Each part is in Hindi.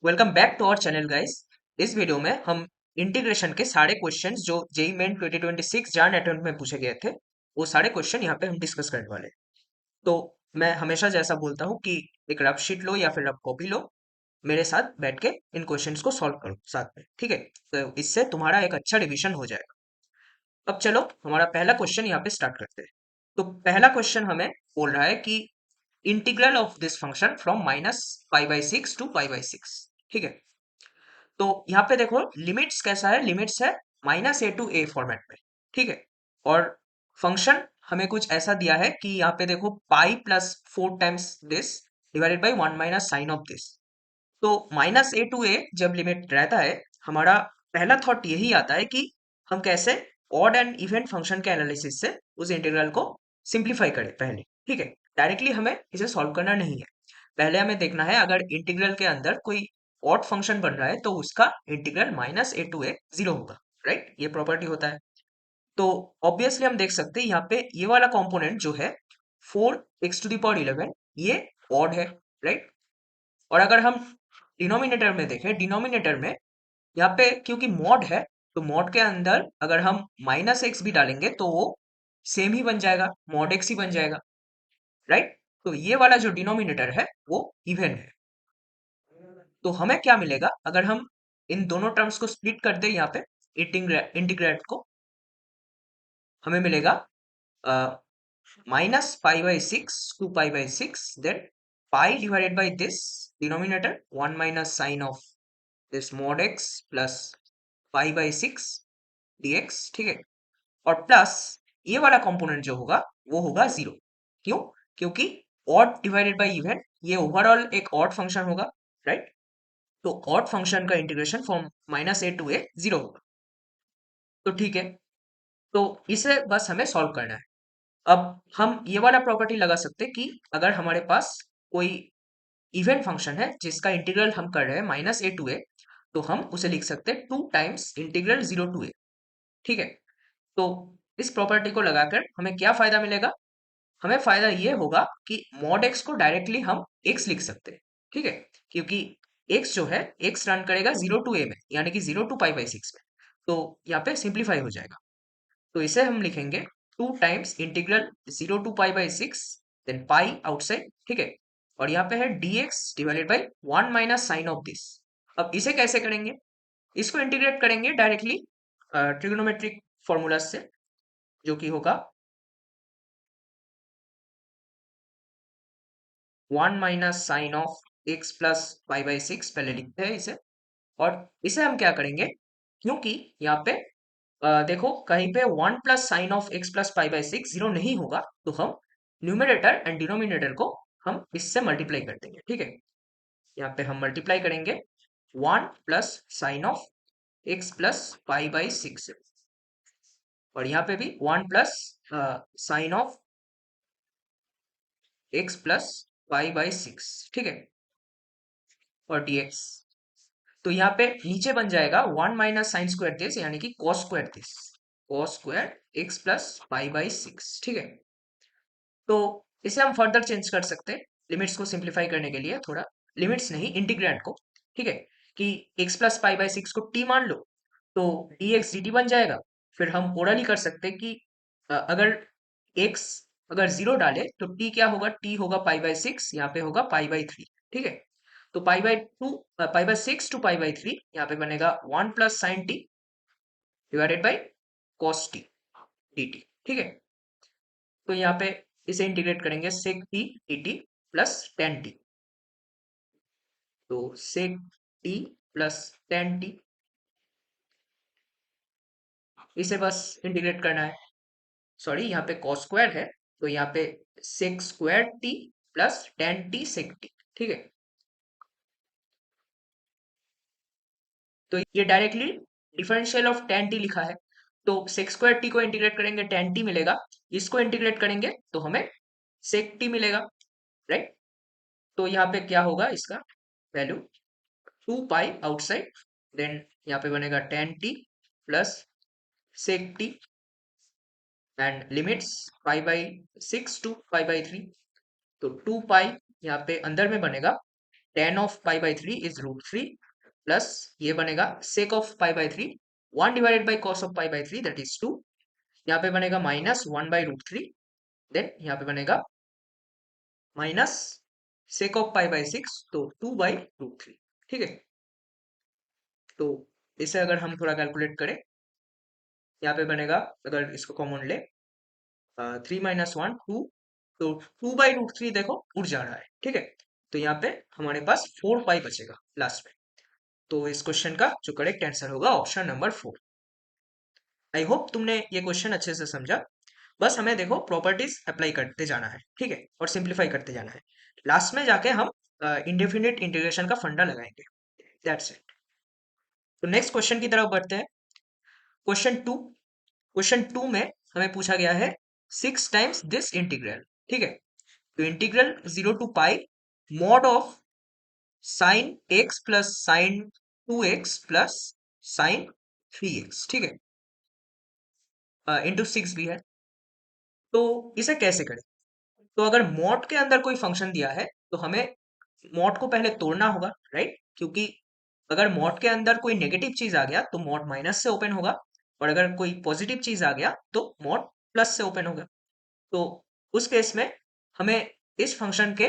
Welcome back to our channel guys. इस वीडियो में हम इंटीग्रेशन के सारे क्वेश्चंस जो जेई मेन 2026 जान अटेम्प्ट में पूछे गए थे वो सारे क्वेश्चन यहाँ पे हम डिस्कस करने वाले हैं। तो मैं हमेशा जैसा बोलता हूँ कि एक रफ शीट लो या फिर रफ कॉपी लो, मेरे साथ बैठ के इन क्वेश्चंस को सॉल्व करो साथ में, ठीक है। तो इससे तुम्हारा एक अच्छा रिवीजन हो जाएगा। अब चलो हमारा पहला क्वेश्चन यहाँ पे स्टार्ट करते हैं। तो पहला क्वेश्चन हमें बोल रहा है कि integral of this function from -π/6 to π/6, ठीक है। तो यहाँ पे देखो लिमिट्स कैसा है, लिमिट्स है -a to a फॉर्मेट में, ठीक है। और फंक्शन हमें कुछ ऐसा दिया है कि यहाँ पे देखो π+4 times this divided by 1 minus sine of this. तो -a to a जब लिमिट रहता है, हमारा पहला थॉट यही आता है कि हम कैसे ऑड एंड इवन फंक्शन के एनालिसिस से उस इंटीग्रल को सिंप्लीफाई करें पहले, ठीक है। डायरेक्टली हमें इसे सॉल्व करना नहीं है। पहले हमें देखना है अगर इंटीग्रल के अंदर कोई ऑड फंक्शन बन रहा है तो उसका इंटीग्रल -a to a 0 होगा, राइट। ये प्रॉपर्टी होता है। तो ऑब्वियसली हम देख सकते हैं यहाँ पे ये वाला कंपोनेंट जो है 4x⁻11 ये ऑड है, राइट। और अगर हम डिनोमिनेटर में देखें, डिनोमिनेटर में यहाँ पे क्योंकि मॉड है, तो मॉड के अंदर अगर हम -x भी डालेंगे तो वो सेम ही बन जाएगा, मॉड x ही बन जाएगा, राइट। तो ये वाला जो डिनोमिनेटर है वो इवन है। तो हमें क्या मिलेगा अगर हम इन दोनों टर्म्स को स्प्लिट कर दे, यहाँ पे इंटीग्रेट को, हमें मिलेगा -π/6 then pi divided by this denominator 1 minus sine of this mod x plus π/6 dx, ठीक है। और प्लस ये वाला कंपोनेंट जो होगा वो होगा 0। क्यों? क्योंकि ऑड डिवाइडेड बाई इवन ये ओवरऑल एक ऑड फंक्शन होगा, राइट। तो ऑड फंक्शन का integration from -a to a 0 होगा। तो ठीक है, तो इसे बस हमें सॉल्व करना है। अब हम ये वाला प्रॉपर्टी लगा सकते हैं कि अगर हमारे पास कोई इवन फंक्शन है जिसका इंटीग्रल हम कर रहे हैं -a to a, तो हम उसे लिख सकते हैं 2 टाइम्स इंटीग्रल 0 to a, ठीक है। तो इस प्रॉपर्टी को लगाकर हमें क्या फायदा मिलेगा? हमें फायदा ये होगा कि मॉड x को डायरेक्टली हम x लिख सकते हैं, ठीक है। क्योंकि x जो है x रन करेगा 0 to a में, यानी कि 0 to π/6 में। तो यहाँ पे सिंप्लीफाई हो जाएगा। तो इसे हम लिखेंगे 2 times integral 0 to π/6 then pi outside, ठीक है। और यहाँ पे है dx divided by 1 minus sine of this. अब इसे कैसे करेंगे? इसको इंटीग्रेट करेंगे डायरेक्टली ट्रिग्नोमेट्रिक फॉर्मूला से, जो कि होगा 1 minus sine of x plus π/6, पहले लिखते हैं इसे। और इसे हम क्या करेंगे, क्योंकि यहाँ पे देखो कहीं पे 1 plus sine of x plus π/6 0 नहीं होगा, तो हम न्यूमरेटर एंड डिनोमिनेटर को हम इससे मल्टीप्लाई कर देंगे, ठीक है। यहाँ पे हम मल्टीप्लाई करेंगे 1 plus sine of x plus π/6 और यहाँ पे भी 1 plus sine of x plus π/6, ठीक है। और dx, तो यहाँ पे नीचे बन जाएगा 1 माइनस साइन स्क्वायर दिस, यानी कि cos square this, cos square x plus π/6, ठीक है। तो इसे हम फर्दर चेंज कर सकते हैं लिमिट्स को सिंप्लीफाई करने के लिए, थोड़ा लिमिट्स नहीं इंटीग्रैंड को, ठीक है। कि x प्लस π/6 को t मान लो तो dx dt बन जाएगा। फिर हम ओरली कर सकते हैं कि अगर x अगर 0 डाले तो t क्या होगा, t होगा π/6, यहाँ पे होगा π/3, ठीक है। तो π/6 to π/3 यहाँ पे बनेगा 1 plus sine T divided by cos T dt, ठीक है। तो यहाँ पे इसे इंटीग्रेट करेंगे sec T dt plus tan T. तो sec T plus tan T, इसे बस इंटीग्रेट करना है। सॉरी, यहाँ पे कॉस स्क्वायर है, तो यहाँ पे sec square T plus tan T sec T, ठीक है। तो ये directly differential of tan T लिखा है। तो सेक स्क्वायर टी को इंटीग्रेट करेंगे टेन टी मिलेगा, इसको इंटीग्रेट करेंगे तो हमें सेक टी मिलेगा, राइट। तो यहाँ पे क्या होगा इसका वैल्यू 2 पाई आउटसाइड, देन यहाँ पे बनेगा tan T plus sec T and limits π/6 to π/3। तो 2 पाई यहाँ पे अंदर में बनेगा tan of pi by three is √3 plus ये बनेगा sec of pi by three 1 divided by cos of pi by three that is 2। यहाँ पे बनेगा -1/√3। देन यहाँ पे बनेगा minus sec of pi by six, तो 2/√3। ठीक है, तो इसे अगर हम थोड़ा कैलकुलेट करें, यहाँ पे बनेगा, अगर इसको कॉमन ले 3 - 1 2, तो 2/√3 देखो उड़ जा रहा है। ठीक है, तो यहाँ पे हमारे पास 4 पाई बचेगा लास्ट में। तो इस क्वेश्चन का जो करेक्ट आंसर होगा ऑप्शन नंबर 4। आई होप तुमने ये क्वेश्चन अच्छे से समझा। बस हमें देखो प्रॉपर्टीज अप्लाई करते जाना है, ठीक है, और सिंप्लीफाई करते जाना है। लास्ट में जाके हम इंडेफिनिट इंटीग्रेशन का फंडा लगाएंगे। That's it. तो नेक्स्ट क्वेश्चन की तरफ बढ़ते हैं। क्वेश्चन 2 में हमें पूछा गया है 6 टाइम्स दिस इंटीग्रल। ठीक है, तो integral 0 to pi mod of sine x plus sign 2x plus sign 3x, ठीक है, इंटू 6 भी है। तो इसे कैसे करें? तो अगर मॉड के अंदर कोई फंक्शन दिया है तो हमें मॉड को पहले तोड़ना होगा, राइट? क्योंकि अगर मॉड के अंदर कोई नेगेटिव चीज आ गया तो मॉड माइनस से ओपन होगा, और अगर कोई पॉजिटिव चीज आ गया तो मॉड प्लस से ओपन होगा। तो उस केस में हमें इस फंक्शन के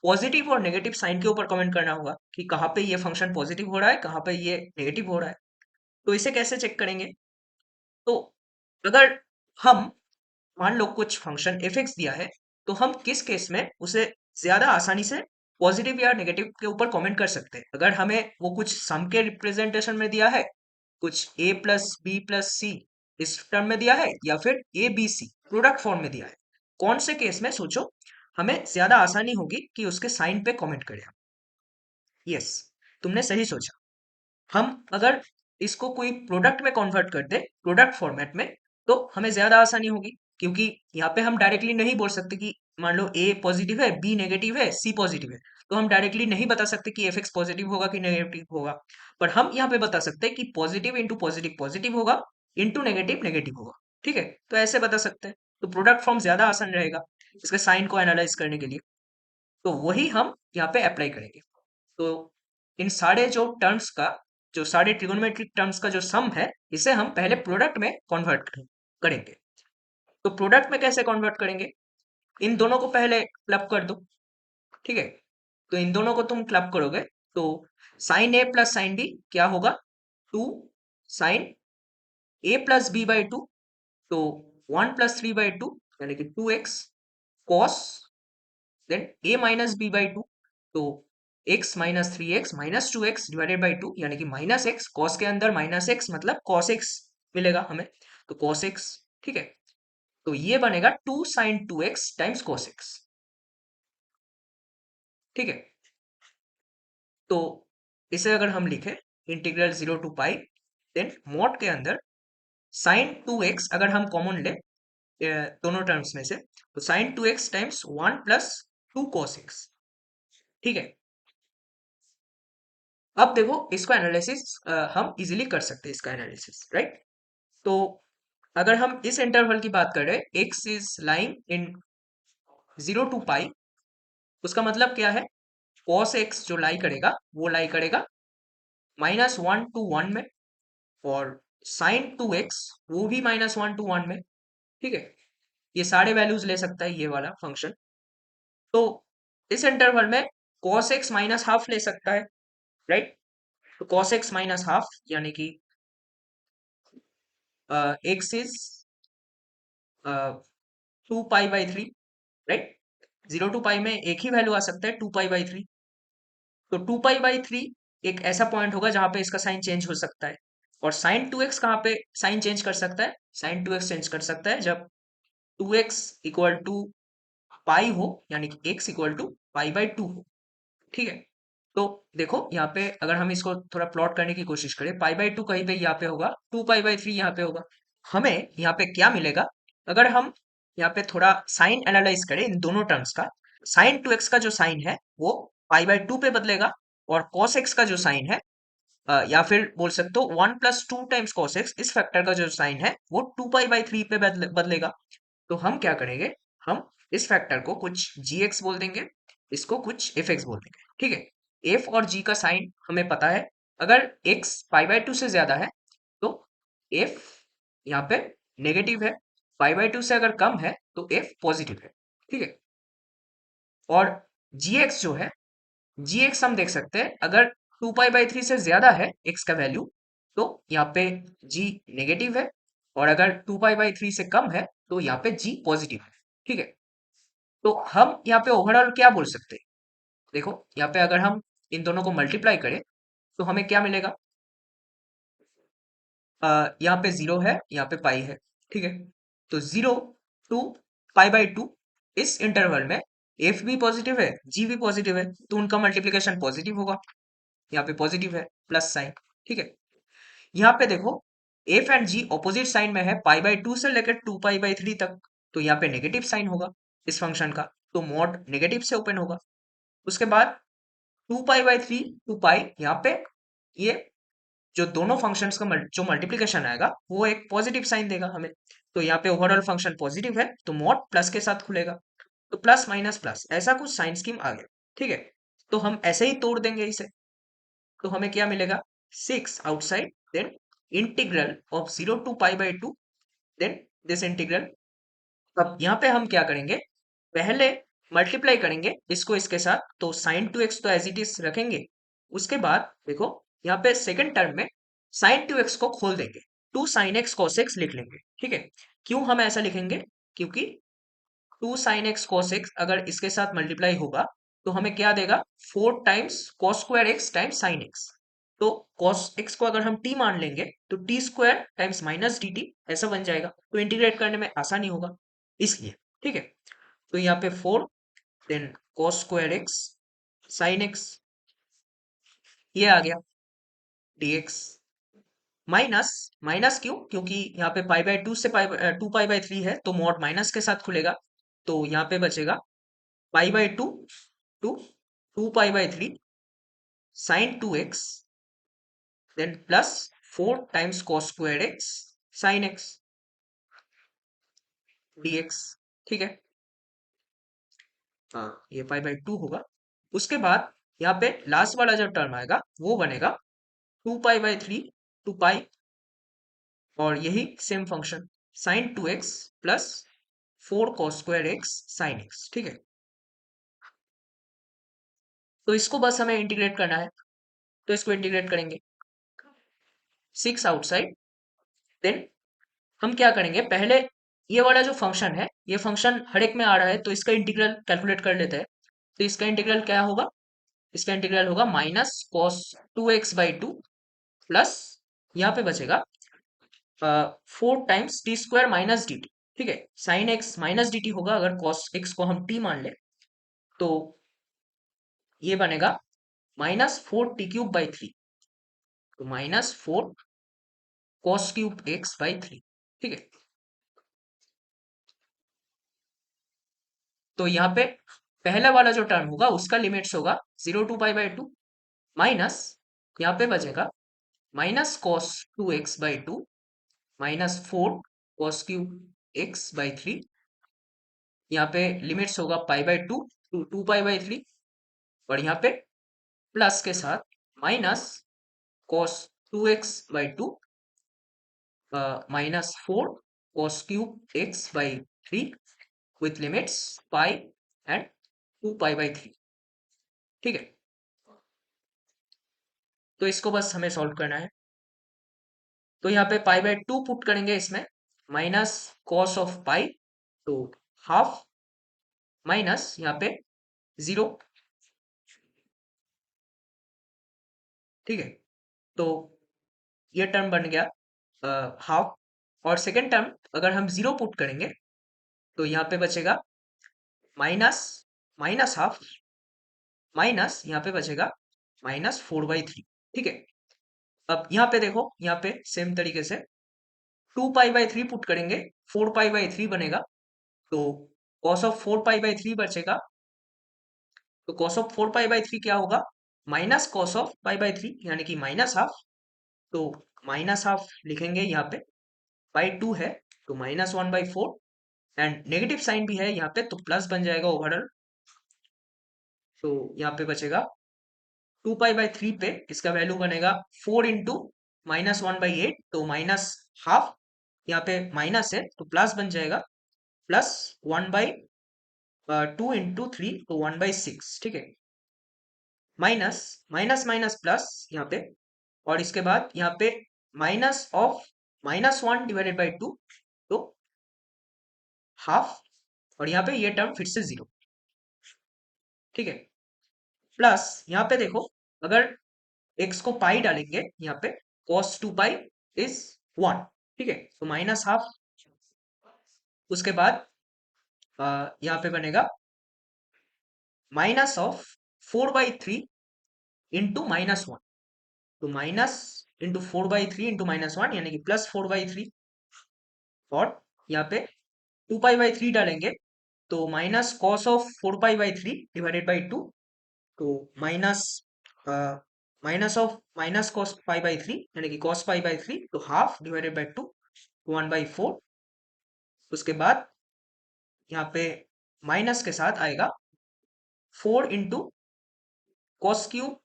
पॉजिटिव और नेगेटिव साइन के ऊपर कमेंट करना होगा कि कहाँ पे ये फंक्शन पॉजिटिव हो रहा है, कहाँ पे ये नेगेटिव हो रहा है। तो इसे कैसे चेक करेंगे? तो अगर हम मान लो कुछ फंक्शन एफ एक्स दिया है, तो हम किस केस में उसे ज्यादा आसानी से पॉजिटिव या नेगेटिव के ऊपर कमेंट कर सकते हैं? अगर हमें वो कुछ सम के रिप्रेजेंटेशन में दिया है, कुछ a plus B plus c इस टर्म में दिया है, या फिर a b c product form में दिया है, कौन से केस में सोचो हमें ज्यादा आसानी होगी कि उसके साइन पे कमेंट करें? यस, तुमने सही सोचा। हम अगर इसको कोई प्रोडक्ट में कन्वर्ट कर दे, प्रोडक्ट फॉर्मेट में, तो हमें ज्यादा आसानी होगी। क्योंकि यहाँ पे हम डायरेक्टली नहीं बोल सकते कि मान लो ए पॉजिटिव है, बी नेगेटिव है, सी पॉजिटिव है, तो हम डायरेक्टली नहीं बता सकते कि एफ एक्स पॉजिटिव होगा कि नेगेटिव होगा। पर हम यहाँ पे बता सकते हैं कि पॉजिटिव इंटू पॉजिटिव पॉजिटिव होगा, इंटू नेगेटिव नेगेटिव होगा। ठीक है, तो ऐसे बता सकते हैं। तो प्रोडक्ट फॉर्म ज्यादा आसान रहेगा इसके साइन को एनालाइज करने के लिए। तो वही हम यहाँ पे अप्लाई करेंगे। तो इन सारे जो टर्म्स का, जो सारे ट्रिगोनोमेट्रिक टर्म्स का जो सम है, इसे हम पहले प्रोडक्ट में कन्वर्ट करेंगे। तो प्रोडक्ट में कैसे कन्वर्ट करेंगे? इन दोनों को पहले क्लब कर दो। ठीक है, तो इन दोनों को तुम क्लब करोगे तो sine a plus sine b क्या होगा? 2 sine a plus b by 2, तो 1 + 3/2 यानी कि 2x cos, then a minus b by 2, तो x minus 3x minus 2x divided by 2 यानी कि माइनस एक्स, कॉस के अंदर माइनस एक्स मतलब कॉस एक्स मिलेगा हमें, तो कॉस एक्स। ठीक है, तो ये बनेगा 2 sin 2x times cos x. ठीक है, तो इसे अगर हम लिखें integral 0 to pi, then mod के अंदर sin 2x अगर हम कॉमन ले दोनों टर्म्स में से, तो sin 2x times 1 + 2 cos x। ठीक है, अब देखो इसको एनालिसिस हम इजीली कर सकते हैं, इसका एनालिसिस, राइट? तो अगर हम इस इंटरवल की बात करें, x is lying in 0 to पाई, उसका मतलब क्या है? cos x जो लाई करेगा वो लाई करेगा -1 to 1 में, और sin 2x वो भी -1 to 1 में। ठीक है, ये सारे वैल्यूज ले सकता है ये वाला फंक्शन। तो इस इंटरवल में cos x माइनस हाफ ले सकता है, राइट? तो cos x माइनस हाफ यानी कि x इज 2 पाई/3, राइट? 0 to पाई में एक ही वैल्यू आ सकता है 2 पाई/3। तो 2 पाई/3 एक ऐसा पॉइंट होगा जहां पे इसका साइन चेंज हो सकता है। और sin 2x कहाँ पे साइन चेंज कर सकता है? sin 2x चेंज कर सकता है जब 2x इक्वल टू पाई हो, यानी कि x इक्वल टू पाई/2 हो। ठीक है, तो देखो यहाँ पे अगर हम इसको थोड़ा प्लॉट करने की कोशिश करें, पाई/2 कहीं पे यहाँ पे होगा, 2 पाई/3 यहाँ पे होगा। हमें यहाँ पे क्या मिलेगा? अगर हम यहाँ पे थोड़ा साइन एनालाइज करें इन दोनों टर्म्स का, sin 2x का जो साइन है वो पाई/2 पे बदलेगा, और cos x का जो साइन है, या फिर बोल सकते हो 1 + 2 टाइम्स cos x, इस फैक्टर का जो साइन है वो 2 पाई/3 पे बदलेगा। तो हम क्या करेंगे? हम इस फैक्टर को कुछ gx बोल देंगे, इसको कुछ fx बोल देंगे। ठीक है, एफ और जी का साइन हमें पता है। अगर एक्स पाई बाय टू से ज्यादा है तो एफ यहाँ पे नेगेटिव है, पाई बाय टू से अगर कम है तो एफ पॉजिटिव है। ठीक है। और जी एक्स जो है, जी एक्स हम देख सकते हैं अगर 2 पाई बाय 3 से ज्यादा है एक्स का वैल्यू तो यहाँ पे जी नेगेटिव है, और अगर 2 पाई बाय 3 से कम है तो यहाँ पे जी पॉजिटिव है। ठीक है। तो हम यहाँ पे ओवरऑल क्या बोल सकते हैं? देखो यहाँ पे अगर हम इन दोनों को मल्टीप्लाई करें तो हमें क्या मिलेगा? यहाँ पे जीरो है, यहाँ पे पाई है। ठीक है। तो 0 to पाई बाय 2, इस इंटरवल में एफ भी पॉजिटिव है, जी भी पॉजिटिव है, तो उनका मल्टीप्लीकेशन पॉजिटिव होगा। यहाँ पे पॉजिटिव है, प्लस साइन। ठीक है। यहाँ पे देखो f and g opposite sign में है, पाई बाय 2 से लेकर 2 पाई बाय 3 तक, तो यहाँ पे नेगेटिव साइन होगा इस फंक्शन का, तो मॉड नेगेटिव से ओपन होगा। उसके बाद 2 पाई बाय 3 टू पाई, यहाँ पे ये जो दोनों फंक्शंस का जो मल्टीप्लीकेशन आएगा वो एक पॉजिटिव साइन देगा हमें। तो यहाँ पे ओवरऑल फंक्शन पॉजिटिव है तो मॉड प्लस के साथ खुलेगा, तो प्लस माइनस प्लस ऐसा कुछ साइन स्कीम आ गया। ठीक है। तो हम ऐसे ही तोड़ देंगे इसे, तो हमें क्या मिलेगा? 6 outside, then integral of 0 to pi by 2, then this integral. अब यहाँ पे हम क्या करेंगे? पहले मल्टीप्लाई करेंगे इसको इसके साथ, तो साइन 2x तो एज इट इज रखेंगे। उसके बाद देखो यहाँ पे सेकंड टर्म में साइन 2x को खोल देंगे, 2 sin x cos x लिख लेंगे। ठीक है। क्यों हम ऐसा लिखेंगे? क्योंकि 2 sin x cos x अगर इसके साथ मल्टीप्लाई होगा तो हमें क्या देगा? 4 times cos2x times sin x। तो cos x को अगर हम t मान लेंगे तो t² टाइम्स -dt ऐसा बन जाएगा, तो इंटीग्रेट करने में आसानी होगा इसलिए। ठीक है। तो यहाँ पे 4, देन cos2x sin x, ये आ गया dx। माइनस, माइनस क्यों? क्योंकि यहाँ पे पाई बाय 2 से 2 पाई बाय 3 है तो मॉड माइनस के साथ खुलेगा, तो यहाँ पे बचेगा pi by 2 to 2 pi by 3 sin 2x, then plus 4 times cos2x sin x dx। ठीक है। हाँ, ये पाई बाय 2 होगा। उसके बाद यहाँ पे लास्ट वाला जो टर्म आएगा वो बनेगा 2 पाई बाय 3 टू पाई, और यही same function sin 2x plus 4 cos2x sin x। ठीक है। तो इसको बस हमें इंटीग्रेट करना है, तो इसको इंटीग्रेट करेंगे 6 आउटसाइड, देन हम क्या करेंगे? पहले ये वाला जो फंक्शन है, ये फंक्शन हर एक में आ रहा है तो इसका इंटीग्रल कैलकुलेट कर लेते हैं। तो इसका इंटीग्रल क्या होगा? इसका इंटीग्रल होगा -cos 2x/2 प्लस, यहाँ पे बचेगा 4 टाइम्स t² - dt। ठीक है। साइन एक्स माइनस dt होगा अगर cos x को हम t मान ले, तो ये बनेगा -4t³/3, तो -4 cos³ x/3। ठीक है। तो यहाँ पे पहला वाला जो टर्म होगा उसका लिमिट्स होगा 0 to पाई बाय 2, माइनस यहाँ पे बचेगा -cos 2x/2 -4 cos³ x/3। यहाँ पे लिमिट्स होगा pi by 2 to 2 pi by 3, और यहाँ पे प्लस के साथ -cos 2x/2 -4 cos³ x/3 with limits pi and 2 pi by 3। ठीक है। तो इसको बस हमें सॉल्व करना है, तो यहाँ पे पाई बाय 2 पुट करेंगे इसमें, माइनस कॉस ऑफ पाई, तो हाफ, माइनस यहाँ पे 0। ठीक है। तो ये टर्म बन गया हाफ, और सेकेंड टर्म अगर हम 0 पुट करेंगे तो यहाँ पे बचेगा माइनस, माइनस हाफ, माइनस यहाँ पे बचेगा -4/3। ठीक है। अब यहाँ पे देखो, यहाँ पे सेम तरीके से 2 पाई बाय 3 पुट करेंगे, 4 पाई बाय 3 बनेगा, तो कॉस ऑफ 4 पाई बाय 3 बचेगा, तो कॉस ऑफ 4 पाई बाय 3 क्या होगा? -cos ऑफ पाई बाय 3 यानी कि माइनस हाफ, तो माइनस हाफ लिखेंगे यहाँ पे, बाई 2 है तो -1/4, एंड नेगेटिव साइन भी है यहाँ पे तो प्लस बन जाएगा ओवरऑल, तो यहाँ पे बचेगा 2 पाई/3 पे इसका वैल्यू बनेगा 4 × -1/8, तो -½ यहाँ पे माइनस है तो प्लस बन जाएगा, प्लस 1/2 × 3 तो 1/6, ठीक है। माइनस माइनस माइनस प्लस यहाँ पे, और इसके बाद यहाँ पे माइनस ऑफ -1/2, तो हाफ, और यहाँ पे ये टर्म फिर से 0, ठीक है। प्लस यहाँ पे देखो, अगर x को पाई डालेंगे यहाँ पे, cos 2 पाई इज 1, ठीक है, तो -½ उसके बाद यहाँ पे बनेगा माइनस ऑफ 4/3 इंटू -1, तो माइनस इंटू 4/3 इंटू -1 यानी कि +4/3, और यहाँ पे 2 पाई/3 डालेंगे तो minus cos of 4 pi divided by 2, तो minus minus of minus cos pi यानी कि कॉस पाई/3, तो हाफ डिवाइडेड बाई 2, 1/4, उसके बाद यहाँ पे माइनस के साथ आएगा 4 इंटू कॉस क्यूब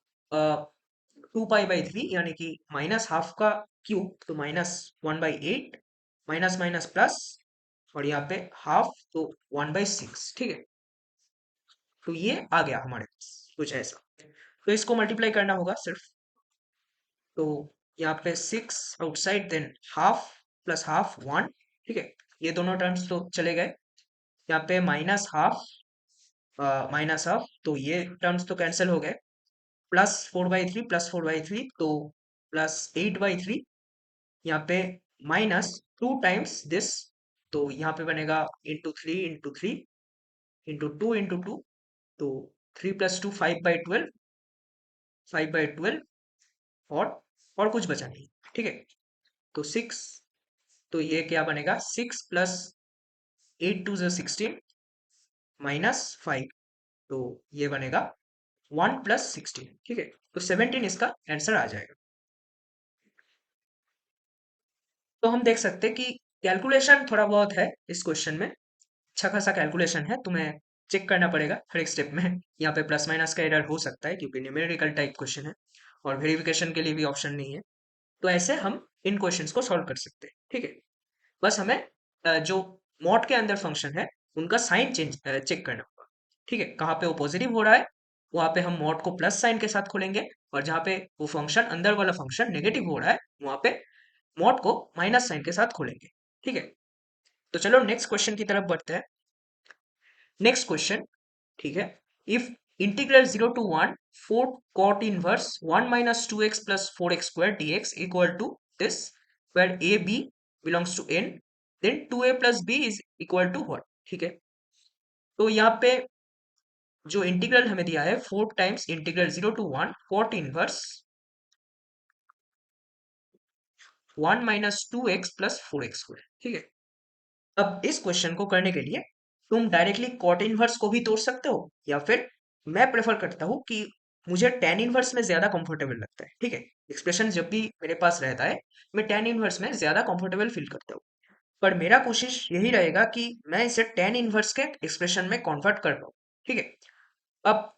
2 पाई/3 यानी कि -½ का क्यूब, तो -1/8, माइनस माइनस प्लस, और यहाँ पे हाफ, तो 1/6, ठीक है। तो ये आ गया हमारे पास कुछ ऐसा, तो इसको मल्टीप्लाई करना होगा सिर्फ, तो यहाँ पे 6 outside, than half plus half 1, ठीक है, ये दोनों टर्म्स तो चले गए। यहाँ पे -½ -½ तो ये टर्म्स तो कैंसिल हो गए, +4/3 +4/3 तो +8/3, यहाँ पे -2 टाइम्स दिस, तो यहाँ पे बनेगा ×3 इंटू 2 इंटू 2, तो 3 + 2 5/12, 5/12, और कुछ बचा नहीं, ठीक है, तो 6, तो ये क्या बनेगा, 6 + 8 2 = 16 -5, तो ये बनेगा 1 + 16, ठीक है, तो 17 इसका आंसर आ जाएगा। तो हम देख सकते हैं कि कैलकुलेशन थोड़ा बहुत है इस क्वेश्चन में, अच्छा खासा कैलकुलेशन है, तुम्हें चेक करना पड़ेगा हर एक स्टेप में। यहाँ पे प्लस माइनस का एरर हो सकता है क्योंकि न्यूमेरिकल टाइप क्वेश्चन है, और वेरिफिकेशन के लिए भी ऑप्शन नहीं है, तो ऐसे हम इन क्वेश्चंस को सॉल्व कर सकते हैं, ठीक है। बस हमें जो मॉड के अंदर फंक्शन है उनका साइन चेक करना होगा, ठीक है, कहाँ पे वो पॉजिटिव हो रहा है वहां पे हम मॉड को प्लस साइन के साथ खोलेंगे, और जहाँ पे वो फंक्शन अंदर वाला फंक्शन नेगेटिव हो रहा है वहां पे मॉड को माइनस साइन के साथ खोलेंगे, ठीक है। तो चलो नेक्स्ट क्वेश्चन की तरफ बढ़ते हैं। नेक्स्ट क्वेश्चन, ठीक है, if integral 0 to 1 4 cot inverse 1 - 2x plus 4x² dx equal to this, where a b belongs to n, then 2a plus b is equal to what, ठीक है। तो यहाँ पे जो इंटीग्रल हमें दिया है 4 times integral 0 to 1 cot inverse 1 - 2x plus 4x², ठीक है। अब इस क्वेश्चन को करने के लिए तुम डायरेक्टली कॉट इनवर्स को भी तोड़ सकते हो, या फिर मैं प्रेफर करता हूँ कि मुझे टेन इनवर्स में ज्यादा कंफर्टेबल लगता है, ठीक है। एक्सप्रेशन जब भी मेरे पास रहता है मैं टेन इनवर्स में ज्यादा कंफर्टेबल फील करता हूँ, पर मेरा कोशिश यही रहेगा कि मैं इसे टेन इनवर्स के एक्सप्रेशन में कन्वर्ट कर पाऊँ, ठीक है। अब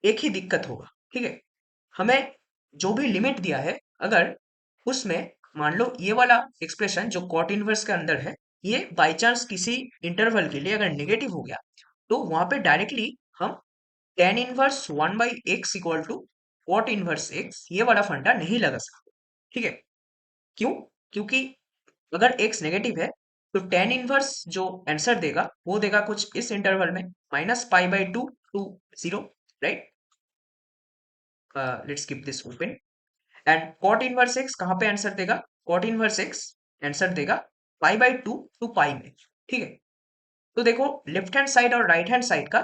एक ही दिक्कत होगा, ठीक है, हमें जो भी लिमिट दिया है, अगर उसमें मान लो ये वाला एक्सप्रेशन जो कॉट इनवर्स के अंदर है, ये बाय चांस किसी इंटरवल के लिए अगर नेगेटिव हो गया, तो वहां पे डायरेक्टली हम tan inverse 1/x equal to cot inverse x ये वाला फंडा नहीं लगा सकते, ठीक है। क्यों? क्योंकि अगर x नेगेटिव है तो tan इनवर्स जो आंसर देगा वो देगा कुछ इस इंटरवल में -π/2 to 0, right. Let's keep this open, and cot inverse x कहाँ पे आंसर देगा, कॉट इनवर्स एक्स आंसर देगा π/2 टू पाई में, ठीक है। तो देखो लेफ्ट हैंड साइड और राइट हैंड साइड का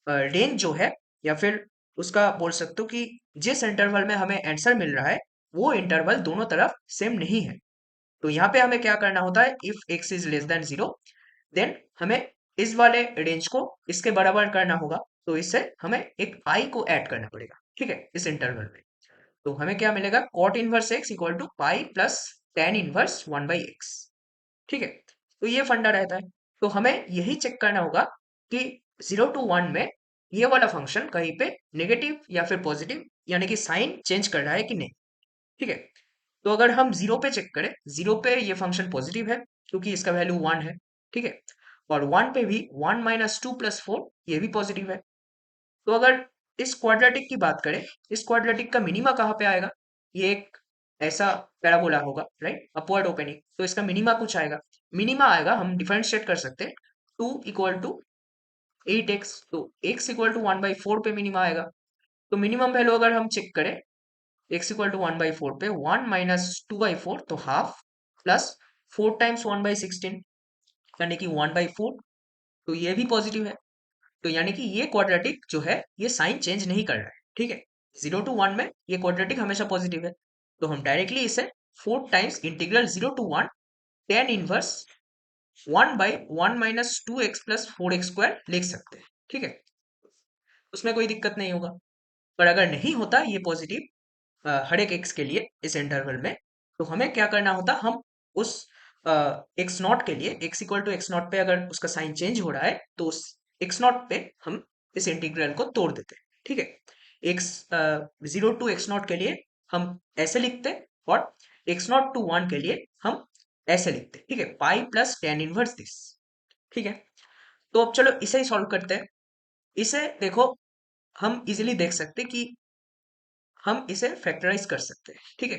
रेंज जो है, या फिर उसका बोल सकते हो कि जिस इंटरवल में हमें आंसर मिल रहा है वो इंटरवल दोनों तरफ सेम नहीं है। तो यहाँ पे हमें क्या करना होता है, if x is less than 0, then हमें इस वाले रेंज को इसके बराबर करना होगा, तो इससे हमें एक पाई को ऐड करना पड़ेगा, ठीक है, इस इंटरवल में। तो हमें क्या मिलेगा, cot inverse x equal to pi plus tan inverse 1/x, ठीक है। तो ये फंडा रहता है, तो हमें यही चेक करना होगा कि 0 to 1 में ये वाला फंक्शन कहीं पे नेगेटिव या फिर पॉजिटिव यानी कि साइन चेंज कर रहा है कि नहीं। ठीक है, तो अगर हम जीरो पे चेक करें, जीरो पे ये फंक्शन पॉजिटिव है क्योंकि इसका वैल्यू वन है। ठीक है, और वन पे भी one minus two plus four ये भी पॉजिटिव है। तो अगर इस क्वाड्रेटिक की बात करें, इस क्वाड्रेटिक का मिनिमा कहाँ पे आएगा? ये एक ऐसा पैराबोला होगा, राइट, अपवर्ड ओपनिंग, तो इसका मिनिमा कुछ आएगा। मिनिमा आएगा, हम डिफरेंशिएट कर सकते हैं, two equal to at X, तो X equal to one by four पे मिनिमा आएगा। तो मिनिमम वैल्यू अगर हम चेक करें X equal to one by four पे, one minus two by four तो half, plus four times one by sixteen यानी कि वन बाई फोर, तो ये भी पॉजिटिव है। तो यानी कि ये क्वाड्रेटिक जो है ये साइन चेंज नहीं कर रहा है। ठीक है, जीरो टू वन में ये क्वाड्रेटिक हमेशा पॉजिटिव है, तो हम डायरेक्टली इसे four times integral zero to one tan inverse one by one minus two x plus four x square लिख सकते हैं। ठीक है, उसमें कोई दिक्कत नहीं होगा। पर अगर नहीं होता ये पॉजिटिव हर एक एक्स के लिए इस इंटरवल में, तो हमें क्या करना होता, हम उस एक्स नॉट के लिए, x equal to x naught पे अगर उसका साइन चेंज हो रहा है तो उस एक्स नॉट पे हम इस इंटीग्रल को तोड़ देते हैं। ठीक है, x zero to x naught के लिए हम ऐसे लिखते हैं, और एक्स नॉट टू वन के लिए हम ऐसे लिखते हैं। ठीक है, पाई प्लस टेन इनवर्स दिस। ठीक है, तो अब चलो इसे ही सॉल्व करते हैं। इसे देखो, हम इजिली देख सकते हैं कि हम इसे फैक्टराइज कर सकते हैं। ठीक है,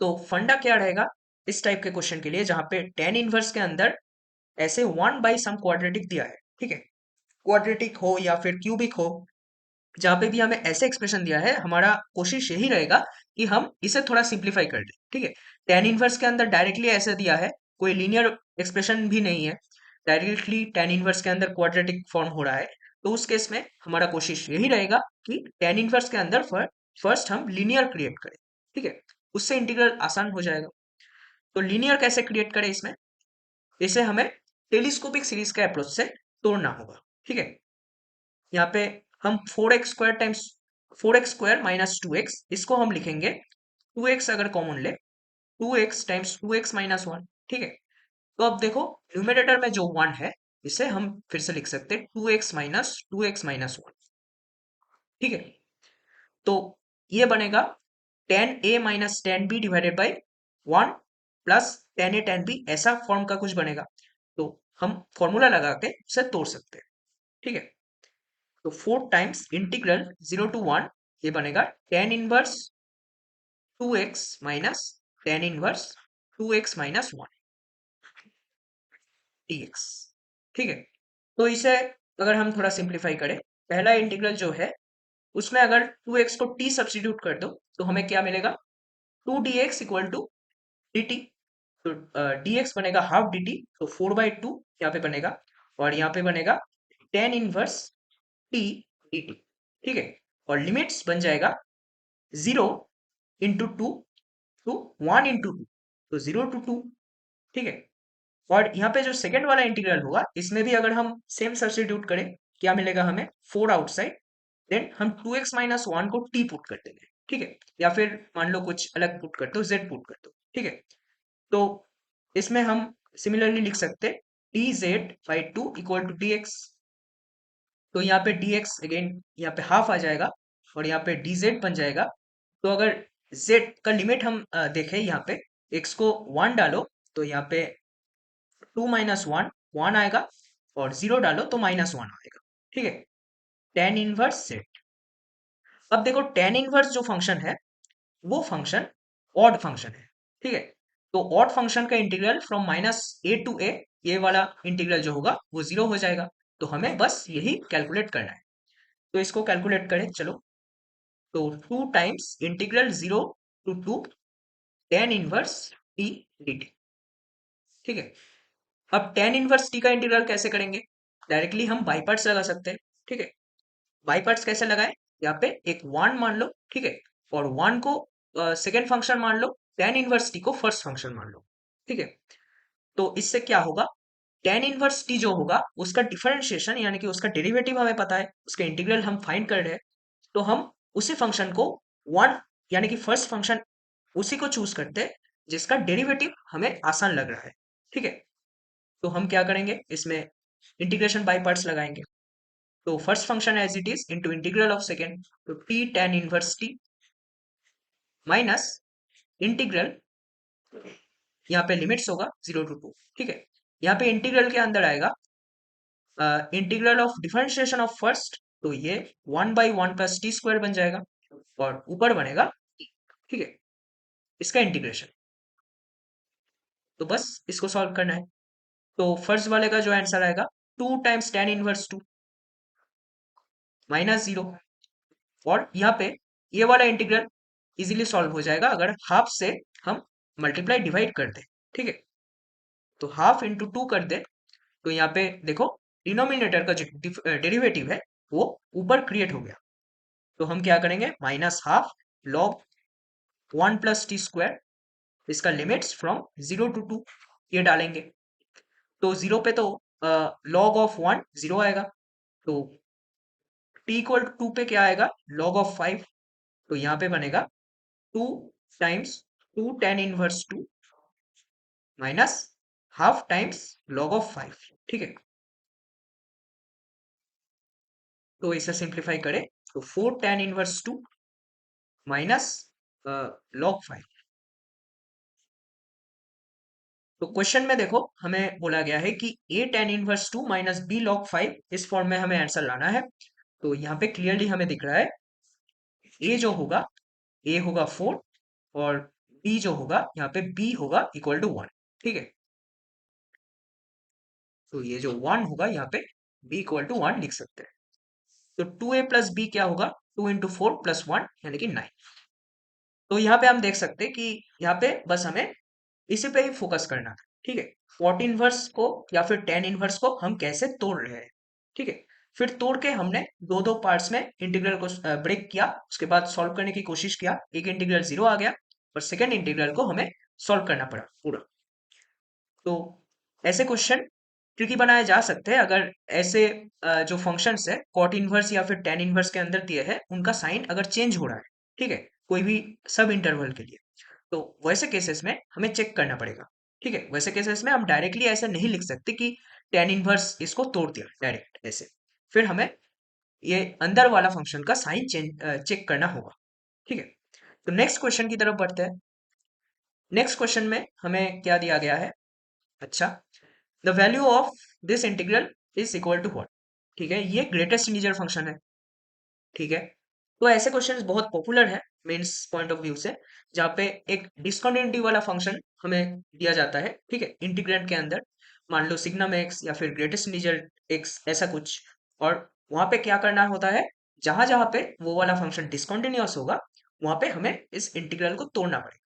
तो फंडा क्या रहेगा इस टाइप के क्वेश्चन के लिए जहां पे टेन इनवर्स के अंदर ऐसे वन बाई सम क्वाड्रेटिक दिया है। ठीक है, क्वाड्रेटिक हो या फिर क्यूबिक हो, जहां पे भी हमें ऐसे एक्सप्रेशन दिया है, हमारा कोशिश यही रहेगा कि हम इसे थोड़ा सिंप्लीफाई कर दें। ठीक है, टेन इनवर्स के अंदर डायरेक्टली ऐसे दिया है, कोई लीनियर एक्सप्रेशन भी नहीं है, डायरेक्टली टेन इनवर्स के अंदर क्वाड्रेटिक फॉर्म हो रहा है। तो उस केस में हमारा कोशिश यही रहेगा कि टेन इनवर्स के अंदर फर्स्ट हम लीनियर क्रिएट करें। ठीक है, उससे इंटीग्रल आसान हो जाएगा। तो लीनियर कैसे क्रिएट करें इसमें, इसे हमें टेलीस्कोपिक सीरीज के अप्रोच से तोड़ना होगा। ठीक है, यहाँ पे हम four x square times four x square minus two x, इसको हम लिखेंगे टू एक्स अगर कॉमन ले, two x times two x minus one. ठीक है, तो अब देखो न्यूमेरेटर में जो वन है इसे हम फिर से लिख सकते हैं टू एक्स माइनस वन। ठीक है, तो ये बनेगा tan a minus tan b divided by one plus tan a tan b, ऐसा फॉर्म का कुछ बनेगा। तो हम फॉर्मूला लगा के उसे तोड़ सकते हैं। ठीक है, तो four times integral zero to one, ये बनेगा tan inverse two x minus tan inverse two x minus one dx। ठीक है, तो इसे अगर हम थोड़ा सिंप्लीफाई करें, पहला इंटीग्रल जो है उसमें अगर टू एक्स को t सब्स्टिट्यूट कर दो तो हमें क्या मिलेगा, two d x equal to d t. तो dx बनेगा हाफ dt, तो फोर बाई टू यहाँ पे बनेगा, और यहाँ पे बनेगा टेन इनवर्स t dt। ठीक है, और लिमिट्स बन जाएगा zero into two to one into two, तो जीरो टू टू। ठीक है, और यहाँ पे जो सेकंड वाला इंटीग्रल होगा इसमें भी अगर हम सेम सब्स्टिट्यूट करें, क्या मिलेगा हमें, फोर आउटसाइड, देन हम टू एक्स माइनस वन को टी पुट कर देंगे। ठीक है, या फिर मान लो कुछ अलग पुट कर दो, जेड पुट कर दो। ठीक है, तो इसमें हम सिमिलरली लिख सकते हैं d z by two equal to d x. तो यहाँ पे डी एक्स अगेन यहाँ पे हाफ आ जाएगा, और यहाँ पे डी जेड बन जाएगा। तो अगर z का लिमिट हम देखें यहाँ पे, x को वन डालो तो यहाँ पे टू माइनस वन वन आएगा, और जीरो डालो तो माइनस वन आएगा। ठीक है, टेन इनवर्स सेट। अब देखो टेन इनवर्स जो फंक्शन है वो फंक्शन ऑड फंक्शन है। ठीक है, तो ऑड फंक्शन का integral from minus A to A, ये वाला इंटीग्रल जो होगा वो जीरो हो जाएगा। तो हमें बस यही कैलकुलेट करना है, तो इसको कैलकुलेट करें चलो। तो two times integral zero to two tan inverse t D t. ठीक है, अब टेन इनवर्स टी का इंटीग्रल कैसे करेंगे, डायरेक्टली हम बाई पार्ट्स लगा सकते हैं। ठीक है, बाई पार्ट्स कैसे लगाएं, यहाँ पे एक वन मान लो। ठीक है, और वन को सेकेंड फंक्शन मान लो, टेन इनवर्स टी को फर्स्ट फंक्शन मान लो। ठीक है, तो इससे क्या होगा, टेन इनवर्स टी जो होगा उसका डिफरेंशिएशन यानी कि उसका डेरिवेटिव हमें पता है, उसका इंटीग्रल हम फाइंड कर रहे हैं, तो हम उसी फंक्शन को वन यानी कि फर्स्ट फंक्शन उसी को चूज करते हैं जिसका डेरिवेटिव हमें आसान लग रहा है। ठीक है, तो हम क्या करेंगे इसमें इंटीग्रेशन बाय पार्ट्स लगाएंगे। तो first function as it is into integral of second, तो T tan inverse T minus integral, यहाँ पे लिमिट्स होगा 0 to 2, ठीक है। यहाँ पे इंटीग्रल के अंदर आएगा integral of differentiation of first, तो ये 1/1 + t² बन जाएगा और ऊपर बनेगा t, ठीक है, इसका इंटीग्रेशन। तो बस इसको सॉल्व करना है। तो फर्स्ट वाले का जो आंसर आएगा 2 × tan−1 2 -0, और यहाँ पे ये वाला इंटीग्रल इजीली सॉल्व हो जाएगा अगर हाफ से हम मल्टीप्लाई डिवाइड कर दे, ठीक है। तो हाफ इंटू 2 कर दे, तो यहाँ पे देखो डिनोमिनेटर का जो डेरिवेटिव है वो ऊपर क्रिएट हो गया। तो हम क्या करेंगे, -½ log 1 + t², इसका लिमिट्स फ्रॉम 0 to 2 ये डालेंगे। तो 0 पे तो log ऑफ 1 0 आएगा, तो t = 2 पे क्या आएगा, log ऑफ 5, तो यहाँ पे बनेगा 2 times 2 tan−1 2 minus half times log of 5, ठीक है। तो इसे सिंप्लीफाई करें तो 4 tan−1 2 माइनस log 5। तो क्वेश्चन में देखो हमें बोला गया है कि a tan−1 2 minus b log 5, इस फॉर्म में हमें आंसर लाना है। तो यहाँ पे क्लियरली हमें दिख रहा है a जो होगा, a होगा 4 और b जो होगा यहाँ पे b होगा इक्वल टू 1, ठीक है। तो ये जो 1 होगा यहाँ पे b इक्वल टू 1 लिख सकते हैं। तो 2a + b क्या होगा, 2 × 4 + 1 यानी कि 9। तो यहाँ पे हम देख सकते हैं कि यहाँ पे बस हमें इसी पे ही फोकस करना था, ठीक है। कॉट इनवर्स को या फिर टेन इनवर्स को हम कैसे तोड़ रहे हैं, ठीक है। फिर तोड़ के हमने दो दो पार्ट्स में इंटीग्रल को ब्रेक किया, उसके बाद सॉल्व करने की कोशिश किया, एक इंटीग्रल 0 आ गया और सेकेंड इंटीग्रल को हमें सॉल्व करना पड़ा पूरा। तो ऐसे क्वेश्चन ट्रिकी बनाए जा सकते हैं अगर ऐसे जो फंक्शंस है कॉट इनवर्स या फिर टेन इनवर्स के अंदर दिए है उनका साइन अगर चेंज हो रहा है, ठीक है, कोई भी सब इंटरवल के लिए, तो वैसे केसेस में हमें चेक करना पड़ेगा, ठीक है। वैसे केसेस में हम डायरेक्टली ऐसे नहीं लिख सकते कि टेन इनवर्स इसको तोड़ दिया डायरेक्ट ऐसे, फिर हमें ये अंदर वाला फंक्शन का साइन चेक करना होगा, ठीक है। तो नेक्स्ट क्वेश्चन की तरफ बढ़ते हैं। नेक्स्ट क्वेश्चन में हमें क्या दिया गया है, अच्छा, the value of this integral is equal to what, ठीक है, ये ग्रेटेस्ट इंटीजर फंक्शन है, ठीक है। तो ऐसे क्वेश्चंस बहुत पॉपुलर है मेंस पॉइंट ऑफ व्यू से, जहाँ पे एक डिस्कंटिन्यूटी वाला फंक्शन हमें दिया जाता है, ठीक है, इंटीग्रेंड के अंदर, मान लो सिग्नम एक्स या फिर ग्रेटेस्ट इंटीजर एक्स ऐसा कुछ, और वहां पे क्या करना होता है, जहां जहां पे वो वाला फंक्शन डिस्कंटिन्यूअस होगा वहां पे हमें इस इंटीग्रल को तोड़ना पड़ेगा,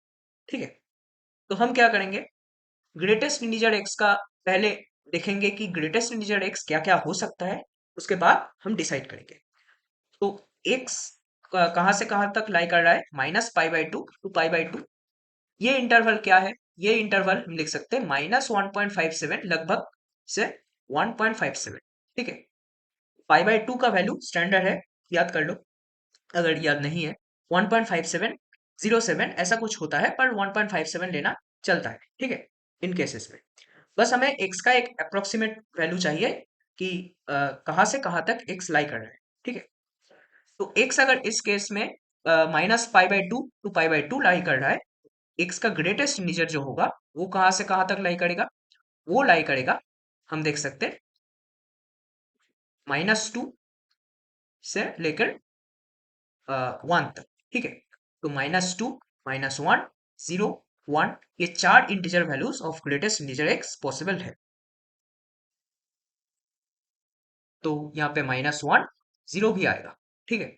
ठीक है। तो हम क्या करेंगे, ग्रेटेस्ट इंटीजर एक्स का पहले देखेंगे कि ग्रेटेस्ट इंटीजर एक्स क्या क्या हो सकता है, उसके बाद हम डिसाइड करेंगे। तो एक्स कहाँ से कहाँ तक लाई कर रहा है, -π/2 to π/2, ये इंटरवल क्या है, ये इंटरवल हम लिख सकते हैं -1.57 लगभग से 1.57, ठीक है। π/2 का वैल्यू स्टैंडर्ड है, याद कर लो अगर याद नहीं है, 1.5707 ऐसा कुछ होता है, पर 1.57 लेना चलता है, ठीक है, इन केसेस में। बस हमें x का एक अप्रोक्सीमेट वैल्यू चाहिए कि कहाँ से कहाँ तक x लाई कर रहा है, ठीक है। तो x अगर इस केस में -π/2 to π/2 लाई कर रहा है, x का ग्रेटेस्ट इंटीजर जो होगा वो कहाँ से कहाँ तक लाई करेगा, वो लाई करेगा, हम देख सकते हैं -2 से लेकर 1 तक, ठीक है। तो -2 -1 0 1, ये चार integer values of greatest integer x possible है। तो यहाँ पे -1 0 भी आएगा, ठीक है।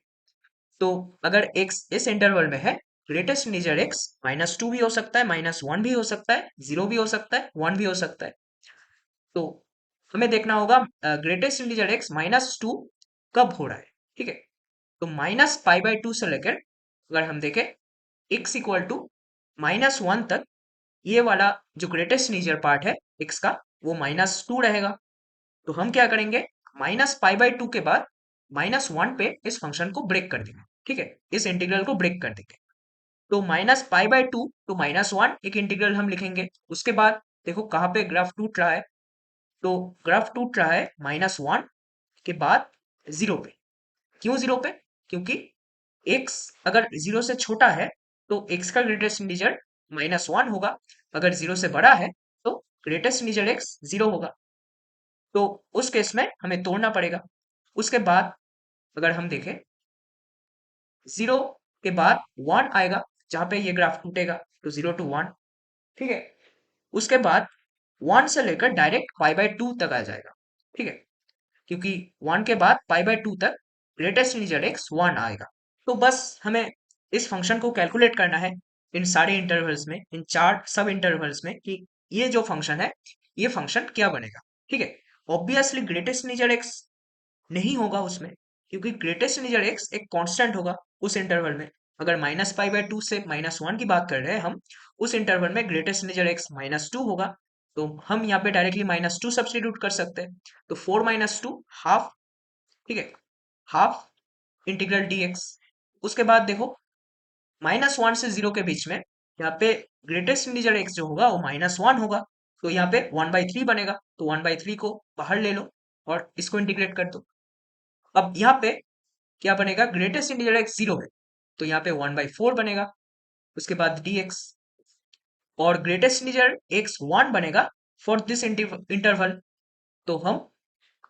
तो अगर x इस इंटरवल में है, ग्रेटेस्ट इंटीजर x -2 भी हो सकता है, -1 भी हो सकता है, 0 भी हो सकता है, 1 भी हो सकता है। तो हमें देखना होगा ग्रेटेस्ट इंटीजर x -2 कब हो रहा है, ठीक है। तो -π/2 से लेकर अगर हम देखें x इक्वल टू -1 तक, ये वाला जो ग्रेटेस्ट इंटीजर पार्ट है x का वो -2 रहेगा। तो हम क्या करेंगे, -π/2 के बाद -1 पे इस फंक्शन को ब्रेक कर देंगे, ठीक है, इस इंटीग्रल को ब्रेक कर देंगे। तो -π/2 टू -1 एक इंटीग्रल हम लिखेंगे। उसके बाद देखो कहाँ पे ग्राफ टूट रहा है, तो ग्राफ टूट रहा है -1 के बाद जीरो पे। क्यों जीरो पे? क्योंकि x अगर जीरो से छोटा है तो x का ग्रेटेस्ट इंटीजर -1 होगा, अगर जीरो से बड़ा है तो ग्रेटेस्ट इंटीजर x जीरो होगा। तो उस केस में हमें तोड़ना पड़ेगा। उसके बाद अगर हम देखें, जीरो के बाद वन आएगा, जहां पे ये ग्राफ टूटेगा तो 0 to 1, ठीक है। उसके बाद वन से लेकर डायरेक्ट π/2 तक आ जाएगा, ठीक है, क्योंकि वन के बाद π/2 तक ग्रेटेस्ट इंटीजर x 1 आएगा। तो बस हमें इस फंक्शन को कैलकुलेट करना है इन सारे इंटरवल्स में, इन चार सब इंटरवल्स में, कि ये जो फंक्शन है ये फंक्शन क्या बनेगा, ठीक है। ऑब्वियसली ग्रेटेस्ट इंटीजर x नहीं होगा उसमें, क्योंकि ग्रेटेस्ट इंटीजर x एक कांस्टेंट होगा उस इंटरवल में। अगर -π/2 से -1 की बात कर रहे हैं हम, उस इंटरवल में ग्रेटेस्ट इंटीजर x -2 होगा, तो हम यहाँ पे डायरेक्टली -2 सब्स्टिट्यूट कर सकते हैं। तो 4 - 2 हाफ, ठीक है, हाफ इंटीग्रल dx। उसके बाद देखो, -1 से 0 के बीच में यहाँ पे ग्रेटेस्ट इंटीजर x जो होगा वो -1 होगा, तो यहाँ पे 1/3 बनेगा, तो 1/3 को बाहर ले लो और इसको इंटीग्रेट कर दो। अब यहाँ पे क्या बनेगा, ग्रेटेस्ट इंटीजर x 0 है, तो यहाँ पे 1/4 बनेगा। उसके बाद dx, और ग्रेटेस्ट इंटीजर x 1 बनेगा फॉर दिस इंटरवल, तो हम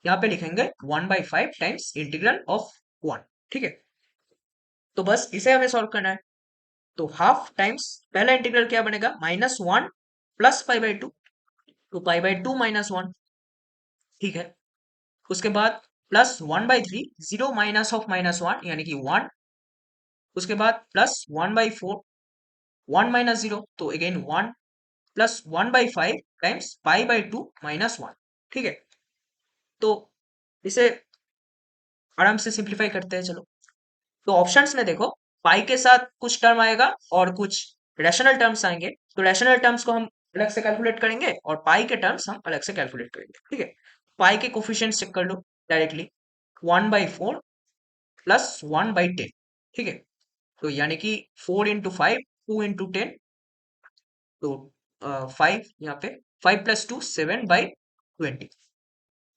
यहाँ पे लिखेंगे 1/5 टाइम्स इंटीग्रल ऑफ 1, ठीक है। तो बस इसे हमें सॉल्व करना है। तो हाफ टाइम्स पहला इंटीग्रल क्या बनेगा, -1 प्लस π/2, तो π/2 -1, ठीक है। उसके बाद प्लस 1/3, 0 माइनस ऑफ -1 यानी कि 1। उसके बाद प्लस 1/4, 1 - 0 तो अगेन 1, प्लस 1/5 टाइम्स π/2 -1, ठीक है। तो इसे आराम से सिंप्लीफाई करते हैं, चलो। तो ऑप्शंस में देखो, पाई के साथ कुछ टर्म आएगा और कुछ रैशनल टर्म्स आएंगे, तो रैशनल टर्म्स को हम अलग से कैलकुलेट करेंगे और पाई के टर्म्स हम अलग से कैलकुलेट करेंगे, ठीक है। पाई के कोफिशिएंट्स चेक कर लो डायरेक्टली, 1/4 प्लस 1/10, ठीक है। तो यानी कि 4 × 5, 2 × 10, तो 5 यहाँ पे, 5 + 2 7/20।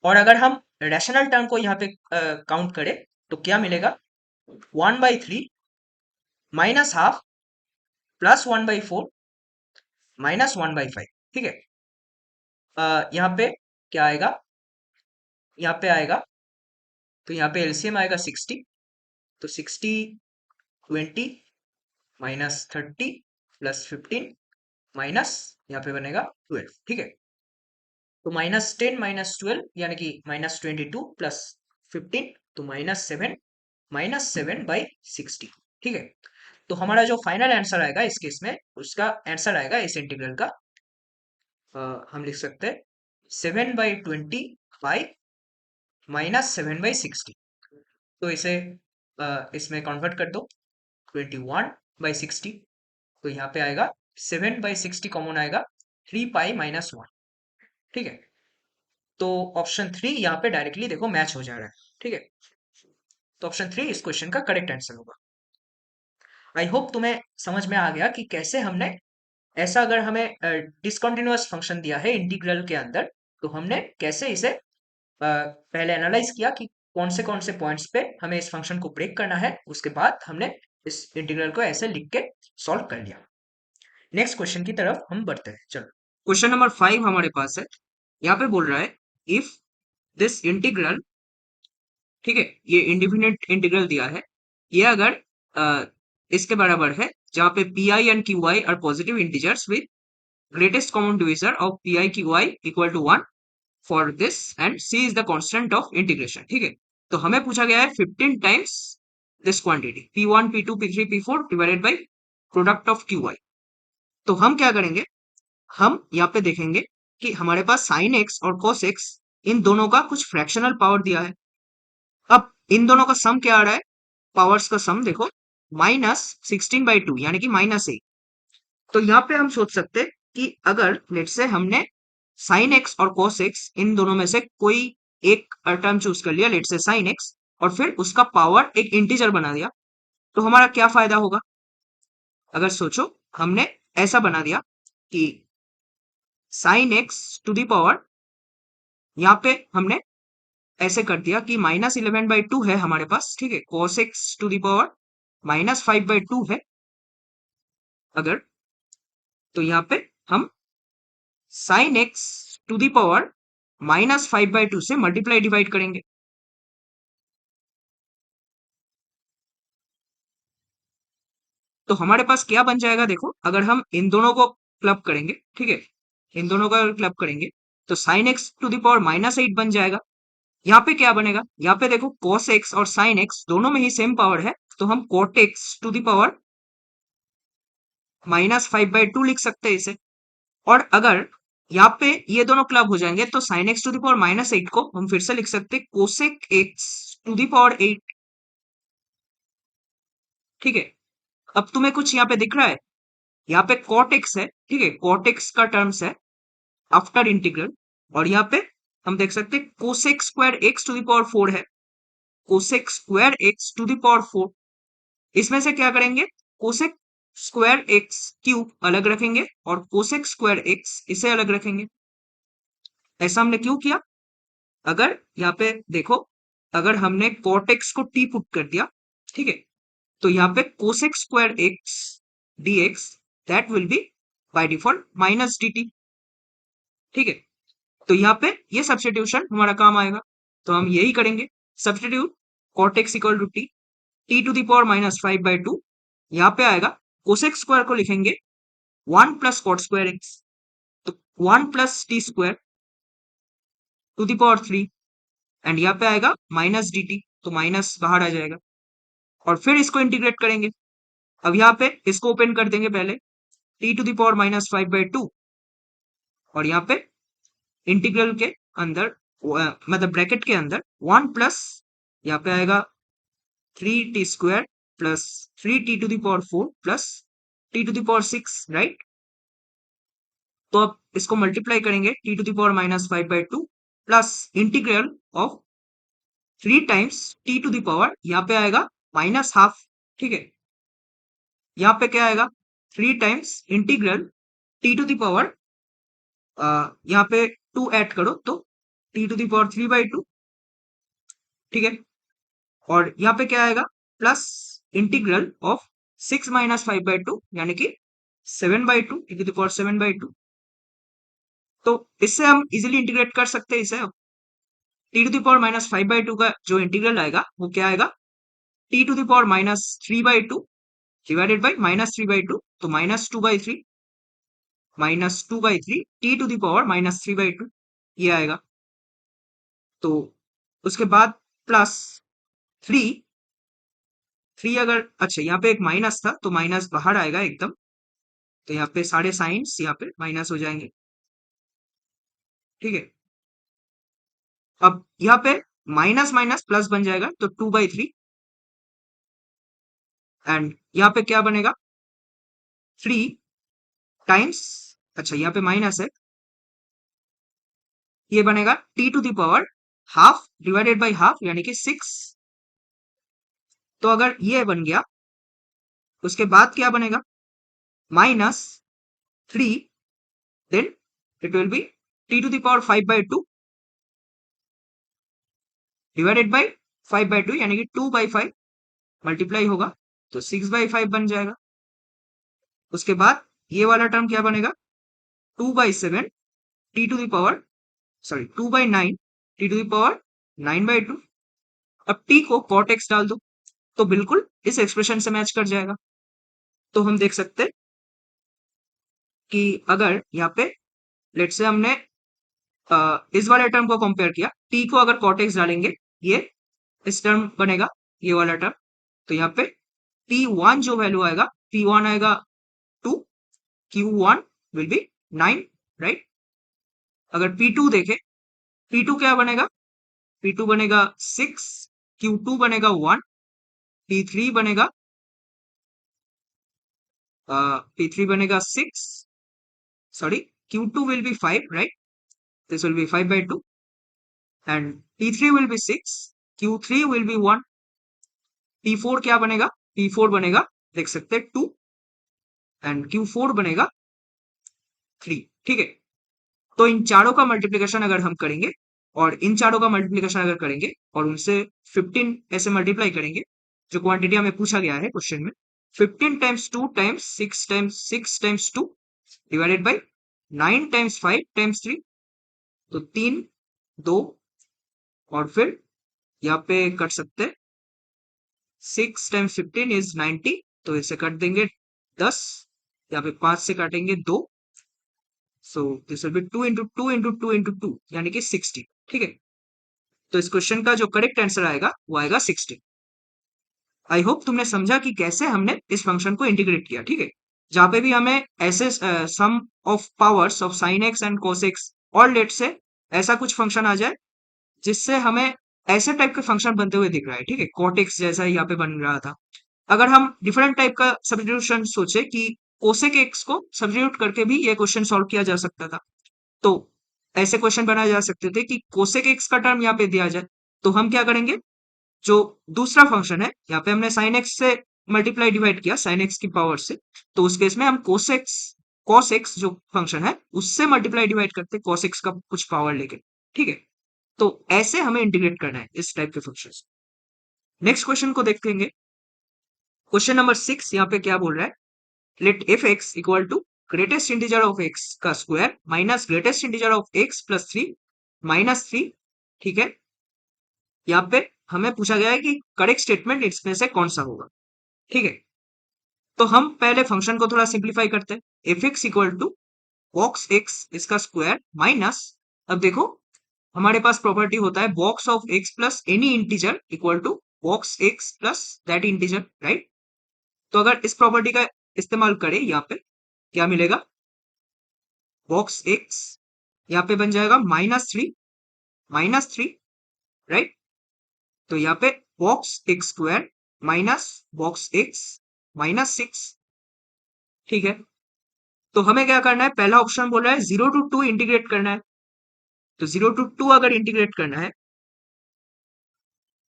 और अगर हम रैशनल टर्म को यहाँ पे काउंट करें तो क्या मिलेगा, 1/3 माइनस हाफ प्लस 1/4 -1/5, ठीक है। यहाँ पे क्या आएगा, यहाँ पे आएगा, तो यहाँ पे एलसीएम आएगा 60, तो 60 20 -30 प्लस 15 माइनस यहाँ पे बनेगा 12, ठीक है। तो -10 -12 यानी कि -22 प्लस 15, तो -7, -7/60, ठीक है। तो हमारा जो फाइनल आंसर आएगा इस केस में, उसका आंसर आएगा इस इंटीग्रल का, हम लिख सकते हैं 7/20 बाई -7/60। तो इसे इसमें कन्वर्ट कर दो, 21/60, तो यहाँ पे आएगा 7/60 कॉमन आएगा, 3π - 1, ठीक है। तो ऑप्शन 3 यहाँ पे डायरेक्टली देखो मैच हो जा रहा है, ठीक है। तो ऑप्शन 3 इस क्वेश्चन का करेक्ट आंसर होगा। आई होप तुम्हें समझ में आ गया कि कैसे हमने ऐसा, अगर हमें डिसकंटिन्यूअस फंक्शन दिया है इंटीग्रल के अंदर, तो हमने कैसे इसे पहले एनालाइज किया कि कौन से पॉइंट्स पे हमें इस फंक्शन को ब्रेक करना है, उसके बाद हमने इस इंटीग्रल को ऐसे लिख के सॉल्व कर लिया। नेक्स्ट क्वेश्चन की तरफ हम बढ़ते हैं, चलो। क्वेश्चन नंबर 5 हमारे पास है। यहाँ पे बोल रहा है, इफ दिस इंटीग्रल, ठीक है, ये इंडिफिनिट इंटीग्रल दिया है, ये अगर इसके बराबर है, जहाँ पे P I and Q I R positive integers with greatest common divisor of pi qi equal to 1 for this and c is the constant of integration, ठीक है। तो हमें पूछा गया है 15 times this quantity p1 p2 p3 p4 divided by product of qi। तो हम क्या करेंगे, हम यहाँ पे देखेंगे कि हमारे पास sin x और cos x, इन दोनों का कुछ फ्रैक्शनल पावर दिया है। अब इन दोनों का सम क्या आ रहा है, पावर्स का सम देखो, -16/2 यानी कि -1। तो यहाँ पे हम सोच सकते हैं कि अगर लेट से हमने साइन एक्स और कॉस एक्स, इन दोनों में से कोई एक टर्म चूज कर लिया, लेट से साइन एक्स, और फिर उसका पावर एक इंटीजर बना दिया, तो हमारा क्या फायदा होगा। अगर सोचो, हमने ऐसा बना दिया कि sine x to the power, यहाँ पे हमने ऐसे कर दिया कि -11/2 है हमारे पास, ठीक है, cos x to the power -5/2 है अगर, तो यहाँ पे हम sin x to the power -5/2 से मल्टीप्लाई डिवाइड करेंगे। तो हमारे पास क्या बन जाएगा देखो, अगर हम इन दोनों को क्लब करेंगे, ठीक है, इन दोनों का क्लब करेंगे तो sin x to the power -8 बन जाएगा। यहाँ पे क्या बनेगा, यहाँ पे देखो cos x और sin x दोनों में ही सेम पावर है, तो हम cot x to the power -5/2 लिख सकते हैं इसे। और अगर यहाँ पे ये दोनों क्लब हो जाएंगे तो sin x to the power -8 को हम फिर से लिख सकते हैं cosec x to the power 8, ठीक है। अब तुम्हें कुछ यहाँ पे दिख रहा है, यहाँ पे cot x है, ठीक है, cot x का टर्म्स है आफ्टर इंटीग्रल, और यहाँ पे हम देख सकते हैं cosec square x to the power 4 है, cosec square x to the power 4। इसमें से क्या करेंगे, कोसेक स्क्वायर एक्स क्यूब अलग रखेंगे और कोसेक स्क्वायर एक्स इसे अलग रखेंगे। ऐसा हमने क्यों किया, अगर यहाँ पे देखो, अगर हमने cot x को t पुट कर दिया, ठीक है, तो यहाँ पे cosec square x dx that will B by default minus dt, ठीक है। तो यहाँ पे ये सब्स्टिट्यूशन हमारा काम आएगा, तो हम यही करेंगे, substitute cot x equal to t to the power -5/2, यहाँ पे आएगा कोसेक स्क्वायर को लिखेंगे 1 प्लस कॉट स्क्वायर एक्स, तो 1 plus t square to the power 3, and यहाँ पे आएगा माइनस डी टी, तो माइनस बाहर आ जाएगा, और फिर इसको इंटीग्रेट करेंगे। अब यहाँ पे इसको ओपन कर देंगे पहले, टी टू द पावर -5/2, और यहाँ पे इंटीग्रल के अंदर मतलब ब्रैकेट के अंदर 1 प्लस, यहाँ पे आएगा 3t square plus 3t to the power 4 plus t to the power 6, right. तो अब इसको मल्टीप्लाई करेंगे t to the power -5/2 plus integral of 3 times t to the power, यहाँ पे आएगा -हाफ, ठीक है, यहाँ पे क्या आएगा 3 times integral t to the power, यहाँ पे 2 ऐड करो तो t टू द पावर 3/2, ठीक है, और यहाँ पे क्या आएगा प्लस इंटीग्रल ऑफ 6 -5/2 यानी कि 7/2 टी टू द पावर 7/2। तो इससे हम इजीली इंटीग्रेट कर सकते हैं इसे। टी टू द पावर -5/2 का जो इंटीग्रल आएगा वो क्या आएगा, t to the power -3/2 divided by -3/2, तो -2/3 -2/3 टी टू द पावर -3/2 ये आएगा। तो उसके बाद प्लस 3, 3 अगर, अच्छा यहाँ पे एक माइनस था तो माइनस बाहर आएगा एकदम, तो यहाँ पे सारे साइंस यहाँ पे माइनस हो जाएंगे, ठीक है। अब यहाँ पे माइनस माइनस प्लस बन जाएगा तो 2/3, एंड यहाँ पे क्या बनेगा 3 टाइम्स, अच्छा यहाँ पे माइनस है, ये बनेगा t to the power half divided by half यानी कि 6। तो अगर ये बन गया, उसके बाद क्या बनेगा -3, then it will be t to the power 5/2 divided by 5/2 यानी कि 2/5 मल्टीप्लाई होगा तो 6/5 बन जाएगा। उसके बाद ये वाला टर्म क्या बनेगा 2/7 t to the power, sorry 2/9 t to the power 9/2। अब टी को cot x डाल दो तो बिल्कुल इस एक्सप्रेशन से मैच कर जाएगा। तो हम देख सकते हैं कि अगर यहाँ पे लेट्स से हमने इस वाले टर्म को कंपेयर किया, टी को अगर cot x डालेंगे ये इस टर्म बनेगा, ये वाला टर्म, तो यहाँ पे P1 जो वैल्यू आएगा, P1 आएगा 2, Q1 विल बी 9, राइट। अगर P2 देखें, P2 क्या बनेगा, P2 बनेगा 6, Q2 बनेगा 1, P3 बनेगा P3 बनेगा 6, sorry Q2 will be 5, right, this will B 5/2, and P3 will be 6, Q3 will be 1, P4 क्या बनेगा, P4 बनेगा देख सकते हैं 2, एंड Q4 बनेगा 3, ठीक है। तो इन चारों का मल्टीप्लिकेशन अगर हम करेंगे और इन चारों का मल्टीप्लिकेशन अगर करेंगे और उनसे 15 ऐसे मल्टीप्लाई करेंगे, जो क्वांटिटी हमें पूछा गया है क्वेश्चन में, 15 times 2 times 6 times 2 divided by 9 times 5 times 3, तो 3 2 और फिर यहाँ पे कट सकते हैं, 6 टाइम्स 15 इज 90, तो इसे कट देंगे 10, यहाँ पे 5 से काटेंगे 2, so this will be 2 into 2 into 2 into 2 यानी कि 60। ठीक है, तो इस क्वेश्चन का जो करेक्ट आंसर आएगा वो आएगा 60। आई होप तुमने समझा कि कैसे हमने इस फंक्शन को इंटीग्रेट किया। ठीक है, जहां पे भी हमें ऐसे sum of powers of sine X and cos X और लेट से ऐसा कुछ फंक्शन आ जाए जिससे हमें ऐसे टाइप के फंक्शन बनते हुए दिख रहा है। ठीक है, कॉट एक्स जैसा यहाँ पे बन रहा था। अगर हम डिफरेंट टाइप का सब्स्टिट्यूशन सोचे कि कोसेक एक्स को सब्स्टिट्यूट करके भी ये क्वेश्चन सॉल्व किया जा सकता था, तो ऐसे क्वेश्चन बनाए जा सकते थे कि कोसेक एक्स का टर्म यहाँ पे दिया जाए, तो हम क्या करेंगे, जो दूसरा फंक्शन है यहाँ पे हमने साइन एक्स से मल्टीप्लाई डिवाइड किया साइन एक्स की पावर से, तो उस केस में हम कोसेक्स कॉस एक्स जो फंक्शन है उससे मल्टीप्लाई डिवाइड करते कॉस एक्स का कुछ पावर लेके। ठीक है, तो ऐसे हमें इंटीग्रेट करना है इस टाइप के फंक्शन। नेक्स्ट क्वेश्चन को देखेंगे। क्वेश्चन नंबर 6 यहाँ पे क्या बोल रहा है, let F x equal to greatest integer of X का square minus greatest integer of x plus 3 minus 3। ठीक है, यहाँ पे हमें पूछा गया है कि करेक्ट स्टेटमेंट इसमें से कौन सा होगा। ठीक है, तो हम पहले फंक्शन को थोड़ा सिंप्लीफाई करते हैं। F x equal to box x इसका स्क्वायर माइनस, अब देखो हमारे पास प्रॉपर्टी होता है box of x plus any integer equal to box x plus that integer, right. तो अगर इस प्रॉपर्टी का इस्तेमाल करें यहाँ पे क्या मिलेगा, बॉक्स एक्स यहाँ पे बन जाएगा माइनस थ्री, राइट। तो यहाँ पे box x square minus box x -6। ठीक है, तो हमें क्या करना है, पहला ऑप्शन बोल रहा है 0 to 2 इंटीग्रेट करना है, तो 0 to 2 अगर इंटीग्रेट करना है,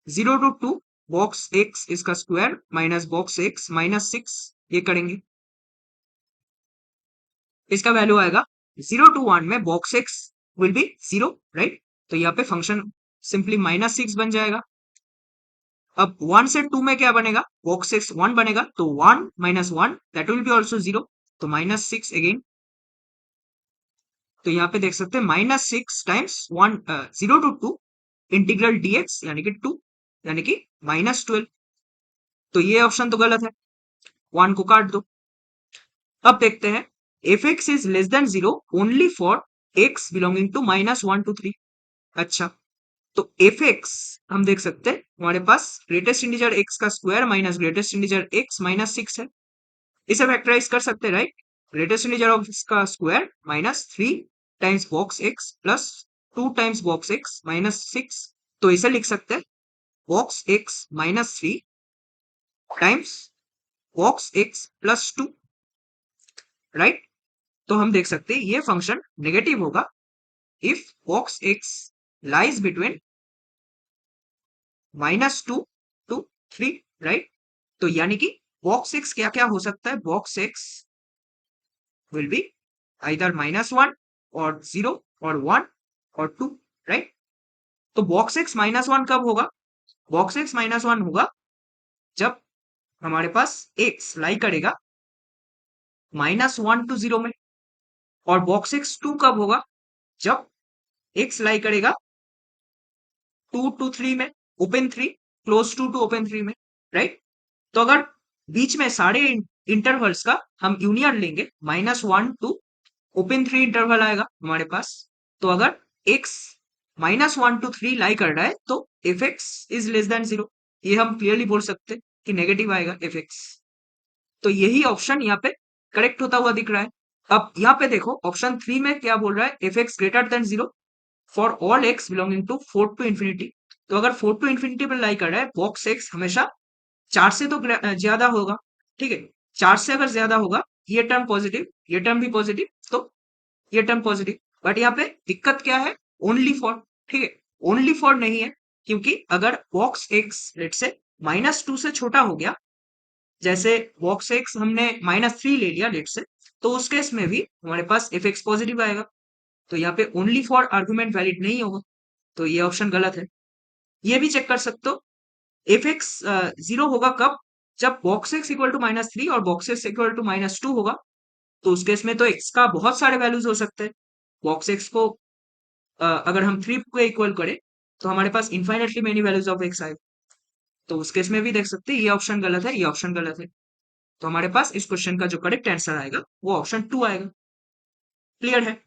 0 to 2 बॉक्स एक्स इसका स्क्वायर माइनस बॉक्स एक्स -6, ये करेंगे, इसका वैल्यू आएगा 0 to 1 में box x will be 0, right. तो यहाँ पे फंक्शन सिंपली -6 बन जाएगा। अब 1 से 2 में क्या बनेगा, बॉक्स एक्स 1 बनेगा, तो 1 - 1 दैट विल बी ऑल्सो 0, तो -6 अगेन। तो यहाँ पे देख सकते हैं -6 टाइम्स 1 0 to 2 इंटीग्रल dx यानी कि 2 यानी कि -12। तो ये ऑप्शन तो गलत है, 1 को काट दो। अब देखते हैं, f x is less than 0 only for x belonging to -1 to 3। अच्छा, तो एफ एक्स हम देख सकते हैं हमारे पास ग्रेटेस्ट इंटीजर एक्स का square minus greatest integer x -6 है, इसे फैक्टराइज कर सकते हैं, राइट। ग्रेटेस्ट इंटीजर ऑफ इसका square -3 times box x plus 2 times box x -6, तो इसे लिख सकते हैं box x -3 times box x +2, right. तो हम देख सकते हैं ये फंक्शन नेगेटिव होगा if box x lies between -2 to 3, right. तो यानी कि बॉक्स एक्स क्या क्या हो सकता है, box x will be either -1 और 0 और 1 और 2, राइट। तो बॉक्स एक्स -1 कब होगा, बॉक्स एक्स -1 होगा जब हमारे पास एक्स लाई करेगा -1 to 0 में, और बॉक्स एक्स 2 कब होगा, जब एक्स लाई करेगा 2 to 3 में, ओपन 3 क्लोज टू ओपन 3 में, राइट। तो अगर बीच में सारे इंटरवल्स का हम यूनियन लेंगे -1 to ओपन 3 इंटरवल आएगा हमारे पास, तो अगर x -1 to 3 लाई कर रहा है तो f x is less than 0, ये हम क्लियरली बोल सकते हैं कि नेगेटिव आएगा एफ एक्स। तो यही ऑप्शन यहाँ पे करेक्ट होता हुआ दिख रहा है। अब यहाँ पे देखो ऑप्शन 3 में क्या बोल रहा है, f x greater than 0 for all x belonging to 4 to infinity. तो अगर 4 to इंफिनिटी पर लाई कर रहा है, बॉक्स एक्स हमेशा 4 से तो ज्यादा होगा, ठीक है। 4 से अगर ज्यादा होगा, ये टर्म पॉजिटिव, ये टर्म भी पॉजिटिव, तो ये टर्म पॉजिटिव। बट यहाँ पे दिक्कत क्या है, ओनली फॉर, ठीक है, ओनली फॉर नहीं है, क्योंकि अगर बॉक्स एक्स लेट से -2 से छोटा हो गया, जैसे बॉक्स एक्स हमने -3 ले लिया लेट से, तो उस केस में भी हमारे पास एफ एक्स पॉजिटिव आएगा, तो यहाँ पे ओनली फॉर आर्गुमेंट वैलिड नहीं होगा। तो ये ऑप्शन गलत है। ये भी चेक कर सकते हो, एफ एक्स जीरो होगा कब, जब बॉक्स एक्स इक्वल टू -3 और बॉक्स एक्स इक्वल टू -2 होगा। तो उस केस में तो एक्स का बहुत सारे वैल्यूज हो सकते हैं। बॉक्स एक्स को अगर हम 3 को इक्वल करें तो हमारे पास infinitely many values of X आए। तो उस केस में भी देख सकते हैं ये ऑप्शन गलत है, ये ऑप्शन गलत है। तो हमारे पास इस क्वेश्चन का जो करेक्ट आंसर आएगा वो ऑप्शन 2 आएगा। क्लियर है?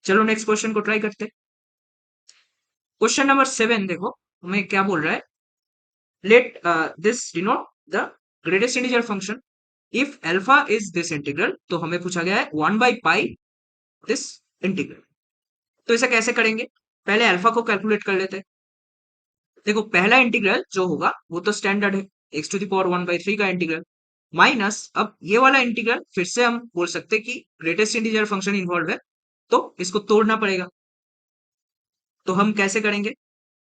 चलो नेक्स्ट क्वेश्चन को ट्राई करते हैं। क्वेश्चन नंबर 7 देखो हमें क्या बोल रहा है, let this denote the greatest integer function if alpha is this integral. तो हमें पूछा गया है 1/पाई दिस इंटीग्रल। तो इसे कैसे करेंगे, पहले अल्फा को कैलकुलेट कर लेते हैं। देखो पहला इंटीग्रल जो होगा वो तो स्टैंडर्ड है, x⁻⁴ का इंटीग्रल माइनस, अब ये वाला इंटीग्रल फिर से हम बोल सकते हैं कि ग्रेटेस्ट इंटीजर फंक्शन इन्वॉल्व है, तो इसको तोड़ना पड़ेगा। तो हम कैसे करेंगे,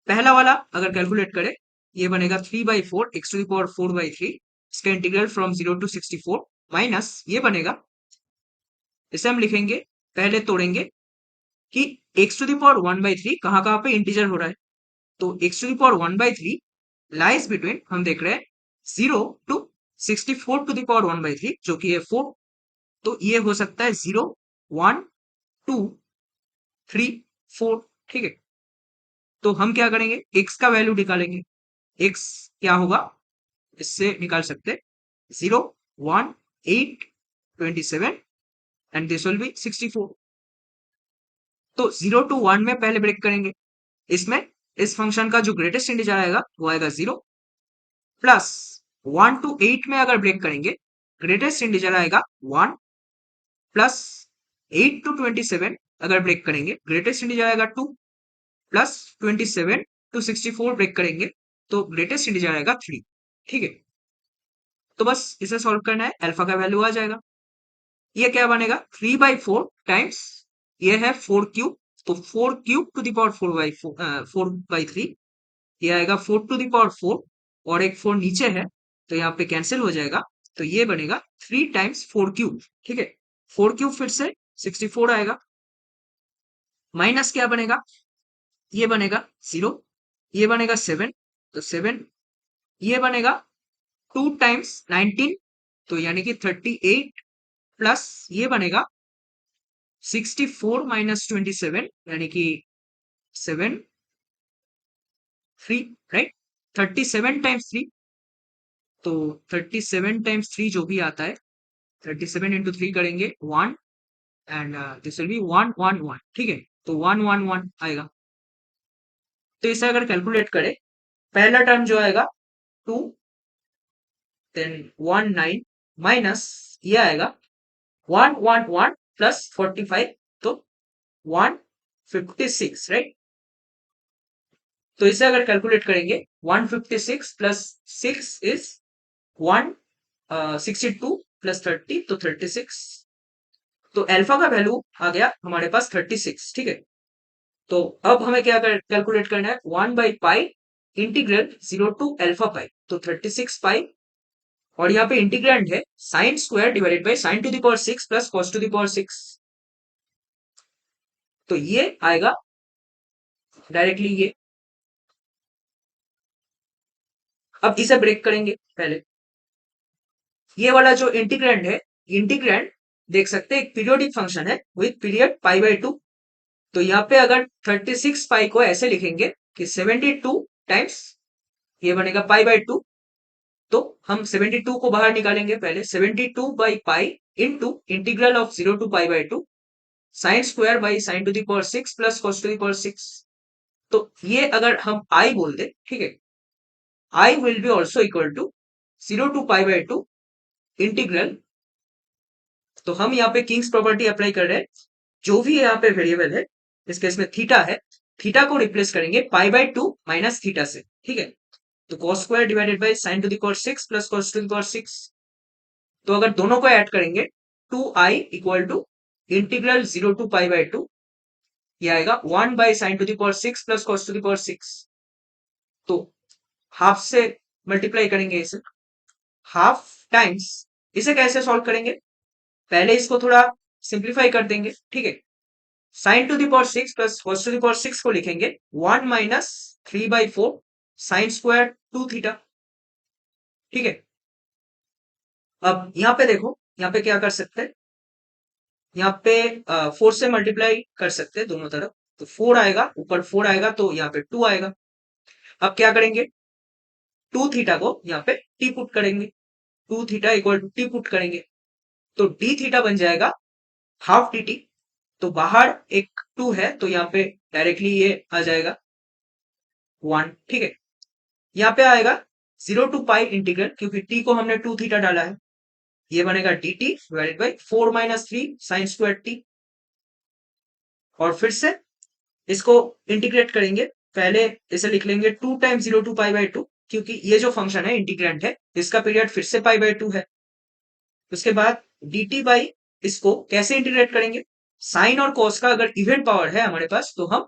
पहला वाला अगर कैलकुलेट करें ये बनेगा 3/4 x⁴/3, इसका इंटीग्रल फ्रॉम 0 to 64 माइनस ये बनेगा, इसे हम लिखेंगे, पहले तोड़ेंगे कि x⁻⁴ कहाँ कहाँ पे इंटीजर हो रहा है। तो x⁻⁴ लाइज बिटवीन, हम देख रहे हैं 0 to 64 जो कि है 4। तो ये हो सकता है 0, 1, 2, 3, 4। ठीक है, तो हम क्या करेंगे, x का वैल्यू निकालेंगे। x क्या होगा, इससे निकाल सकते हैं 0, 1, 8, 27 एंड दिस विल बी 64। तो 0 to 1 में पहले ब्रेक करेंगे, इसमें इस फंक्शन का जो ग्रेटेस्ट इंटीजर आएगा वो आएगा 0, प्लस 1 to 8 में अगर ब्रेक करेंगे ग्रेटेस्ट इंटीजर आएगा 1, प्लस 8 to 27 अगर ब्रेक करेंगे ग्रेटेस्ट इंटीजर आएगा 2, प्लस 27 to 64 ब्रेक करेंगे तो ग्रेटेस्ट इंटीजर आएगा 3। ठीक है, तो बस इसे सॉल्व करना है, अल्फा का वैल्यू आ जाएगा। ये क्या बनेगा, 3/4 टाइम्स ये है 4 क्यूब, तो 4 क्यूब टू द पावर 4/3, ये आएगा 4 टू द पावर 4 और एक 4 नीचे है तो यहाँ पे कैंसिल हो जाएगा। तो ये बनेगा 3 टाइम्स 4 क्यूब। ठीक है, 4 क्यूब फिर से 64 आएगा, माइनस क्या बनेगा, ये बनेगा 0, ये बनेगा 7, तो 7, ये बनेगा 2 टाइम्स 19, तो यानी कि 38, प्लस ये बनेगा 64 माइनस 27 यानी कि 7, 3, राइट, 37 टाइम्स 3, तो 37 टाइम्स 3 जो भी आता है 37 इंटू 3 करेंगे 1 एंड दिस विल बी 111। ठीक है, तो 111 आएगा। तो इसे अगर कैलकुलेट करें, पहला टर्म जो आएगा 2, देन 19 माइनस ये आएगा 111 प्लस 45, तो 156, राइट। तो इसे अगर कैलकुलेट करेंगे 156 प्लस 6 इज 162 प्लस 30 तो 36। तो अल्फा का वैल्यू आ गया हमारे पास 36। ठीक है, तो अब हमें क्या कैलकुलेट करना है, 1/पाई इंटीग्रल 0 टू अल्फा पाई, तो 36 पाई, और यहाँ पे इंटीग्रैंड है sine square divided by sine to the power 6 plus cos to the power 6। तो ये आएगा डायरेक्टली ये। अब इसे ब्रेक करेंगे पहले, ये वाला जो इंटीग्रैंड है, इंटीग्रैंड देख सकते हैं एक पीरियोडिक फंक्शन है विथ पीरियड π/2। तो यहाँ पे अगर 36 पाई को ऐसे लिखेंगे कि 72 टाइम्स ये बनेगा π/2, तो हम 72 को बाहर निकालेंगे, पहले pi into integral of 0 to π/2 sine square by sine to the power 6 plus cos to the power 6। तो ये अगर हम आई बोल दे, ठीक है, I will be also equal to 0 to π/2 integral. तो हम यहाँ पे किंग्स प्रॉपर्टी अप्लाई कर रहे हैं, जो भी यहाँ पे वेरिएबल है, इस केस में थीटा है, थीटा को रिप्लेस करेंगे π/2 माइनस थीटा से। ठीक है, तो cos square divided by sine to the power 6 plus cos to the power 6। तो अगर दोनों को ऐड करेंगे 2i equal to integral 0 to π/2, ये आएगा 1 by sine to the power 6 plus cos to the power 6। तो हाफ से मल्टीप्लाई करेंगे इसे, हाफ टाइम्स, इसे कैसे सॉल्व करेंगे, पहले इसको थोड़ा सिंप्लीफाई कर देंगे। ठीक है, sign to the power 6 plus cos to the power 6 को लिखेंगे 1 माइनस 3/4 साइन स्क्वायर 2 थीटा। ठीक है, अब यहाँ पे देखो, यहाँ पे क्या कर सकते हैं, यहाँ पे 4 से मल्टीप्लाई कर सकते हैं दोनों तरफ, तो 4 आएगा, ऊपर 4 आएगा तो यहाँ पे 2 आएगा। अब क्या करेंगे, 2 थीटा को यहाँ पे टी पुट करेंगे, 2 theta equal to t put करेंगे, तो डी थीटा बन जाएगा हाफ डी टी। तो बाहर एक 2 है तो यहाँ पे डायरेक्टली ये आ जाएगा 1। ठीक है, यहाँ पे आएगा 0 टू पाई इंटीग्रल, क्योंकि टी को हमने 2 थीटा डाला है, ये बनेगा D T divided by 4 minus 3 sine square T. और फिर से इसको इंटीग्रेट करेंगे, पहले इसे लिख लेंगे 2 टाइम्स 0 टू पाई बाई 2, क्योंकि ये जो फंक्शन है इंटीग्रेंट है, इसका पीरियड फिर से पाई बाई 2 है। उसके बाद डी टी बाई, इसको कैसे इंटीग्रेट करेंगे, साइन और कॉस का अगर इवन पावर है हमारे पास, तो हम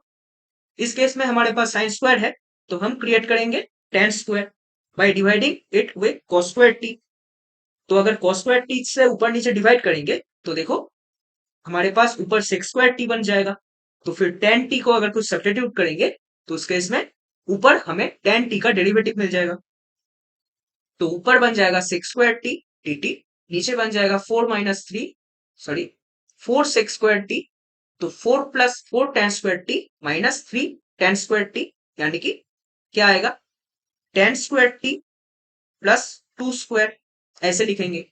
इस केस में हमारे पास साइन स्क्वायर है, तो हम क्रिएट करेंगे ten square by dividing it with cos square T. तो अगर कॉस स्क्वायर टी से ऊपर नीचे डिवाइड करेंगे तो देखो हमारे पास ऊपर सेक्स स्क्वायर टी बन जाएगा, तो फिर टेन टी को अगर कुछ सब्स्टिट्यूट करेंगे तो उस केस में ऊपर हमें टेन टी का डेरिवेटिव मिल जाएगा। तो ऊपर बन जाएगा sex square T D T, नीचे बन जाएगा 4 सेक्स स्क्वायर टी, तो 4 plus 4 ten square T minus 3 ten square T, यानी कि क्या आएगा, ten square T plus 2 square, ऐसे लिखेंगे।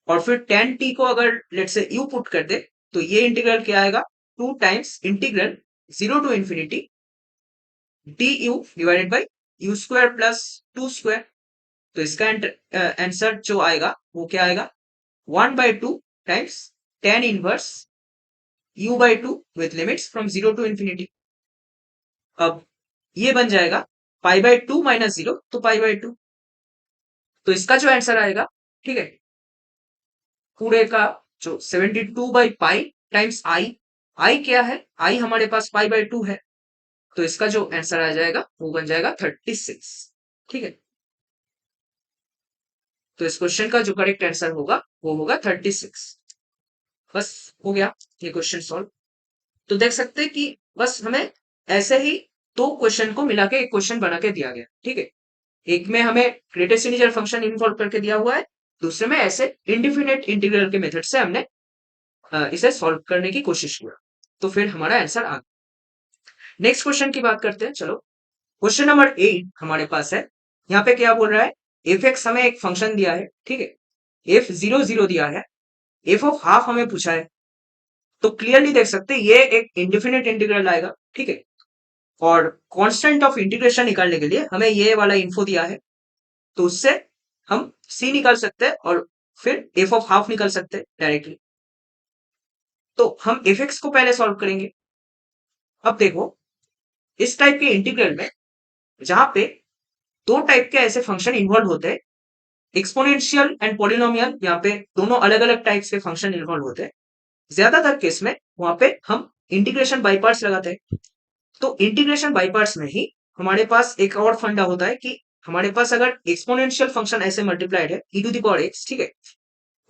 और फिर टेन टी को अगर लेट से यू पुट कर दे तो ये इंटीग्रल क्या आएगा, 2 times integral 0 to infinity d u divided by u square plus 2 square. तो इसका आंसर जो आएगा वो क्या आएगा, 1/2 times tan inverse u by 2 with limits from 0 to infinity। अब ये बन जाएगा पाई बाई 2 माइनस 0, तो पाई बाई 2। तो इसका जो आंसर आएगा, ठीक है, पूरे का जो 72/पाई टाइम्स आई, आई क्या है, आई हमारे पास पाई बाई 2 है, तो इसका जो आंसर आ जाएगा वो बन जाएगा 36। ठीक है, तो इस क्वेश्चन का जो करेक्ट आंसर होगा वो होगा 36। बस हो गया ये क्वेश्चन सॉल्व। तो देख सकते हैं कि बस हमें ऐसे ही दो क्वेश्चन को मिला के एक क्वेश्चन बना के दिया गया। ठीक है, एक में हमें ग्रेटेस्ट इंटीजर फंक्शन इन्वॉल्व करके दिया हुआ है, दूसरे में ऐसे इंडिफिनिट इंटीग्रल के मेथड से हमने इसे सॉल्व करने की कोशिश किया, तो फिर हमारा आंसर आ गया। नेक्स्ट क्वेश्चन की बात करते हैं। चलो, क्वेश्चन नंबर 8 हमारे पास है। यहाँ पे क्या बोल रहा है, एफ एक्स हमें एक फंक्शन दिया है, ठीक है, एफ 0 दिया है, एफ ऑफ हाफ हमें पूछा है। तो क्लियरली देख सकते हैं ये एक इंडिफिनिट इंटीग्रल आएगा। ठीक है, और कांस्टेंट ऑफ इंटीग्रेशन निकालने के लिए हमें ये वाला इन्फो दिया है, तो उससे हम सी निकाल सकते हैं और फिर एफ ऑफ हाफ निकाल सकते हैं डायरेक्टली। तो हम एफ एक्स को पहले सॉल्व करेंगे। अब देखो, इस टाइप के इंटीग्रल में जहां पे दो टाइप के ऐसे फंक्शन इन्वॉल्व होते हैं, एक्सपोनेंशियल एंड पॉलिनोमियल, यहाँ पे दोनों अलग अलग टाइप्स के फंक्शन इन्वॉल्व होते हैं, ज्यादातर केस में वहां पे हम इंटीग्रेशन बाई पार्ट्स लगाते हैं। तो इंटीग्रेशन बाई पार्ट्स में ही हमारे पास एक और फंडा होता है कि हमारे पास अगर एक्सपोनेंशियल फंक्शन ऐसे मल्टीप्लाइड है e to the power x, ठीक है,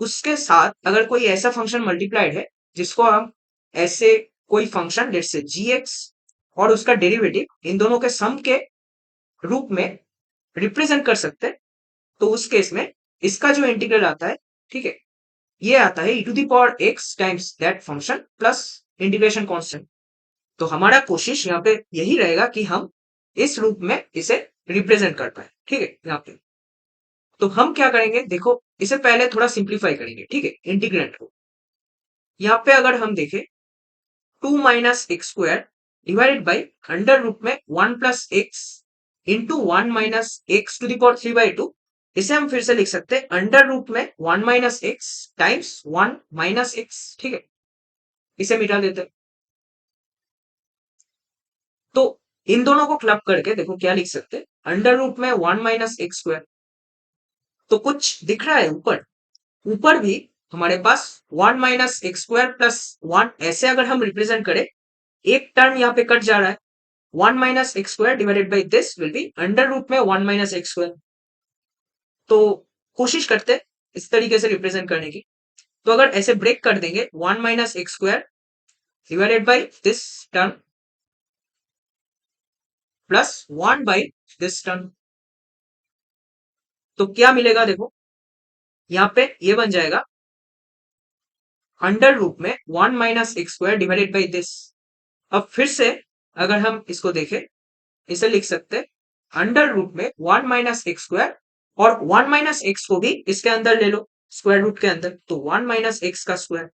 उसके साथ अगर कोई ऐसा फंक्शन मल्टीप्लाइड है जिसको हम ऐसे कोई फंक्शन लेट से gx और उसका डेरिवेटिव इन दोनों के सम के रूप में रिप्रेजेंट कर सकते हैं, तो उस केस में इसका जो इंटीग्रल आता है, ठीक है, ये आता है e to the power x times that function plus integration constant. तो हमारा कोशिश यहाँ पे यही रहेगा कि हम इस रूप में इसे रिप्रेजेंट कर पाए। ठीक है, यहाँ पे तो हम क्या करेंगे, देखो इसे पहले थोड़ा सिंप्लीफाई करेंगे। ठीक है, इंटीग्रेंट को यहाँ पे अगर हम देखें 2 minus x square divided by under root में 1 plus x into 1 minus x to the power 3/2, इसे हम फिर से लिख सकते हैं अंडर रूट में 1 minus x times 1 minus x. ठीक है, इसे मिटा देते हैं। तो इन दोनों को क्लब करके देखो क्या लिख सकते हैं, अंडर रूट में 1 माइनस एक्स स्क्वायर। तो कुछ दिख रहा है ऊपर, ऊपर भी हमारे पास 1 माइनस एक्स स्क्वायर प्लस 1, ऐसे अगर हम रिप्रेजेंट करें, एक टर्म यहाँ पे कट जा रहा है, 1 minus x square divided by this will be under root में 1 माइनस एक्स स्क्वायर। तो कोशिश करते हैं इस तरीके से रिप्रेजेंट करने की। तो अगर ऐसे ब्रेक कर देंगे 1 minus x square divided by this term plus 1 by this term. तो क्या मिलेगा देखो, यहाँ पे ये बन जाएगा अंडर रूट में 1 minus x square divided by this. अब फिर से अगर हम इसको देखें, इसे लिख सकते हैं अंडर रूट में 1 माइनस एक्स स्क्वायर, और 1 माइनस एक्स को भी इसके अंदर ले लो, स्क्वायर रूट के अंदर, तो 1 माइनस एक्स का स्क्वायर।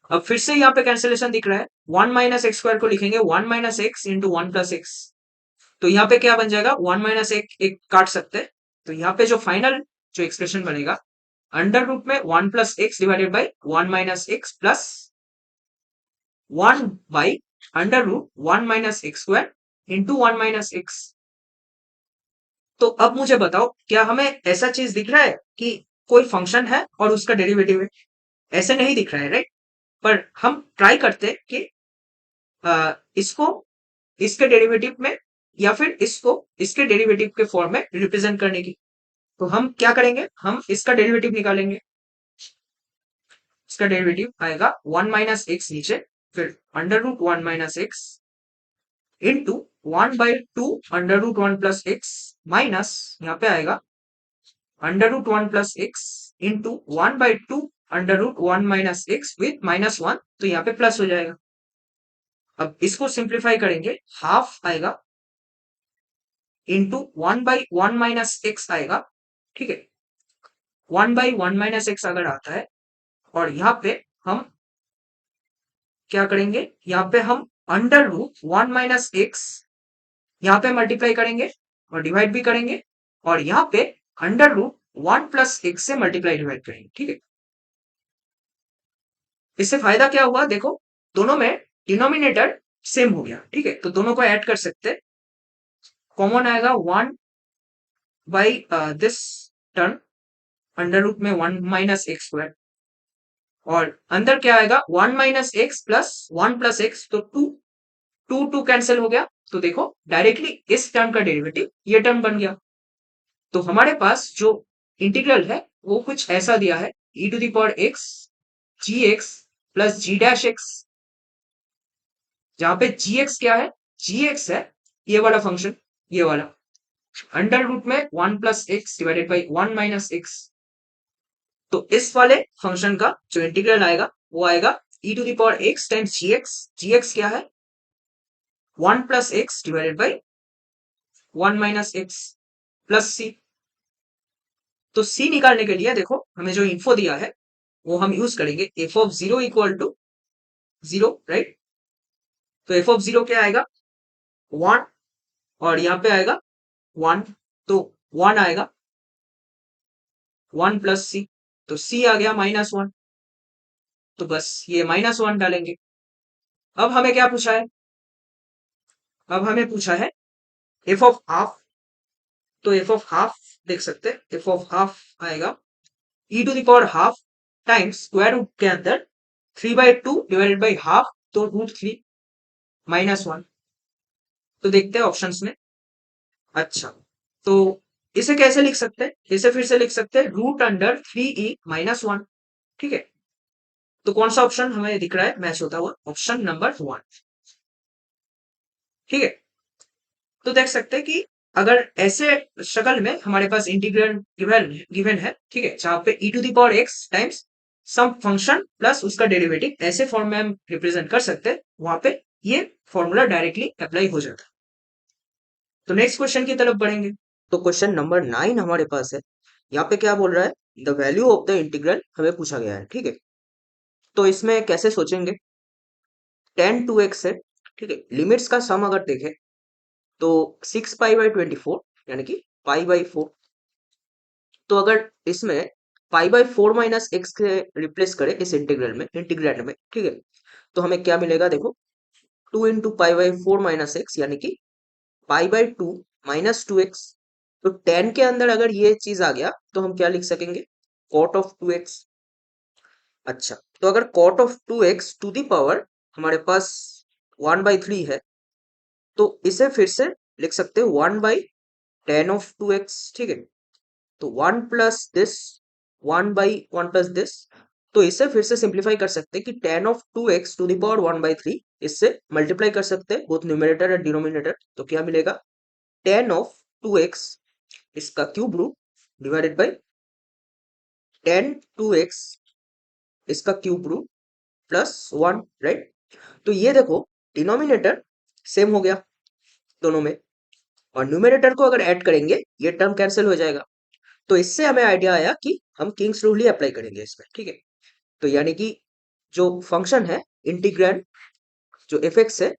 अब फिर से यहाँ पे कैंसिलेशन दिख रहा है, 1 माइनस एक्स स्क्वायर को लिखेंगे 1 minus x into 1 plus x. तो यहाँ पे क्या बन जाएगा, 1 माइनस एक काट सकते हैं, तो यहाँ पे जो फाइनल जो एक्सप्रेशन बनेगा, अंडर रूट में 1 plus x divided by 1 minus x plus 1 by under root 1 minus x square into 1 minus x. तो अब मुझे बताओ, क्या हमें ऐसा चीज दिख रहा है कि कोई फंक्शन है और उसका डेरिवेटिव है? ऐसे नहीं दिख रहा है, राइट? पर हम ट्राई करते हैं कि इसको इसके डेरिवेटिव में, या फिर इसको इसके डेरिवेटिव के फॉर्म में रिप्रेजेंट करने की। तो हम क्या करेंगे, हम इसका डेरिवेटिव निकालेंगे। इसका डेरिवेटिव आएगा 1 माइनस एक्स नीचे, फिर under root 1 minus x into 1 by 2 under root 1 plus x, minus यहाँ पे आएगा under root 1 plus x into 1 by 2 under root 1 minus x with minus 1, तो यहाँ पे प्लस हो जाएगा। अब इसको सिंप्लीफाई करेंगे, हाफ आएगा इंटू 1 बाई 1 माइनस एक्स आएगा, ठीक है। 1 बाई 1 माइनस एक्स अगर आता है, और यहाँ पे हम क्या करेंगे, यहाँ पे हम अंडर रूट 1 माइनस एक्स यहाँ पे मल्टीप्लाई करेंगे और डिवाइड भी करेंगे, और यहाँ पे अंडर रूट 1 प्लस एक्स से मल्टीप्लाई डिवाइड करेंगे, ठीक है। इससे फायदा क्या हुआ देखो, दोनों में डिनोमिनेटर सेम हो गया, ठीक है। तो दोनों को ऐड कर सकते हैं, कॉमन आएगा 1 by this term under root में 1 माइनस एक्स स्क्वायर, और अंदर क्या आएगा 1 minus x plus 1 plus x, तो 2 2 2 कैंसिल हो गया। तो देखो डायरेक्टली इस टर्म का डेरिवेटिव ये टर्म बन गया। तो हमारे पास जो इंटीग्रल है वो कुछ ऐसा दिया है, e to the power x g x plus ji dash x, जहां पे जी एक्स क्या है, जी एक्स है ये वाला फंक्शन, ये वाला अंडर रूट में 1 plus x divided by 1 minus x. तो इस वाले फंक्शन का जो इंटीग्रल आएगा वो आएगा e to the power X times G X क्या है 1 plus x divided by 1 minus x plus C. तो सी निकालने के लिए देखो हमें जो इन्फो दिया है वो हम यूज करेंगे, f of zero equal to zero, right. तो एफ ऑफ जीरो क्या आएगा 1, और यहाँ पे आएगा 1, तो 1 आएगा 1 प्लस सी, तो सी आ गया -1, तो बस ये -1 डालेंगे। अब हमें क्या पूछा है, अब हमें पूछा है एफ ऑफ हाफ। तो एफ ऑफ हाफ देख सकते हैं, एफ ऑफ हाफ आएगा e to the power half times square root के अंदर 3/2 डिवाइडेड बाई हाफ, तो √3 -1। तो देखते हैं ऑप्शंस में। अच्छा, तो इसे कैसे लिख सकते हैं, इसे फिर से लिख सकते हैं √3e-1, ठीक है। तो कौन सा ऑप्शन हमें दिख रहा है मैच होता हुआ, ऑप्शन नंबर 1, ठीक है। तो देख सकते हैं कि अगर ऐसे शक्ल में हमारे पास इंटीग्रल गिवन है, ठीक है, जहां पे e to the power x times some function plus उसका डेरिवेटिव, ऐसे फॉर्म में हम रिप्रेजेंट कर सकते हैं, वहां पे ये फॉर्मूला डायरेक्टली अप्लाई हो जाता है। तो नेक्स्ट क्वेश्चन की तरफ बढ़ेंगे। तो क्वेश्चन नंबर 9 हमारे पास है। यहाँ पे क्या बोल रहा है, the value of the integral हमें पूछा गया है, ठीक है। तो इसमें कैसे सोचेंगे, 10 2x है, ठीक है। लिमिट्स का सम अगर देखें तो 6 पाई/24 यानी कि पाई/4। तो अगर इसमें पाई/4 माइनस एक्स से रिप्लेस करें इस इंटीग्रल में, ठीक है, तो हमें क्या मिलेगा देखो, 2 इंटू पाई/4 माइनस एक्स यानी कि पाई/2 -2x। तो 10 के अंदर अगर ये चीज आ गया तो हम क्या लिख सकेंगे, कॉट ऑफ 2x। अच्छा, तो अगर cot of 2x to the power हमारे पास 1/3 है, तो इसे फिर से लिख सकते हैं 1/10 ऑफ 2x, ठीक है। तो 1 प्लस दिस, 1/1 प्लस दिस, तो इससे फिर से सिंप्लीफाई कर सकते हैं कि tan of 2x to the power 1/3 इससे मल्टीप्लाई कर सकते हैं बोथ न्यूमरेटर और डिनोमिनेटर। तो क्या मिलेगा, tan ऑफ 2x इसका cube root divided by tan 2x इसका क्यूब रूट प्लस 1, राइट। तो ये देखो डिनोमिनेटर सेम हो गया दोनों में, और न्यूमरेटर को अगर ऐड करेंगे ये टर्म कैंसिल हो जाएगा। तो इससे हमें आइडिया आया कि हम किंग्स रूल ही अप्लाई करेंगे इसमें, ठीक है। तो यानी कि जो फंक्शन है इंटीग्रैंड जो एफ एक्स है,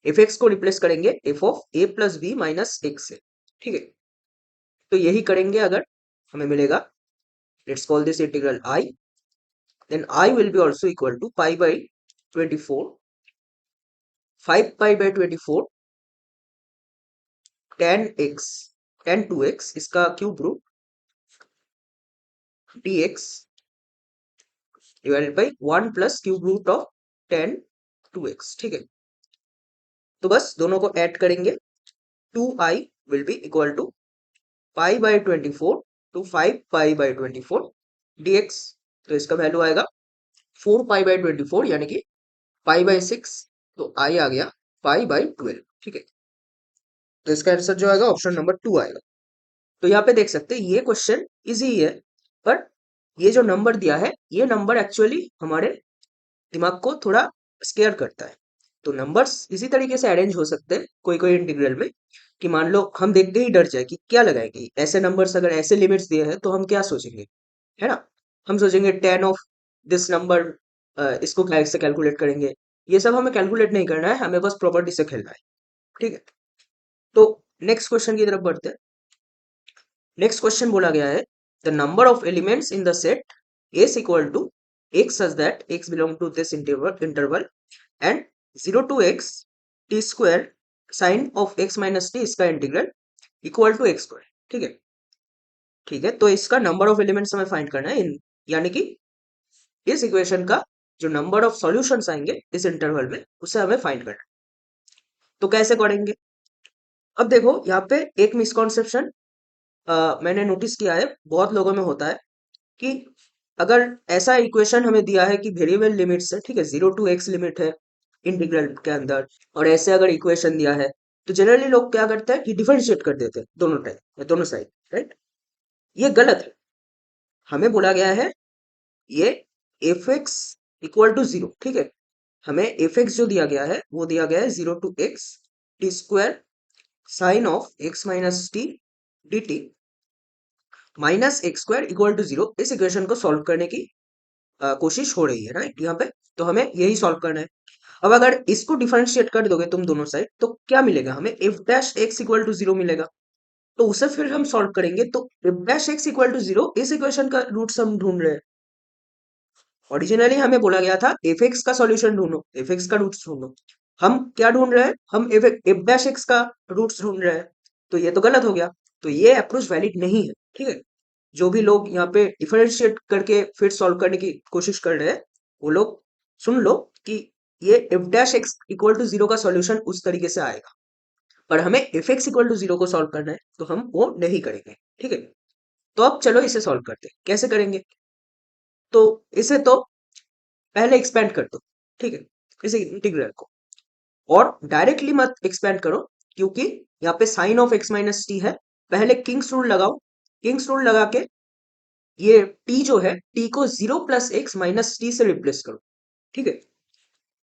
एफ एक्स को रिप्लेस करेंगे f of a plus b minus x से, ठीक है। तो यही करेंगे अगर हमें मिलेगा, let's call this integral I, then I will be also equal to pi by 24, 5 pi by 24 tan x tan 2x इसका cube root dx divided by 1 plus cube root of tan 2x, ठीक है। तो बस दोनों को ऐड करेंगे, 2i will be equal to pi by 24 to 5 pi by 24 dx। तो इसका वैल्यू आएगा 4 पाई बाई 24 यानी कि पाई बाई 6, तो आई आ गया पाई बाई 12, ठीक है। तो इसका आंसर जो आएगा ऑप्शन नंबर 2 आएगा। तो यहाँ पे देख सकते हैं ये क्वेश्चन इजी है, पर ये जो नंबर दिया है ये नंबर एक्चुअली हमारे दिमाग को थोड़ा स्केयर करता है। तो नंबर्स इसी तरीके से अरेंज हो सकते हैं कोई कोई इंटीग्रल में, कि मान लो हम देखते ही डर जाए कि क्या लगाएंगे, ऐसे नंबर्स अगर ऐसे लिमिट्स दिए हैं तो हम क्या सोचेंगे, है ना। हम सोचेंगे tan ऑफ दिस नंबर, इसको कैसे कैलकुलेट करेंगे। ये सब हमें कैलकुलेट नहीं करना है, हमें बस प्रॉपर्टी से खेलना है, ठीक है। तो नेक्स्ट क्वेश्चन की तरफ बढ़ते हैं। नेक्स्ट क्वेश्चन बोला गया है the number of elements in the set is equal to x such that x belong to this interval and 0 to x t square sin of x minus t इसका integral equal to x square, ठीक है। ठीक है, तो इसका नंबर ऑफ एलिमेंट्स हमें फाइंड करना है, यानी कि इस इक्वेशन का जो नंबर ऑफ सॉल्यूशंस आएंगे इस इंटरवल में उसे हमें फाइंड करना है। तो कैसे करेंगे, अब देखो यहाँ पे एक मिसकॉन्सेप्शन मैंने नोटिस किया है बहुत लोगों में होता है कि अगर ऐसा इक्वेशन हमें दिया है कि वेरिएबल लिमिट्स है, ठीक है, 0 टू x लिमिट है इंटीग्रल के अंदर, और ऐसे अगर इक्वेशन दिया है तो जनरली लोग क्या करते हैं कि डिफरेंशिएट कर देते हैं दोनों टाइप दोनों साइड, राइट। ये गलत है। हमें बोला गया है ये एफ एक्स इक्वल टू 0, ठीक है। हमें एफ एक्स जो दिया गया है वो दिया गया है 0 to x t square sine of x minus t D t minus x square equal to 0। इस इक्वेशन को सॉल्व करने की कोशिश हो रही है, राइट, यहाँ पे। तो हमें यही सॉल्व करना है। अब अगर इसको डिफरेंशिएट कर दोगे तुम दोनों साइड तो क्या मिलेगा, हमें f dash x equal to 0 मिलेगा। तो उसे फिर हम सॉल्व करेंगे, तो f dash x equal to 0 इस इक्वेशन का रूट्स हम ढूंढ रहे हैं। ओरिजिनली हमें बोला गया था एफ एक्स का सॉल्यूशन ढूंढो, एफ एक्स का रूट्स ढूंढो। हम क्या ढूंढ रहे हैं, हम एफ डैश एक्स का रूट्स ढूंढ रहे हैं। तो ये तो गलत हो गया, तो ये अप्रोच वैलिड नहीं है, ठीक है। जो भी लोग यहाँ पे डिफरेंशिएट करके फिर सॉल्व करने की कोशिश कर रहे हैं वो लोग सुन लो कि ये f dash x equal to 0 का सॉल्यूशन उस तरीके से आएगा, पर हमें एफ एक्स इक्वल टू 0 को सॉल्व करना है तो हम वो नहीं करेंगे, ठीक है। तो अब चलो इसे सॉल्व करते हैं, कैसे करेंगे। तो इसे तो पहले एक्सपेंड कर दो, ठीक है, इसे इंटीग्रल को, और डायरेक्टली मत एक्सपेंड करो क्योंकि यहाँ पे sine of x minus t है। पहले किंग्स रूल लगाओ, किंग्स रूल लगा के ये t जो है t को 0 प्लस एक्स माइनस टी से रिप्लेस करो, ठीक है।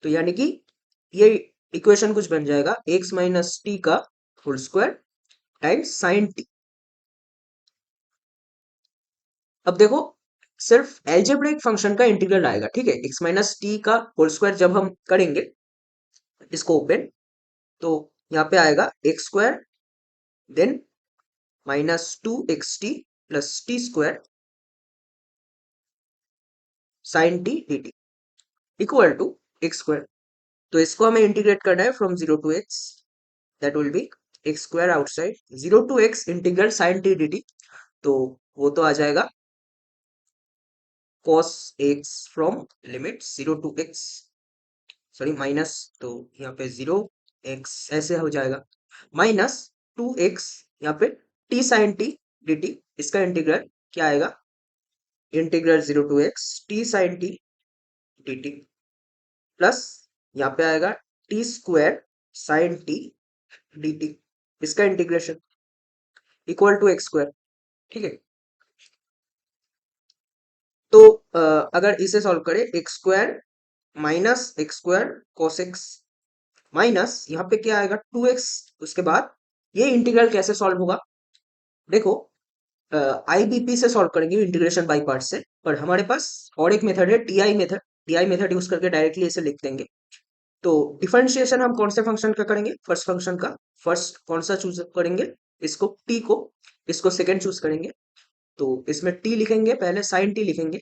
तो यानी कि ये इक्वेशन कुछ बन जाएगा x माइनस टी का whole square times sine t. अब देखो सिर्फ एल्जेब्रिक फंक्शन का इंटीग्रल आएगा, ठीक है। x माइनस टी का होल स्क्वायर जब हम करेंगे इसको ओपन, तो यहाँ पे आएगा x square then minus 2xt plus t square sine T D t equal to x square. तो इसको हमें इंटीग्रेट करना है from 0 to x, that will be x square outside 0 to x integral sine T D t. तो वो तो आ जाएगा cos x from limit 0 to x, sorry minus, तो यहाँ पे 0x ऐसे हो जाएगा माइनस 2x यहाँ पे t sine T D T, इसका इंटीग्रल क्या आएगा integral 0 to x T sine T D T plus यहाँ पे आएगा T square sine T D T, इसका integration equal to x square. ठीक है, तो अगर इसे सॉल्व करें, X square minus x square cos x minus यहाँ पे क्या आएगा 2x। उसके बाद ये इंटीग्रल कैसे सॉल्व होगा, देखो आईबीपी से सॉल्व करेंगे इंटीग्रेशन बाय पार्ट से, पर हमारे पास और एक मेथड है TI method. TI method use करके डायरेक्टली इसे लिख देंगे। तो डिफरेंशिएशन हम कौन से फंक्शन का करेंगे, फर्स्ट फंक्शन का। फर्स्ट कौन सा चूज करेंगे, इसको टी को, इसको सेकंड चूज करेंगे। तो इसमें टी लिखेंगे, पहले साइन टी लिखेंगे,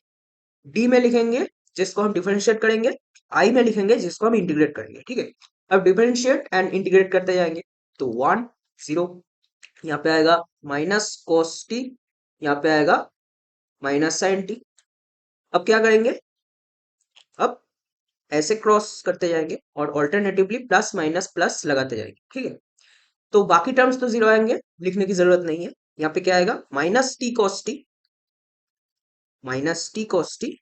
डी में लिखेंगे जिसको हम डिफरेंशिएट करेंगे, आई में लिखेंगे जिसको हम इंटीग्रेट करेंगे। ठीक है, अब डिफरेंशिएट एंड इंटीग्रेट करते जाएंगे। तो 1 0 यहाँ पे आएगा माइनस कॉस टी, यहाँ पे आएगा माइनस साइन टी। अब क्या करेंगे, अब ऐसे क्रॉस करते जाएंगे और ऑल्टरनेटिवली प्लस माइनस प्लस लगाते जाएंगे। ठीक है, तो बाकी टर्म्स तो जीरो आएंगे, लिखने की जरूरत नहीं है। यहाँ पे क्या आएगा minus T cos T, minus T cos T,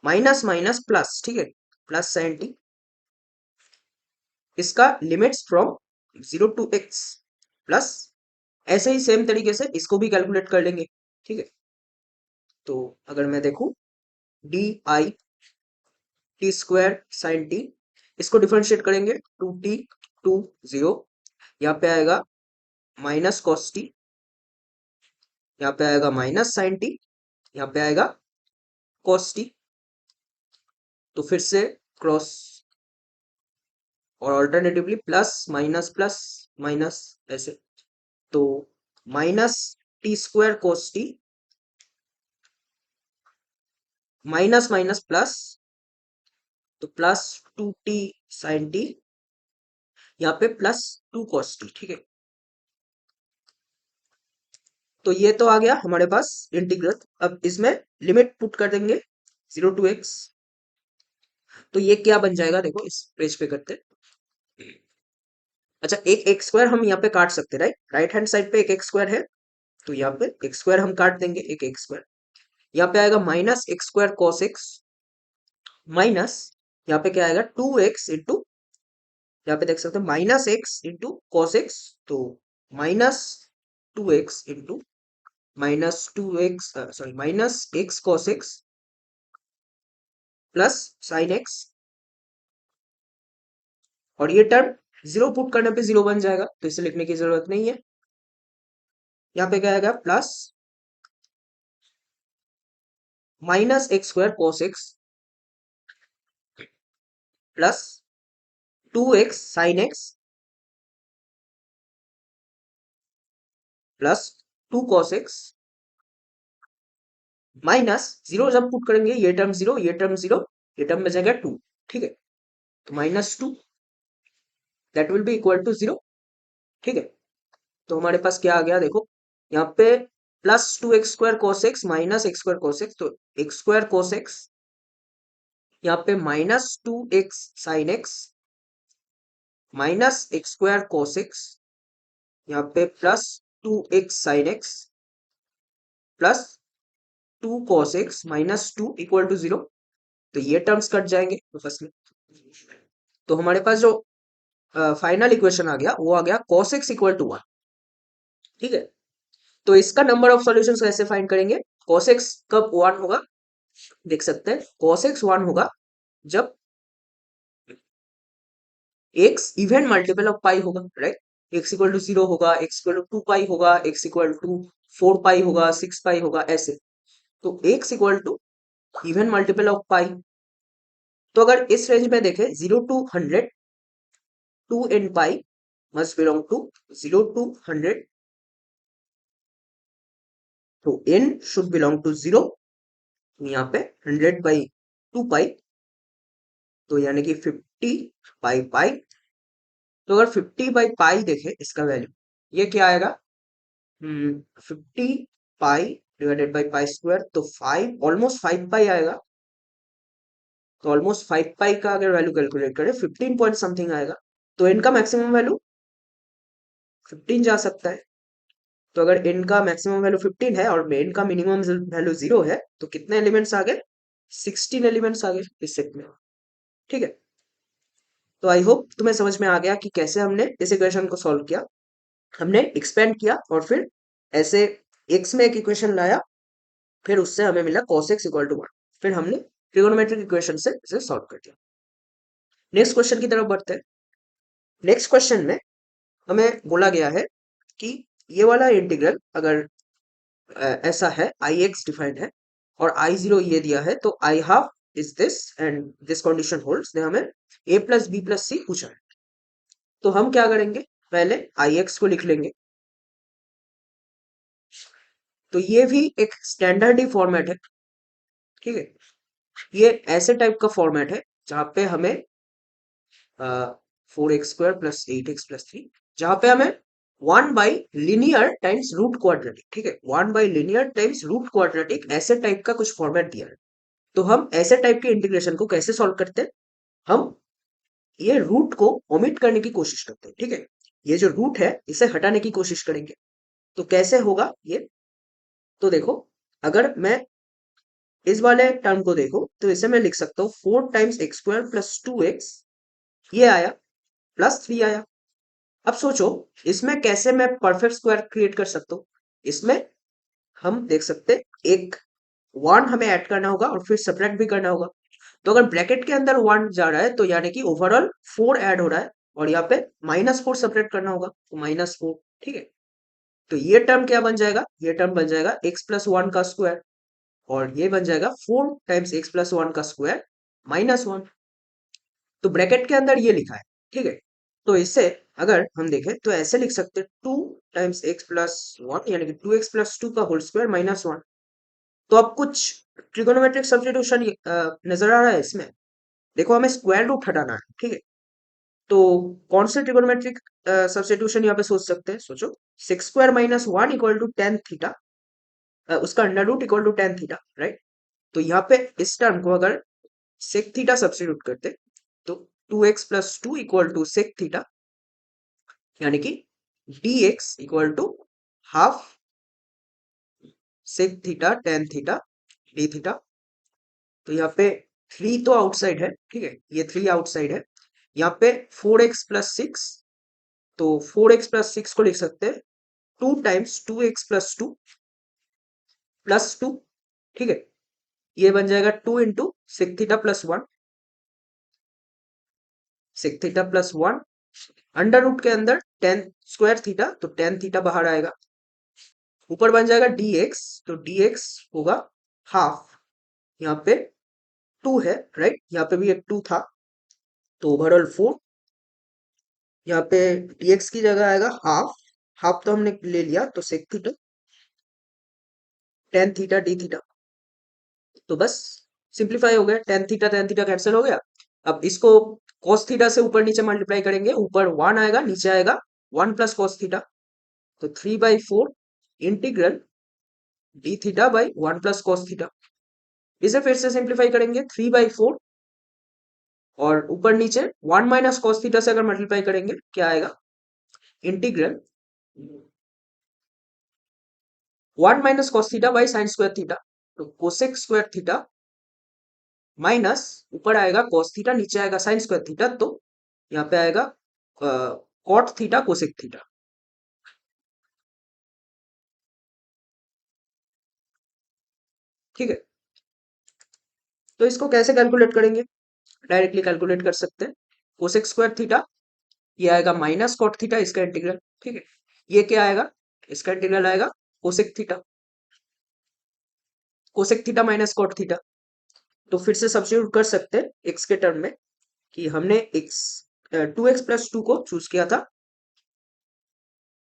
minus minus plus. ठीक है, प्लस साइन टी, इसका limits from 0 to x plus, ऐसे ही सेम तरीके से इसको भी कैलकुलेट कर लेंगे। ठीक है, तो अगर मैं देखूं D I T square sine T, इसको डिफरेंशिएट करेंगे 2t 2 0, यहाँ पे आएगा माइनस कॉस टी, यहाँ पे आएगा माइनस साइन टी, यहाँ पे आएगा कॉस टी। तो फिर से क्रॉस और अल्टरनेटिवली प्लस माइनस ऐसे। तो minus T square cos T minus minus plus, तो प्लस 2t साइन टी, यहाँ पे प्लस 2 कॉस टी। ठीक है, तो ये तो आ गया हमारे पास इंटीग्रल। अब इसमें लिमिट पुट कर देंगे 0 to x। तो ये क्या बन जाएगा, देखो इस पेज पे करते हैं। अच्छा, एक एक्स स्क्वायर हम यहाँ पे काट सकते हैं, राइट, राइट हैंड साइड पे एक एक्स स्क्वायर है, तो यहाँ पे एक्स स्क्वायर हम काट देंगे, एक एक्स स्क्वायर। यहाँ पे आएगा minus x square cos x minus, यहाँ पे क्या आएगा 2x इंटू, यहाँ पे देख सकते हैं minus x into cos x. तो minus 2x into minus 2x, sorry minus x cos x plus sine X, और ये टर्म जीरो पुट करने पे जीरो बन जाएगा, तो इसे लिखने की जरूरत नहीं है। यहाँ पे क्या आएगा plus minus x square cos x plus 2x sine x plus 2 cos x minus zero जब पुट करेंगे ये टर्म जीरो, ये टर्म जीरो, ये टर्म में जाएगा 2। ठीक है, तो -2 that will be equal to 0। ठीक है, तो हमारे पास क्या आ गया, देखो यहाँ पे plus 2x square cos x minus x square cos x, तो एक्स स्क्वायर कॉस एक्स, यहाँ पे -2x sine x minus x square cos x, यहाँ पे plus 2x sine x plus 2 cos x -2 equal to 0। तो ये टर्म्स कट जाएंगे तो फर्स्ट में, तो हमारे पास जो फाइनल इक्वेशन आ गया वो आ गया cos x इक्वल टू 1। ठीक है, तो इसका नंबर ऑफ सॉल्यूशंस कैसे फाइंड करेंगे, cos x कब 1 होगा, देख सकते हैं cos x 1 होगा जब x इवन मल्टीपल ऑफ पाई होगा, राइट। x इक्वल टू 0 होगा, x इक्वल टू 2 पाई होगा, x इक्वल टू 4 पाई होगा, 6 पाई होगा, ऐसे। तो x equal to even multiple of pi. तो अगर इस रेंज में देखें 0 to 100, 2 and pi must belong to 0 to 100, तो n should belong to 0। यहाँ पे 100/2 पाई, तो यानी कि 50/पाई। तो अगर 50/पाई देखें इसका वैल्यू, ये क्या आएगा, 50 पाई डिवाइडेड बाई पाई स्क्वायर, तो 5 ऑलमोस्ट 5 पाई आएगा। तो ऑलमोस्ट 5 पाई का अगर वैल्यू कैलकुलेट करें 15 पॉइंट समथिंग आएगा। तो n का मैक्सिमम वैल्यू 15 जा सकता है। तो अगर n का मैक्सिमम वैल्यू 15 है और n का मिनिमम वैल्यू 0 है तो कितने एलिमेंट्स आ गए? 16 एलिमेंट्स आ गए इस सेट में। ठीक है, तो आई होप तुम्हें समझ में आ गया कि कैसे हमने इस इक्वेशन को सॉल्व किया। हमने एक्सपेंड किया और फिर ऐसे x में एक इक्वेशन लाया, फिर उससे हमें मिला cos x इक्वल टू 1। फिर हमने ट्रिगोनोमेट्रिक इक्वेशन से इसे सॉल्व कर दिया। नेक्स्ट क्वेश्चन की तरफ बढ़ते हैं। नेक्स्ट क्वेश्चन में हमें बोला गया है कि ये वाला इंटीग्रल अगर ऐसा है, आई एक्स डिफाइंड है और आई जीरो ये दिया है, तो I half is this and this condition holds, ने हमें a plus B plus C पूछा है। तो हम क्या करेंगे, पहले आई एक्स को लिख लेंगे। तो ये भी एक स्टैंडर्ड ही फॉर्मेट है। ठीक है, ये ऐसे टाइप का फॉर्मेट है जहां पे हमें 4x² प्लस 8x प्लस 3, जहां पे हमें 1 by linear times root quadratic, ठीक है, 1 by linear times root quadratic, ऐसे टाइप का कुछ फॉर्मेट दिया है। तो हम ऐसे टाइप के इंटीग्रेशन को कैसे सॉल्व करते हैं, हम ये रूट को ओमिट करने की कोशिश करते हैं। ठीक है, ये जो रूट है इसे हटाने की कोशिश करेंगे। तो कैसे होगा ये, तो देखो, अगर मैं इस वाले टर्म को देखो तो इसे मैं लिख सकता हूँ 4 टाइम्स x² प्लस 2x, ये आया, प्लस 3 आया। अब सोचो इसमें कैसे मैं परफेक्ट स्क्वायर क्रिएट कर सकता हूँ। इसमें हम देख सकते हैं एक 1 हमें ऐड करना होगा और फिर सब्ट्रैक्ट भी करना होगा। तो अगर ब्रैकेट के अंदर 1 जा रहा है तो यानी कि ओवरऑल 4 ऐड हो रहा है, और यहाँ पे -4 सब्ट्रैक्ट करना होगा, तो -4। ठीक है, तो ये टर्म क्या बन जाएगा, ये टर्म बन जाएगा x प्लस 1 का स्क्वायर, और ये बन जाएगा 4 टाइम्स x प्लस 1 का स्क्वायर -1। तो ब्रैकेट के अंदर ये लिखा है। ठीक है, तो इससे अगर हम देखें तो ऐसे लिख सकते हैं 2 टाइम्स x प्लस 1 यानी कि 2x प्लस 2 का होल स्क्वायर -1। तो अब कुछ ट्रिगोनोमेट्रिक सब्स्टिट्यूशन नजर आ रहा है इसमें। देखो हमें स्क्वायर रूट हटाना है। ठीक है, तो कौन से ट्रिगोनोमेट्रिक सब्स्टिट्यूशन यहाँ पे सोच सकते हैं, सोचो। 6² minus 1 equal to tan theta, उसका under root equal to tan theta, right. तो यहाँ पे इस टर्म को अगर सेक थीटा सब्स्टिट्यूट करते तो 2x plus 2 equal to sec theta, यानी कि dx equal to half sec theta tan theta d theta. तो यहाँ पे 3 तो आउटसाइड है, ठीक है, ये 3 आउटसाइड है। यहाँ पे 4x प्लस 6, तो 4x प्लस 6 को लिख सकते हैं 2 टाइम्स 2x प्लस 2 प्लस 2। ठीक है, ये बन जाएगा 2 into sec theta plus 1, sec theta plus 1, under root के अंदर टेन स्क्वायर थीटा, तो टेन थीटा बाहर आएगा, ऊपर बन जाएगा dx, तो dx होगा हाफ, यहाँ पे 2 है, राइट, यहाँ पे भी एक 2 था, तो ओवरऑल 4। यहाँ पे dx की जगह आएगा हाफ, हाफ तो हमने ले लिया, तो sec theta tan theta d theta. तो बस सिंप्लीफाई हो गया, टेन थीटा कैंसिल हो गया। अब इसको cos थीटा से ऊपर नीचे मल्टीप्लाई करेंगे, ऊपर 1 आएगा, नीचे आएगा 1 प्लस cos थीटा, तो 3/4 integral D theta by 1 plus cos theta. इसे फिर से सिंप्लीफाई करेंगे, 3/4 और ऊपर नीचे 1 माइनस cos थीटा से अगर मल्टीप्लाई करेंगे क्या आएगा, integral 1 minus cos theta by sine square theta, तो कोसेक स्क्वायर थीटा माइनस ऊपर आएगा cos थीटा, नीचे आएगा साइन स्क्वायर थीटा, तो यहाँ पे आएगा कॉट थीटा कोसेक थीटा। ठीक है, तो इसको कैसे कैलकुलेट करेंगे, डायरेक्टली कैलकुलेट कर सकते हैं। कोसेक स्क्वायर थीटा ये आएगा माइनस कॉट थीटा, इसका इंटीग्रल। ठीक है, ये क्या आएगा, इसका इंटीग्रल आएगा cosec theta, cosec theta minus cot theta. तो फिर से सब्स्टिट्यूट कर सकते हैं एक्स के टर्म में, कि हमने एक्स 2x प्लस 2 को चूज किया था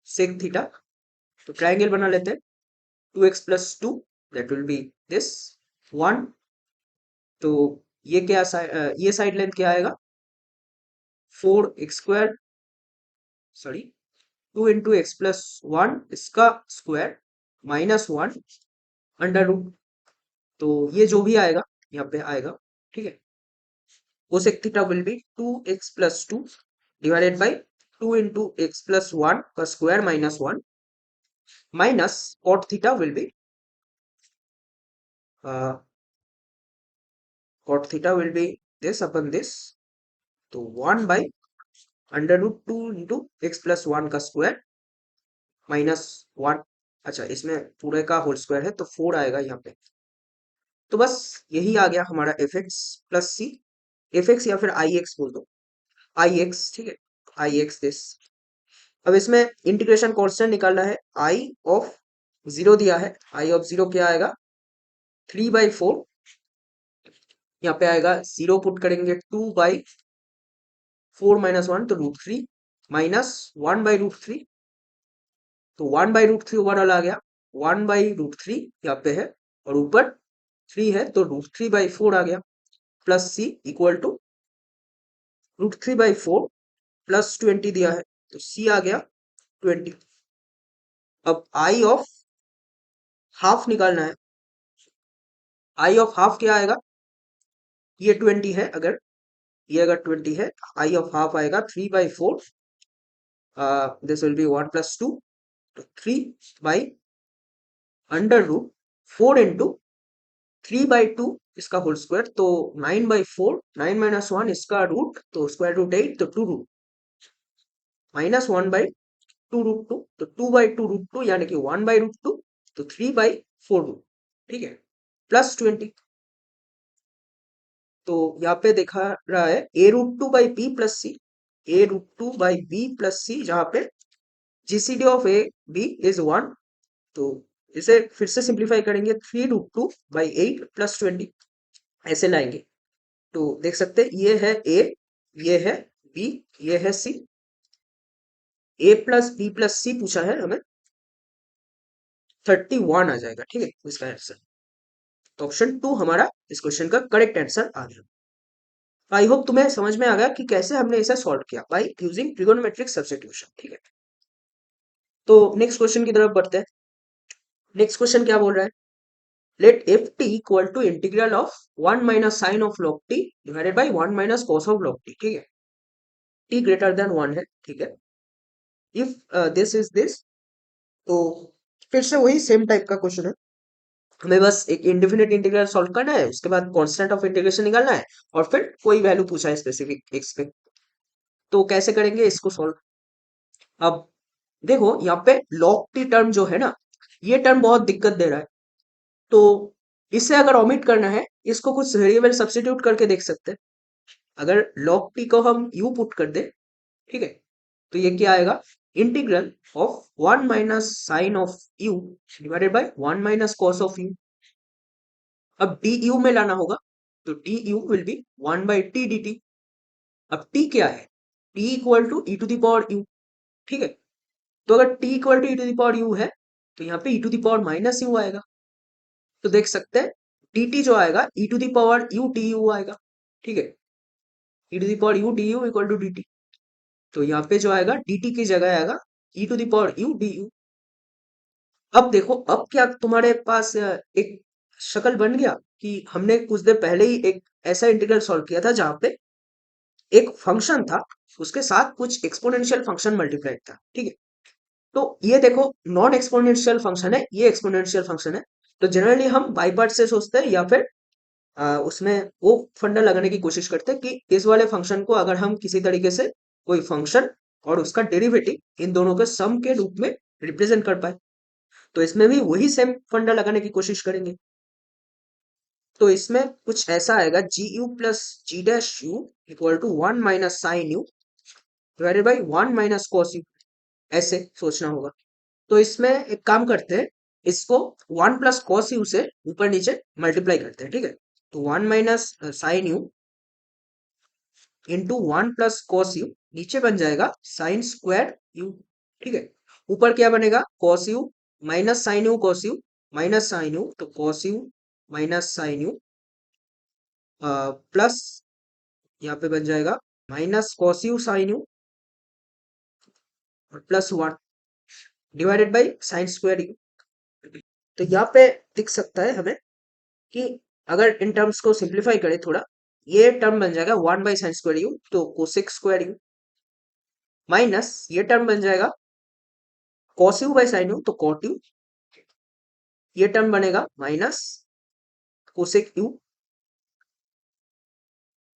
सेक थीटा, तो ट्राइंगल बना लेते हैं 2x plus 2, that will be this 1। तो ये क्या ये साइड लेंथ क्या आएगा, 4x², sorry 2 into x plus 1 इसका स्क्वायर -1 अंडर रूट, तो ये जो भी आएगा यहाँ पे आएगा। ठीक है, cosec theta will be 2x plus 2 divided by 2 into x plus 1 का square -1, minus cot theta will be cot theta will be this upon this, तो 1/√2 इंटू एक्स प्लस 1 का स्क्वायर -1। अच्छा, इसमें पूरे का होल स्क्वायर है तो 4 आएगा यहाँ पे। तो बस यही आ गया हमारा एफ एक्स प्लस सी, एफ एक्स या फिर आई एक्स बोल दो, आई एक्स, ठीक है, आई एक्स दिस। अब इसमें इंटीग्रेशन कांस्टेंट निकालना है, आई ऑफ जीरो दिया है, आई ऑफ जीरो क्या आएगा 3/4, यहाँ पे आएगा जीरो पुट करेंगे 2/4 -1 तो √3 माइनस 1/√3, तो 1/√3 ओवरऑल आ गया, 1/√3 यहाँ पे है और ऊपर 3 है तो √3/4 आ गया, plus c equal to √3/4 plus 20 दिया है तो सी आ गया 20। अब आई ऑफ हाफ निकालना है, आई ऑफ हाफ क्या आएगा, ये 20 है, अगर ये अगर 20 है, आई ऑफ हाफ आएगा 3/4, दिस विल बी 1 + 2, तो 3/√4 इंटू 3/2 इसका होल स्क्वायर, तो 9/4, 9 - 1 इसका रूट तो स्क्वायर रूट 8, तो 2 रूट माइनस 1/2√2, तो 2/2√2 यानी कि 1/√2, तो 3/4 रूट, ठीक है, प्लस 20। तो यहाँ पे देखा रहा है a√2/b प्लस सी, a√2/b प्लस सी, जहाँ पे GCD of a b is 1, तो इसे फिर से सिंप्लीफाई करेंगे 3√2/8 प्लस 20, ऐसे लाएंगे तो देख सकते हैं ये है ए, ये है बी, ये है सी, ए प्लस बी प्लस सी पूछा है हमें, 31 आ जाएगा, ठीक है इसका आंसर। तो ऑप्शन 2 हमारा इस क्वेश्चन का करेक्ट आंसर आ गया। आई होप तुम्हें समझ में आ गया कि कैसे हमने इसे सॉल्व किया बाय यूजिंग ट्रिगोनोमेट्रिक सब्स्टिट्यूशन, ठीक है। तो नेक्स्ट क्वेश्चन की तरफ बढ़ते हैं। नेक्स्ट क्वेश्चन क्या बोल रहा है, let f t equal to integral of 1 minus sine of log t divided by 1 minus cos of log t, ठीक है, t ग्रेटर देन 1 है, ठीक है, इफ दिस इज दिस, तो फिर से वही सेम टाइप का क्वेश्चन है, हमें बस एक इंडेफिनिट इंटीग्रल सॉल्व करना है, उसके बाद कांस्टेंट ऑफ इंटीग्रेशन निकालना है और फिर कोई वैल्यू पूछा है स्पेसिफिक एक्स पे, तो कैसे करेंगे इसको सॉल्व। अब देखो यहाँ पे log t टर्म जो है ना, ये टर्म बहुत दिक्कत दे रहा है, तो इसे अगर ओमिट करना है, इसको कुछ वेरिएबल सब्स्टिट्यूट करके देख सकते हैं। अगर log t को हम u पुट कर दे, ठीक है, तो ये क्या आएगा, integral of 1 minus sine of u divided by 1 minus cos of u। अब du में लाना होगा, तो du will be 1/t dt। अब t क्या है, t equal to e to the power u, ठीक है, तो अगर t equal to e to the power u है, तो यहाँ पे e to the power minus u आएगा, तो देख सकते हैं dt जो आएगा e to the power u du आएगा, ठीक है, e to the power u du equal to dt, तो यहाँ पे जो आएगा dt की जगह आएगा e to the power u du। अब देखो, अब क्या तुम्हारे पास एक शक्ल बन गया कि हमने कुछ देर पहले ही एक ऐसा इंटीग्रल सॉल्व किया था जहां पे एक फंक्शन था, उसके साथ कुछ एक्सपोनेंशियल फंक्शन मल्टीप्लाइड था, ठीक है, तो ये देखो नॉन एक्सपोनेंशियल फंक्शन है, ये एक्सपोनेंशियल फंक्शन है, तो जनरली हम बाई पार्ट से सोचते हैं या फिर उसमें वो फंडा लगाने की कोशिश करते हैं कि इस वाले फंक्शन को अगर हम किसी तरीके से कोई फंक्शन और उसका डेरिवेटिव इन दोनों के सम के रूप में रिप्रेजेंट कर पाए, तो इसमें भी वही सेम फंडा लगाने की कोशिश करेंगे। तो इसमें कुछ ऐसा आएगा, G you plus ji dash U equal to 1 minus sine U divided by 1 minus cos U, ऐसे सोचना होगा। तो इसमें एक काम करते हैं, इसको 1 प्लस कॉस यू से ऊपर नीचे मल्टीप्लाई करते हैं, ठीक है, तो 1 minus sine u into 1 plus cos u, नीचे बन जाएगा साइन स्क्वायर यू, ठीक है, ऊपर क्या बनेगा cos u minus sine u cos u minus sine u, तो cos u minus sine u plus यहाँ पे बन जाएगा minus cos u sine u और plus 1 divided by sine square u. तो यहाँ पे दिख सकता है हमें कि अगर इन टर्म्स को सिंप्लीफाई करें थोड़ा, ये टर्म बन जाएगा 1 बाई साइन स्क्वायर यू, तो कोसेक स्क्वायर यू, माइनस ये टर्म बन जाएगा cos u by sine u, तो कॉट यू, ये टर्म बनेगा माइनस कोसेक यू,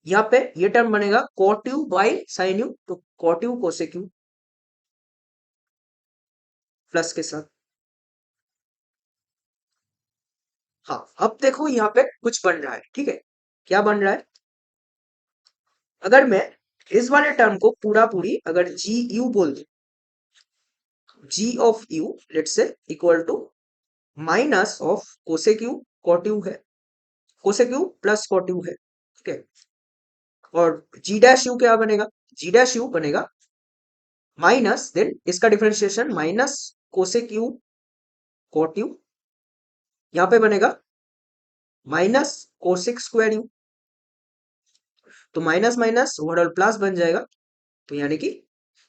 यहाँ पे ये टर्म बनेगा cot u by sine u, तो cot u cosec u plus के साथ। हाँ, अब देखो यहाँ पे कुछ बन रहा है, ठीक है, क्या बन रहा है, अगर मैं इस वाले टर्म को पूरा पूरी अगर जी यू बोल दूं, g of u let's say equal to minus of cosec u, cot u है, cosec u plus cot u है, ठीक है, और जी डैश यू क्या बनेगा, जी डैश यू बनेगा माइनस, देन इसका differentiation minus cosec u cot u, यहाँ पे बनेगा माइनस कोसेक स्क्वायर यू, तो माइनस माइनस ओवरऑल प्लस बन जाएगा, तो यानी कि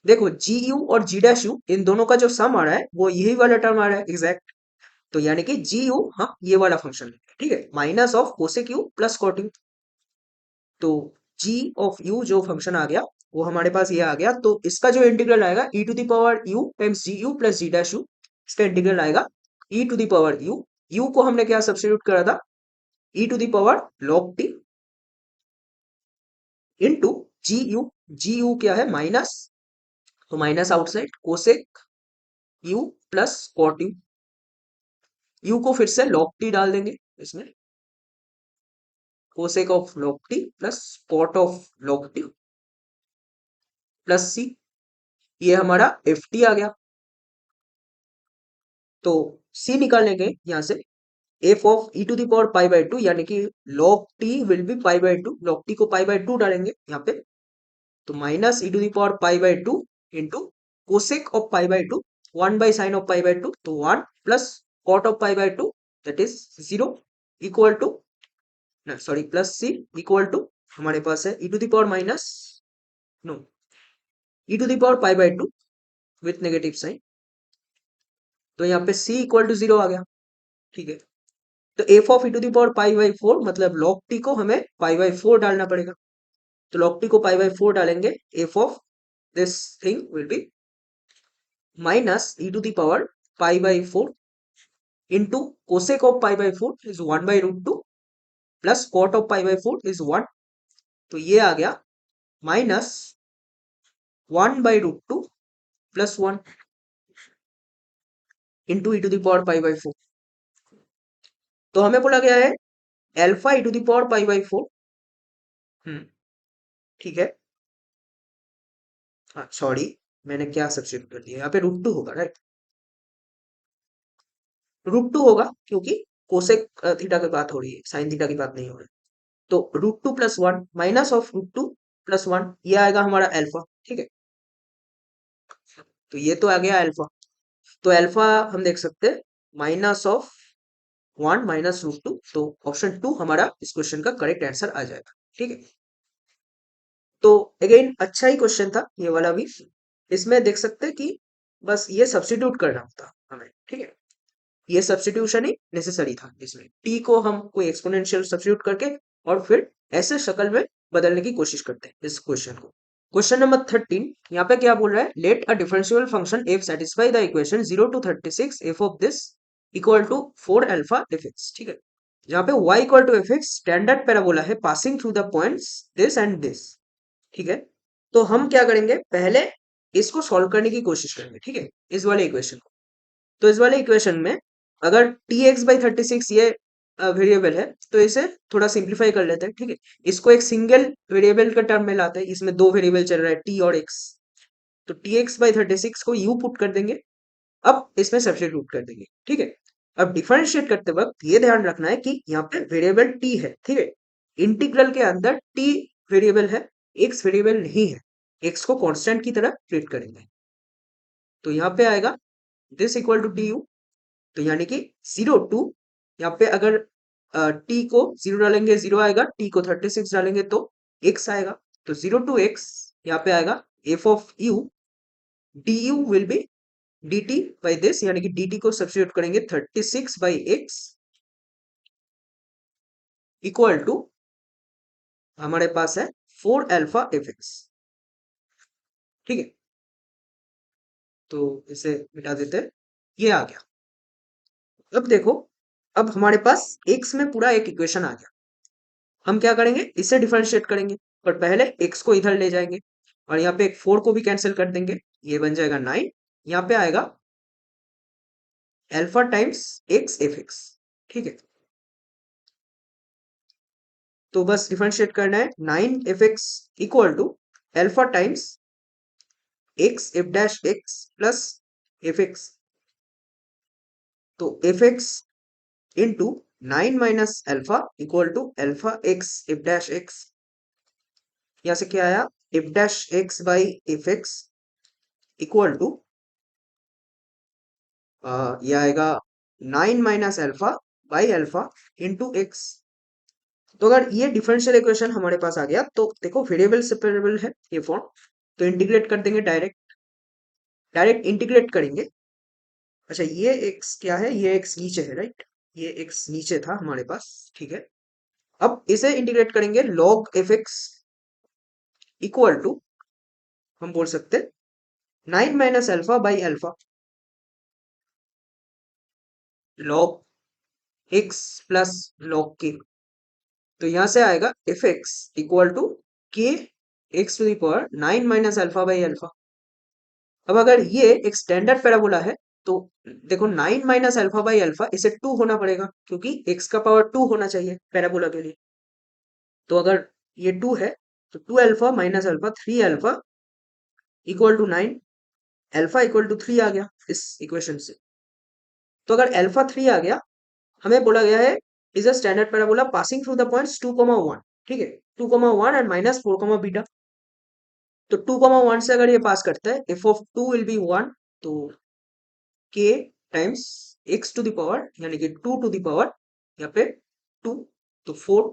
देखो जी यू और जी डैश यू इन दोनों का जो सम आ रहा है वो यही वाला टर्म आ रहा है एग्जैक्ट, तो यानी कि जी यू, हाँ ये वाला फंक्शन है, ठीक है, minus of cosec u plus cot u, तो जी ऑफ यू जो फंक्शन आ गया वो हमारे पास ये आ गया, तो इसका जो इंटीग्रल आएगा e to the power u times g you plus ji dash u, इसका इंटीग्रल आएगा e to the power u, u को हमने क्या सब्स्टिट्यूट करा था, e to the power log t into g u, g u क्या है माइनस, तो minus outside cosec u plus cot u, u को फिर से log टी डाल देंगे इसमें, cosec of log t plus cot of log t plus सी, ये हमारा एफ टी आ गया, तो सी निकालने के यहाँ से f of e to the power pi by two, यानी कि log t will be pi by two, log t को पाई बाई टू डालेंगे यहाँ पे, तो minus e to the power pi by two into cosec of pi by two, one by sine of pi by two, तो one plus cot of pi by two that is zero, equal to, sorry plus c, equal to हमारे पास है e to the power minus, no, e to the power pi by two with negative sign, तो यहाँ पे सी इक्वल टू जीरो आ गया, ठीक है, तो f of e to the power pi by four, मतलब log टी को हमें पाई बाई फोर डालना पड़ेगा, तो log टी को पाई बाई फोर डालेंगे, f of this thing will be minus e to the power pi by four into cosec of pi by four is one by root two plus cot of pi by four is one, तो ये आ गया minus one by root two plus one into e to the power pi by four, तो हमें बोला गया है alpha e to the power pi by four, ठीक है, हाँ सॉरी, मैंने क्या सब्स्टिट्यूट कर दिया, यहाँ पे रूट टू होगा राइट, रूट टू होगा क्योंकि कोसेक थीटा की बात हो रही है, साइन थीटा की बात नहीं हो रही, तो root two plus one minus of root two plus one, ये आएगा हमारा एल्फा, ठीक है, तो ये तो आ गया एल्फा, तो एल्फा हम देख सकते हैं minus of one minus root two, तो ऑप्शन टू हमारा इस क्वेश्चन का करेक्ट आंसर आ जाएगा, ठीक है, तो अगेन अच्छा ही क्वेश्चन था ये वाला भी, इसमें देख सकते हैं कि बस ये सब्स्टिट्यूट करना होता हमें, ठीक है, ये सब्स्टिट्यूशन ही नेसेसरी था, इसमें टी को हम कोई एक्सपोनेंशियल सब्स्टिट्यूट करके और फिर ऐसे शक्ल में बदलने की कोशिश करते हैं इस क्वेश्चन को। क्वेश्चन नंबर 13, यहाँ पे क्या बोल रहा है, let a differential function f satisfy the equation 0 to 36 f of this equal to 4 alpha f x, ठीक है, जहाँ पे y equal to f x standard parabola है passing through the points this and this, ठीक है, तो हम क्या करेंगे, पहले इसको सॉल्व करने की कोशिश करेंगे, ठीक है, इस वाले इक्वेशन को, तो इस वाले इक्वेशन में अगर टी एक्स बाई 36 ये वेरिएबल है तो इसे थोड़ा सिंप्लीफाई कर लेते हैं, ठीक है, इसको एक सिंगल वेरिएबल का टर्म में लाते हैं, इसमें दो वेरिएबल चल रहा है टी और एक्स, तो टी एक्स बाई 36 को यू पुट कर देंगे, अब इसमें सब्स्टिट्यूट कर देंगे, ठीक है, अब डिफरेंशिएट करते वक्त ये ध्यान रखना है कि यहाँ पे वेरिएबल टी है, ठीक है, इंटीग्रल के अंदर टी वेरिएबल है, एक्स वेरिएबल नहीं है, एक्स को कांस्टेंट की तरह ट्रीट करेंगे, तो यहाँ पे आएगा this equal to t u, तो यानी कि 0 टू, यहाँ पे अगर टी को 0 डालेंगे 0 आएगा, टी को 36 डालेंगे तो x आएगा, तो 0 to x यहाँ पे आएगा f of you, D you will be D T by this, यानी कि डी टी को सब्स्टिट्यूट करेंगे 36 बाई एक्स इक्वल टू हमारे पास है 4 अल्फा एफ एक्स, ठीक है, तो इसे मिटा देते हैं, ये आ गया। अब देखो, अब हमारे पास x में पूरा एक इक्वेशन आ गया। हम क्या करेंगे, इसे डिफरेंशिएट करेंगे, पर पहले x को इधर ले जाएंगे और यहाँ पे एक 4 को भी कैंसिल कर देंगे, ये बन जाएगा 9। यहाँ पे आएगा alpha times x f x, ठीक है। तो बस डिफरेंशिएट करना है, 9 f x equal to alpha times x f dash x plus f x. तो f x into 9 minus alpha equal to alpha x f dash x. यहाँ से क्या आया, f dash x by f x equal to ये आएगा 9 minus alpha by alpha into x. तो अगर ये डिफरेंशियल इक्वेशन हमारे पास आ गया तो देखो वेरिएबल सेपरेबल है ये फॉर्म, तो इंटीग्रेट कर देंगे, डायरेक्ट डायरेक्ट इंटीग्रेट करेंगे। अच्छा ये एक्स क्या है, ये एक्स नीचे है, राइट, ये एक्स नीचे था हमारे पास, ठीक है। अब इसे इंटीग्रेट करेंगे, log f x equal to हम बोल सकते 9 minus alpha by alpha log x plus log k. तो यहां से आएगा f x equal to k x to the power 9 minus alpha by alpha. अब अगर ये एक स्टैंडर्ड पैराबोला है तो देखो 9 माइनस अल्फा बाई अल्फा इसे 2 होना पड़ेगा, क्योंकि x का पावर 2 होना चाहिए पैराबोला के लिए। तो अगर ये 2 है तो 2 alpha minus alpha 3 alpha equal to 9, alpha equal to 3 आ गया इस इक्वेशन से। तो अगर अल्फा 3 आ गया, हमें बोला गया है is a standard parabola passing through the points 2,1, ठीक है, 2,1 एंड माइनस 4, बीटा। तो 2,1 से अगर ये पास करता है, एफ ऑफ 2 विल बी 1, तो k times x to the power यानी कि 2 टू द पावर यहाँ पे 2, तो 4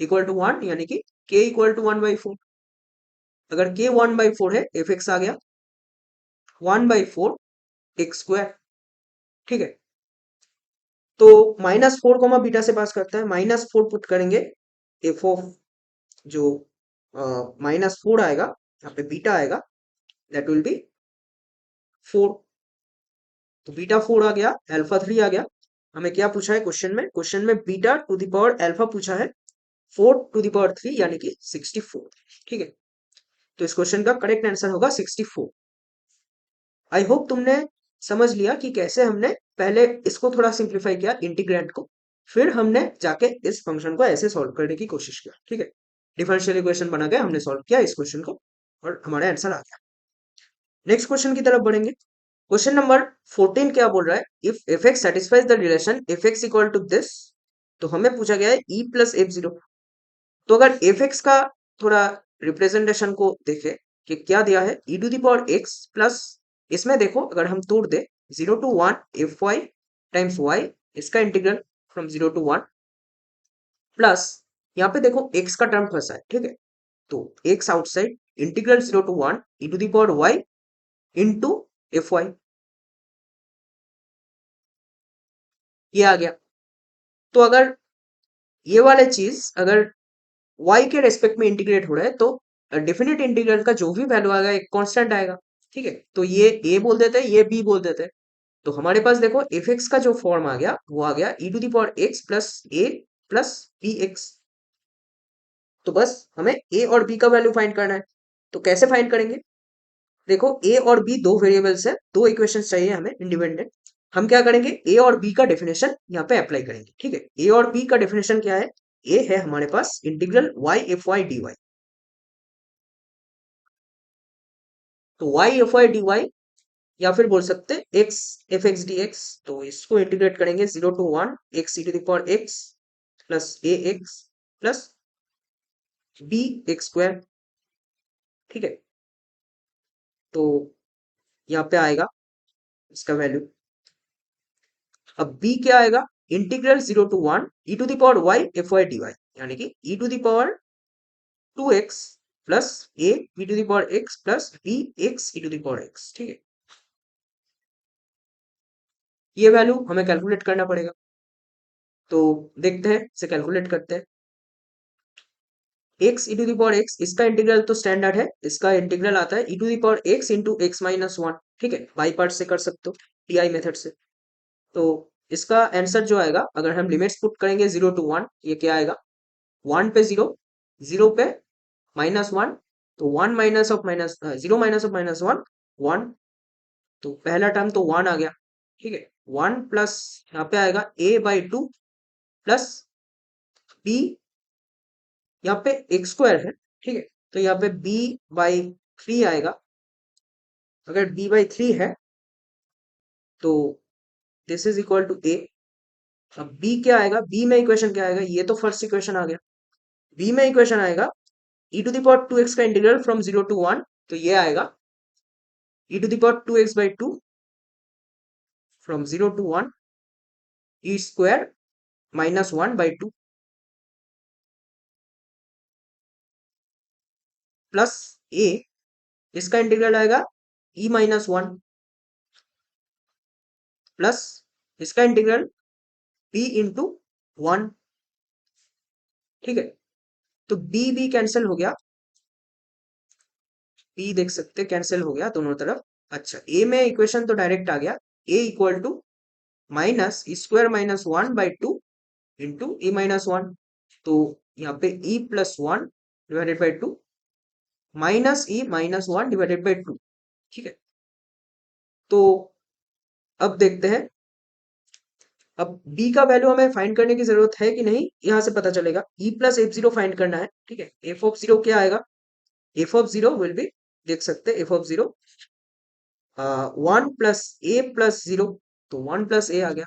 इक्वल टू 1 यानी कि k इक्वल टू 1/4। अगर k 1/4 है, एफ एक्स आ गया 1/4 एक्स स्क्वायर, ठीक है। तो -4 बीटा से पास करता है, -4 पुट करेंगे, एफ ऑफ जो -4 आएगा यहाँ पे बीटा आएगा, दैट विल बी 4। तो बीटा 4 आ गया, अल्फा 3 आ गया। हमें क्या पूछा है क्वेश्चन में, क्वेश्चन में beta two the power alpha पूछा है 4 टू द पावर 3 यानी कि 64, ठीक है। तो इस क्वेश्चन का करेक्ट आंसर होगा 64। आई होप तुमने समझ लिया कि कैसे हमने पहले इसको थोड़ा सिंप्लीफाई किया इंटीग्रेंट को, फिर हमने जाके इस फंक्शन को ऐसे सॉल्व करने की कोशिश किया, ठीक है। डिफरेंशियल इक्वेशन बना के हमने सॉल्व किया इस क्वेश्चन को और हमारा आंसर आ गया। नेक्स्ट क्वेश्चन की तरफ बढ़ेंगे। क्वेश्चन नंबर 14 क्या बोल रहा है, if f x satisfies the relation f x equal to this. तो हमें पूछा गया है ई प्लस एफ जीरो। तो अगर एफ एक्स का थोड़ा रिप्रेजेंटेशन को देखें कि क्या दिया है, e to the power x plus, इसमें देखो अगर हम तोड़ दे 0 to 1 f y times y, इसका इंटीग्रल फ्रॉम 0 to 1 प्लस, यहाँ पे देखो एक्स का टर्म फंसा है, ठीक है। तो x outside, integral 0 to 1 e to the power y into f y, ये आ गया। तो अगर ये वाले चीज अगर y के रेस्पेक्ट में इंटीग्रेट हो रहा है तो डेफिनेट इंटीग्रल का जो भी वैल्यू आएगा एक कांस्टेंट आएगा, ठीक है। तो ये a बोल देते हैं, ये b बोल देते हैं। तो हमारे पास देखो एफ एक्स का जो फॉर्म आ गया वो आ गया e to the power x plus a plus b x. तो बस हमें a और b का वैल्यू फाइंड करना है। तो कैसे फाइंड करेंगे, देखो a और b दो वेरिएबल्स है, दो इक्वेशंस चाहिए हमें इंडिपेंडेंट। हम क्या करेंगे, a और b का डेफिनेशन यहाँ पे अप्लाई करेंगे, ठीक है। a और b का डेफिनेशन क्या है, a है हमारे पास integral y f y d y. तो y f y d y या फिर बोल सकते हैं x f x d x. तो इसको इंटीग्रेट करेंगे 0 to 1 x e to the power x plus a x plus b x square, ठीक है। तो यहाँ पे आएगा इसका वैल्यू। अब b क्या आएगा, integral 0 to 1 e to the power y f y d y यानी कि e to the power 2x plus a e to the power x plus b x e to the power x, ठीक है। ये वैल्यू हमें कैलकुलेट करना पड़ेगा, तो देखते हैं इसे कैलकुलेट करते हैं। X e to the power x, इसका इंटीग्रल तो स्टैंडर्ड है, इसका इंटीग्रल आता है e to the power x into x minus one. ठीक है, बाई पार्ट से कर सकते हो, टीआई मेथड से। तो इसका आंसर जो आएगा, अगर हम लिमिट्स पुट करेंगे 0 to 1, ये क्या आएगा, 1 पे 0, 0 पे माइनस वन, तो 1 minus of minus 0 minus of minus one, 1। तो पहला टर्म तो 1 आ गया। ठीक है, 1 प्लस यहाँ पे आएगा a/2 प्लस b, यहाँ पे एक्स स्क्वायर है। ठीक है, तो यहाँ पे b/3 आएगा। अगर b/3 है तो this is equal to a। अब b क्या आएगा, b में इक्वेशन क्या आएगा, ये तो फर्स्ट इक्वेशन आ गया। b में इक्वेशन आएगा e to the power 2x का इंटीग्रल फ्रॉम 0 to 1, तो ये आएगा e to the power 2x/2 from 0 to 1 e square minus 1/2 plus a, इसका इंटीग्रल आएगा e-1 प्लस इसका इंटीग्रल b इंटू 1। ठीक है, तो b कैंसिल हो गया, b देख सकते कैंसिल हो गया दोनों तरफ। अच्छा, a में इक्वेशन तो डायरेक्ट आ गया, a equal to minus e square minus 1/2 into e-1। तो यहाँ पे e+1/2 माइनस e-1/2। ठीक है, तो अब देखते हैं, अब b का वैल्यू हमें फाइंड करने की जरूरत है कि नहीं, यहां से पता चलेगा। e+f0 फाइंड करना है। ठीक है, f(0) क्या आएगा, f(0) विल बी, देख सकते हैं f(0) 1 प्लस a प्लस 0, तो 1 प्लस a आ गया।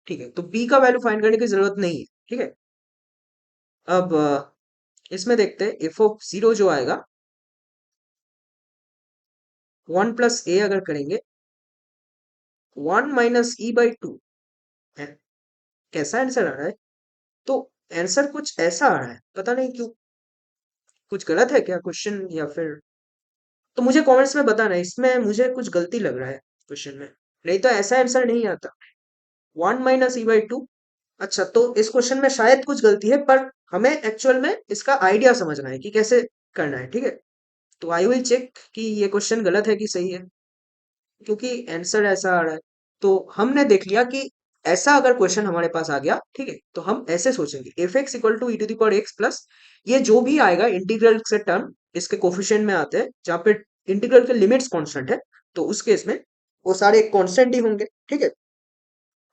ठीक है, तो b का वैल्यू फाइंड करने की जरूरत नहीं है। ठीक है, अब इसमें देखते हैं f(0) जो आएगा 1 प्लस a अगर करेंगे 1 माइनस e/2 है। कैसा आंसर आ रहा है, तो आंसर कुछ ऐसा आ रहा है, पता नहीं क्यों, कुछ गलत है क्या क्वेश्चन, या फिर, तो मुझे कमेंट्स में बताना, इसमें मुझे कुछ गलती लग रहा है क्वेश्चन में, नहीं तो ऐसा आंसर नहीं आता। 1 माइनस e/2। अच्छा, तो इस क्वेश्चन में शायद कुछ गलती है, पर हमें एक्चुअल में इसका आइडिया समझना है कि कैसे करना है। ठीक है, तो आई विल चेक कि ये क्वेश्चन गलत है कि सही है, क्योंकि आंसर ऐसा आ रहा है। तो हमने देख लिया कि ऐसा अगर क्वेश्चन हमारे पास आ गया, ठीक है, तो हम ऐसे सोचेंगे f x equal to e to the power x plus, ये जो भी आएगा इंटीग्रल से टर्म इसके कोफिशिएंट में आते हैं, जहाँ पे इंटीग्रल के लिमिट्स कांस्टेंट है, तो उस केस में वो सारे कांस्टेंट ही होंगे। ठीक है,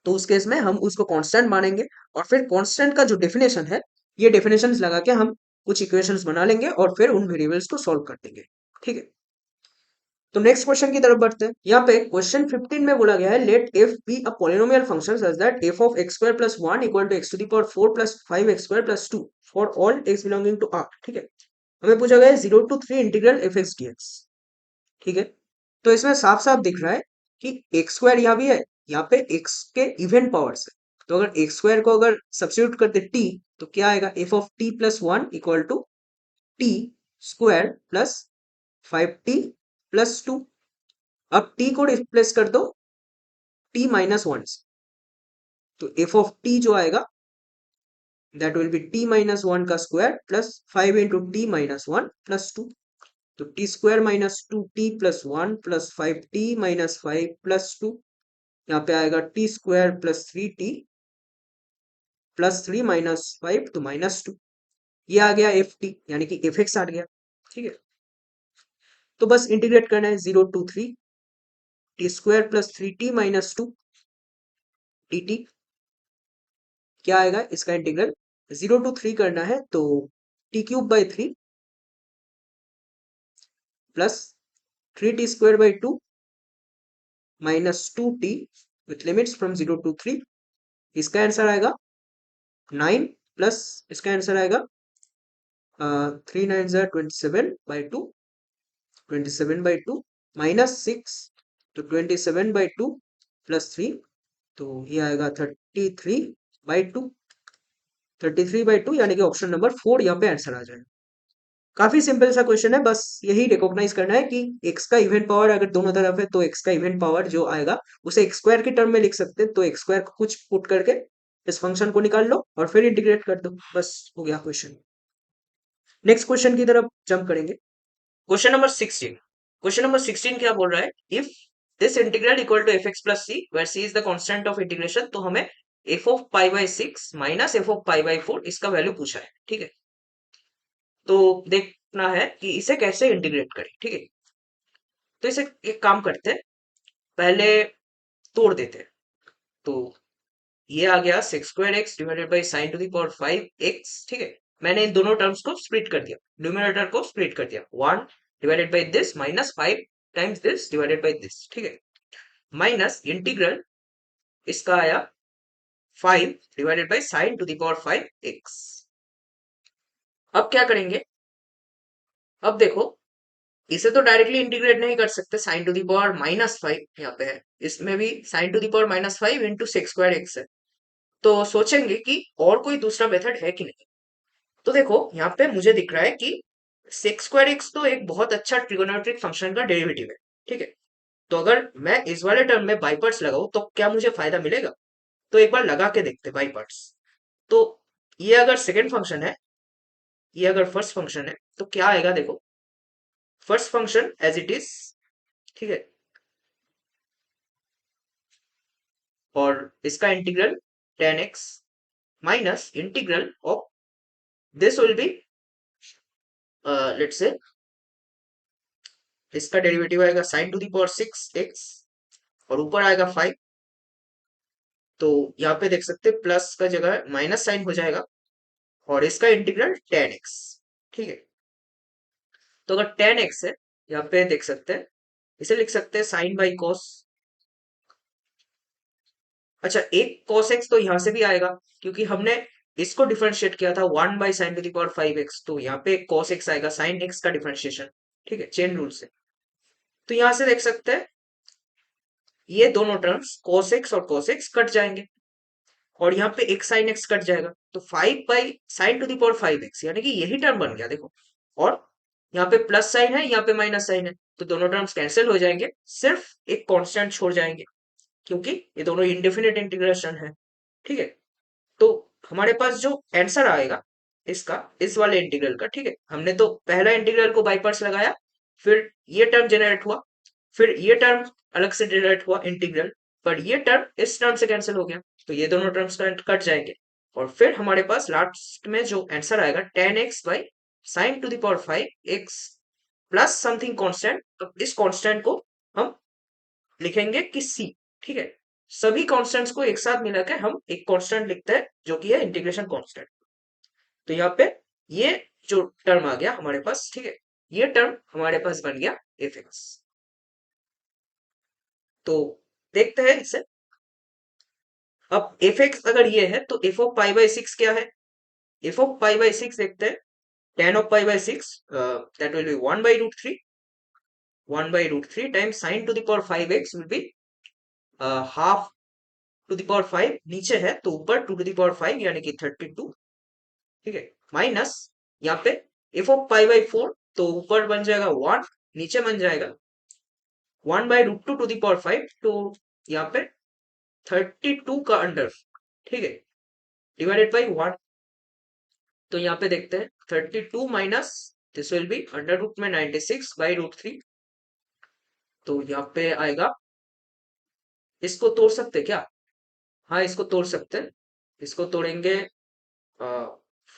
तो उस केस में हम उसको कांस्टेंट मानेंगे, और फिर कांस्टेंट का जो डेफिनेशन है, ये डेफिनेशंस लगा के हम कुछ इक्वेशंस बना लेंगे और फिर उन वेरिएबल्स को सॉल्व कर देंगे। ठीक है, तो नेक्स्ट क्वेश्चन की तरफ बढ़ते हैं। यहाँ पे क्वेश्चन 15 में बोला गया है, let f be a polynomial function such that f of x square plus 1 equal to x to the power 4 plus 5x square plus 2 for all x belonging to R. ठीक है, हमें पूछा गया है 0 to 3 integral f x d x. ठीक है, तो इसमें साफ साफ दिख रहा है कि एक्स स्क्वायर यहाँ भी है, यहाँ पे एक्स के इवन पावर्स है, तो अगर एक्स स्क्वायर को अगर सब्स्टिट्यूट करते टी, तो क्या आएगा, f of t plus 1 equal to t square plus 5t+2। अब t को रिप्लेस कर दो t-1 से, तो एफ ऑफ टी जो आएगा दैट विल बी t-1 का square plus 5 into t-1 plus 2। तो T square minus 2t plus 1 plus 5t-5 plus 2, यहाँ पे आएगा T square plus 3t plus 3 minus 5 तो -2। ये आ गया एफ टी, यानी कि एफ एक्स आ गया। ठीक है, तो बस इंटीग्रेट करना है 0 to 3 T square plus 3t-2 dt। क्या आएगा इसका इंटीग्रल, 0 to 3 करना है, तो t³ 3 plus 3t² 2 -2t with limits from 0 to 3। इसका आंसर आएगा 9 प्लस इसका आंसर आएगा 3 9 27/2, 27/2 -6, तो 27/2 प्लस 3, तो ये आएगा 33/2, 33/2, यानी कि ऑप्शन नंबर 4 यहाँ पे आंसर आ जाएगा। काफी सिंपल सा क्वेश्चन है, बस यही रिकॉग्नाइज करना है कि एक्स का इवन पावर अगर दोनों तरफ है, तो एक्स का इवन पावर जो आएगा उसे एक्स स्क्वायर के टर्म में लिख सकते हैं, तो एक्स स्क्वायर को कुछ पुट करके इस फंक्शन को निकाल लो और फिर इंटीग्रेट कर दो, बस हो गया क्वेश्चन। नेक्स्ट क्वेश्चन की तरफ जंप करेंगे। क्वेश्चन नंबर 16 क्या बोल रहा है, if this integral equal to f x plus c where c is the constant of integration, तो हमें f of pi by six minus f of pi by four इसका वैल्यू पूछा है। ठीक है, तो देखना है कि इसे कैसे इंटीग्रेट करें। ठीक है, तो इसे एक काम करते हैं, पहले तोड़ देते हैं। तो ये आ गया six square x divided by sine to the power five x. ठीक है, मैंने इन दोनों टर्म्स को स्प्लिट कर दिया, न्यूमरेटर को स्प्लिट कर दिया, one divided by this minus five times this divided by this. ठीक है, माइनस इंटीग्रल इसका आया five divided by sine to the power five x. अब क्या करेंगे, अब देखो इसे तो डायरेक्टली इंटीग्रेट नहीं कर सकते, sine to the power minus five यहाँ पे है, इसमें भी sine to the power minus five into six square x है। तो सोचेंगे कि और कोई दूसरा मेथड है कि नहीं। तो देखो यहाँ पे मुझे दिख रहा है कि सिक्स स्क्वायर एक्स तो एक बहुत अच्छा ट्रिगोनोमेट्रिक फंक्शन का डेरिवेटिव है। ठीक है, तो अगर मैं इस वाले टर्म में बाई पार्ट्स लगाऊं तो क्या मुझे फायदा मिलेगा, तो एक बार लगा के देखते बाई पार्ट्स। तो ये अगर सेकेंड फंक्शन है, ये अगर फर्स्ट फंक्शन है, तो क्या आएगा देखो, first function as it is. ठीक है, और इसका integral tan x minus integral of this will be let's say इसका डेरिवेटिव आएगा sine to the power six x और ऊपर आएगा फाइव। तो यहाँ पे देख सकते हैं प्लस का जगह माइनस साइन हो जाएगा और इसका इंटीग्रल टेन एक्स। ठीक है, तो अगर टेन एक्स है, यहाँ पे देख सकते हैं, इसे लिख सकते हैं साइन बाई कॉस। अच्छा, एक cos x तो यहां से भी आएगा, क्योंकि हमने इसको डिफरेंशिएट किया था one by sine to the power five x, तो यहाँ पे cos x आएगा, साइन x का डिफरेंशिएशन। ठीक है, चेन रूल से। तो यहां से देख सकते हैं ये दोनों टर्म्स cos x और cos x कट जाएंगे और यहाँ पे एक साइन x कट जाएगा, तो five by sine to the power five x यानी कि यही टर्म बन गया देखो। और यहाँ पे प्लस साइन है, यहाँ पे माइनस साइन है, तो दोनों टर्म्स कैंसिल हो जाएंगे, सिर्फ एक कांस्टेंट छोड़ जाएंगे, क्योंकि ये दोनों इंडेफिनिट इंटीग्रेशन है। ठीक है, तो हमारे पास जो आंसर आएगा इसका, इस वाले इंटीग्रल का, ठीक है, हमने तो पहला इंटीग्रल को बाई पार्ट्स लगाया, फिर ये टर्म जनरेट हुआ, फिर ये टर्म अलग से जनरेट हुआ इंटीग्रल, पर ये टर्म इस टर्म से कैंसिल हो गया, तो ये दोनों टर्म्स कट जाएंगे, और फिर हमारे पास लास्ट में जो आंसर आएगा ten x by sine to the power five x plus something constant. तो इस कॉन्स्टेंट को हम लिखेंगे कि सी। ठीक है, सभी कांस्टेंट्स को एक साथ मिला के हम एक कांस्टेंट लिखते हैं जो कि है इंटीग्रेशन कांस्टेंट। तो यहाँ पे ये जो टर्म आ गया हमारे पास, ठीक है, ये टर्म हमारे पास बन गया एफ एक्स। तो देखते हैं इसे। अब एफ एक्स अगर ये है तो f of pi by six क्या है, f of pi by six देखते हैं, tan of pi by six that will be one by root three, one by root three times sine to the power five x will be half to the power five, नीचे है तो ऊपर two to the power five यानी कि 32। ठीक है, माइनस यहाँ पे f of pi by four, तो ऊपर बन जाएगा वन, नीचे बन जाएगा one by root two to the power five, तो यहाँ पे 32 का अंडर, ठीक है, डिवाइडेड बाई वन। तो यहाँ पे देखते हैं 32 minus this will be under root में 96 बाई रूट थ्री। तो यहाँ पे आएगा, इसको तोड़ सकते हैं क्या, हाँ इसको तोड़ सकते हैं, इसको तोड़ेंगे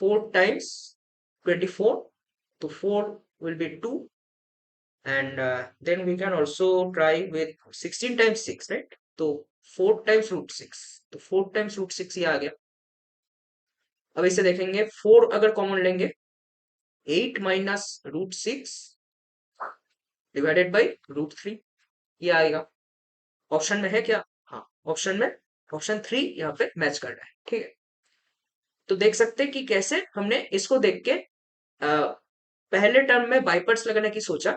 फोर टाइम्स 24, तो four will be 2, and then we can also try with 16 times 6, right? तो 4 times root 6, तो 4 times root 6 ये आ गया। अब इसे देखेंगे, 4 अगर कॉमन लेंगे 8 minus root six divided by root three, ये आएगा। ऑप्शन में है क्या, हाँ ऑप्शन में, ऑप्शन थ्री यहाँ पे मैच कर रहा है। ठीक है, तो देख सकते हैं कि कैसे हमने इसको देख के पहले टर्म में बाइपर्स लगाने की सोचा,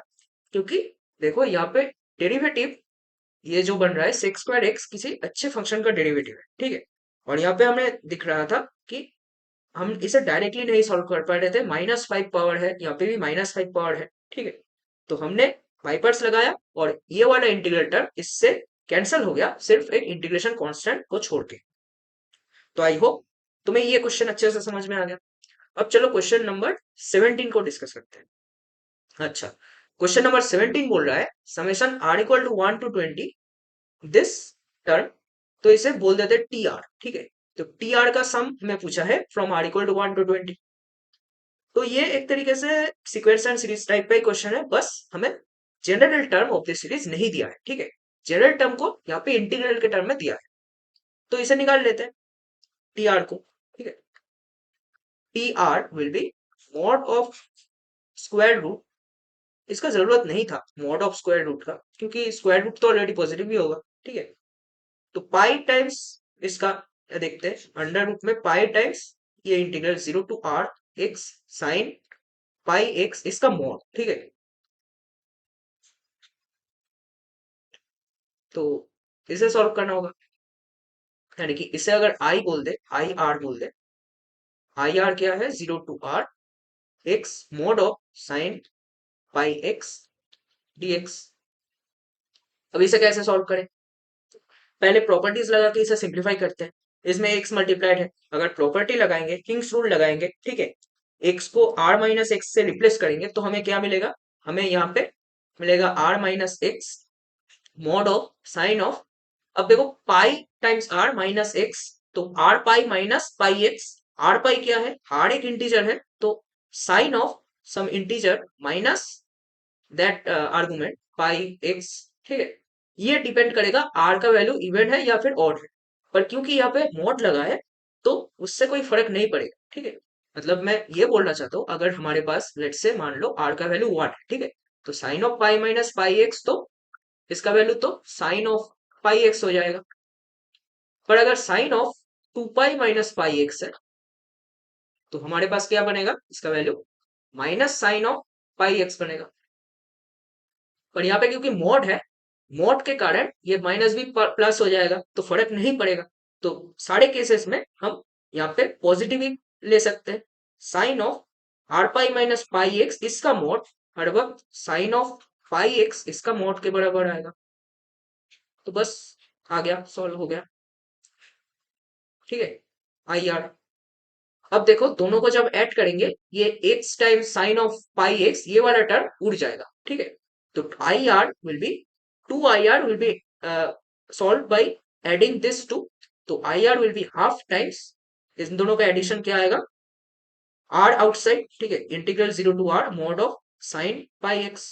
क्योंकि देखो यहाँ पे डेरिवेटिव ये जो बन रहा है सेक्स स्क्वायर एक्स किसी अच्छे फंक्शन का डेरिवेटिव है। ठीक है, और यहाँ पे हमें दिख रहा था कि हम इसे डायरेक्टली नहीं सॉल्व कर पा रहे थे, माइनस फाइव पावर है, यहाँ पे भी माइनस फाइव पावर है। ठीक है, तो हमने वाइपर्स लगाया और ये वाला इंटीग्रल टर्म इससे कैंसिल हो गया, सिर्फ एक इंटीग्रेशन कांस्टेंट को छोड़ के। तो आई होप तुम्हें ये क्वेश्चन अच्छे से समझ में आ गया। अब चलो क्वेश्चन नंबर 17 को डिस्कस करते हैं। अच्छा, क्वेश्चन नंबर 17 बोल रहा है summation r equal to 1 to 20 this term, तो इसे बोल देते हैं टी आर, ठीक है। तो टी आर का सम हमें पूछा है from r equal to 1 to 20। तो ये एक तरीके से सीक्वेंस एंड सीरीज टाइप का क्वेश्चन है, बस हमें general term of the series नहीं दिया है, ठीक है। जनरल टर्म को यहाँ पे इंटीग्रल के टर्म में दिया है, तो इसे निकाल लेते हैं टी आर को, ठीक है। T r will be mod of square root, इसका जरूरत नहीं था मॉड ऑफ स्क्वायर रूट का, क्योंकि स्क्वायर रूट तो ऑलरेडी पॉजिटिव ही होगा, ठीक है। तो पाई टाइम्स इसका देखते हैं, अंडर रूट में पाई टाइम्स ये integral 0 to r x sine pi x इसका मॉड, ठीक है। तो इसे सॉल्व करना होगा, यानी कि इसे अगर आई बोल दे, आई आर बोल दे, आई आर क्या है 0 to r x mod of sine pi x d x. अब इसे कैसे सॉल्व करें, पहले प्रॉपर्टीज लगा के इसे सिंप्लीफाई करते हैं। इसमें एक्स मल्टीप्लाइड है, अगर प्रॉपर्टी लगाएंगे किंग्स रूल लगाएंगे, ठीक है, एक्स को आर माइनस एक्स से रिप्लेस करेंगे तो हमें क्या मिलेगा, हमें यहाँ पे मिलेगा r minus x mod of sine of, अब देखो pi times r minus x, तो r pi minus pi x, r pi क्या है, आर एक इंटीजर है, तो sine of some integer minus that argument pi x, ठीक है। ये डिपेंड करेगा आर का वैल्यू इवन है या फिर ऑड है, पर क्योंकि यहाँ पे मॉड लगा है तो उससे कोई फर्क नहीं पड़ेगा, ठीक है। मतलब मैं ये बोलना चाहता हूँ, अगर हमारे पास लेट से मान लो आर का वैल्यू 1 है, ठीक है, तो sine of pi minus pi x, तो इसका वैल्यू तो साइन ऑफ पाई एक्स हो जाएगा। पर अगर sine of 2 pi minus pi x है तो हमारे पास क्या बनेगा, इसका value minus sine of pi x बनेगा। पर यहाँ पे क्योंकि मॉड है, मॉड के कारण ये माइनस भी प्लस हो जाएगा तो फर्क नहीं पड़ेगा। तो सारे केसेस में हम यहाँ पे पॉजिटिव ही ले सकते हैं, sine of r pi minus pi x इसका मॉड हर वक्त साइन ऑफ पाई एक्स इसका मॉड के बराबर आएगा। तो बस आ गया, सॉल्व हो गया, ठीक है। आई आर, अब देखो दोनों को जब ऐड करेंगे ये x time sine of pi x ये वाला टर्म उड़ जाएगा, ठीक है। तो I r will be 2 I r will be solve by adding this two, तो I r will be half times इन दोनों का एडिशन क्या आएगा, आर आउटसाइड, ठीक है, integral 0 to r mod of sine pi x.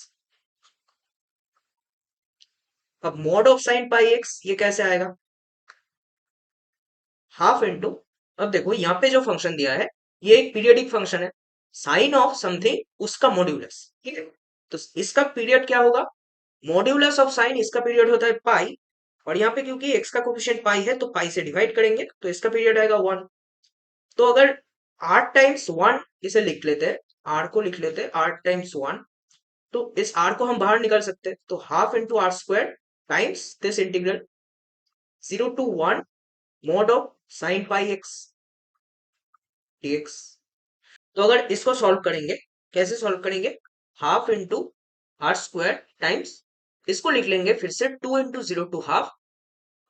अब mod of sine pi x ये कैसे आएगा, हाफ इंटू, अब देखो यहाँ पे जो फंक्शन दिया है ये एक पीरियडिक फंक्शन है, साइन ऑफ समथिंग उसका मॉड्यूलस, ठीक है। तो इसका पीरियड क्या होगा, मॉड्यूलस ऑफ साइन इसका पीरियड होता है पाई, और यहाँ पे क्योंकि एक्स का कोफिशिएंट पाई है तो पाई से डिवाइड करेंगे तो इसका पीरियड आएगा 1। तो अगर आर टाइम्स 1 इसे लिख लेते हैं, आर को लिख लेते हैं आर टाइम्स 1, तो इस आर को हम बाहर निकाल सकते हैं, तो half into r square times this integral 0 to 1 mod of sine pi x d x. तो अगर इसको सॉल्व करेंगे, कैसे सॉल्व करेंगे, half into r square times, इसको लिख लेंगे फिर से 2 into 0 to half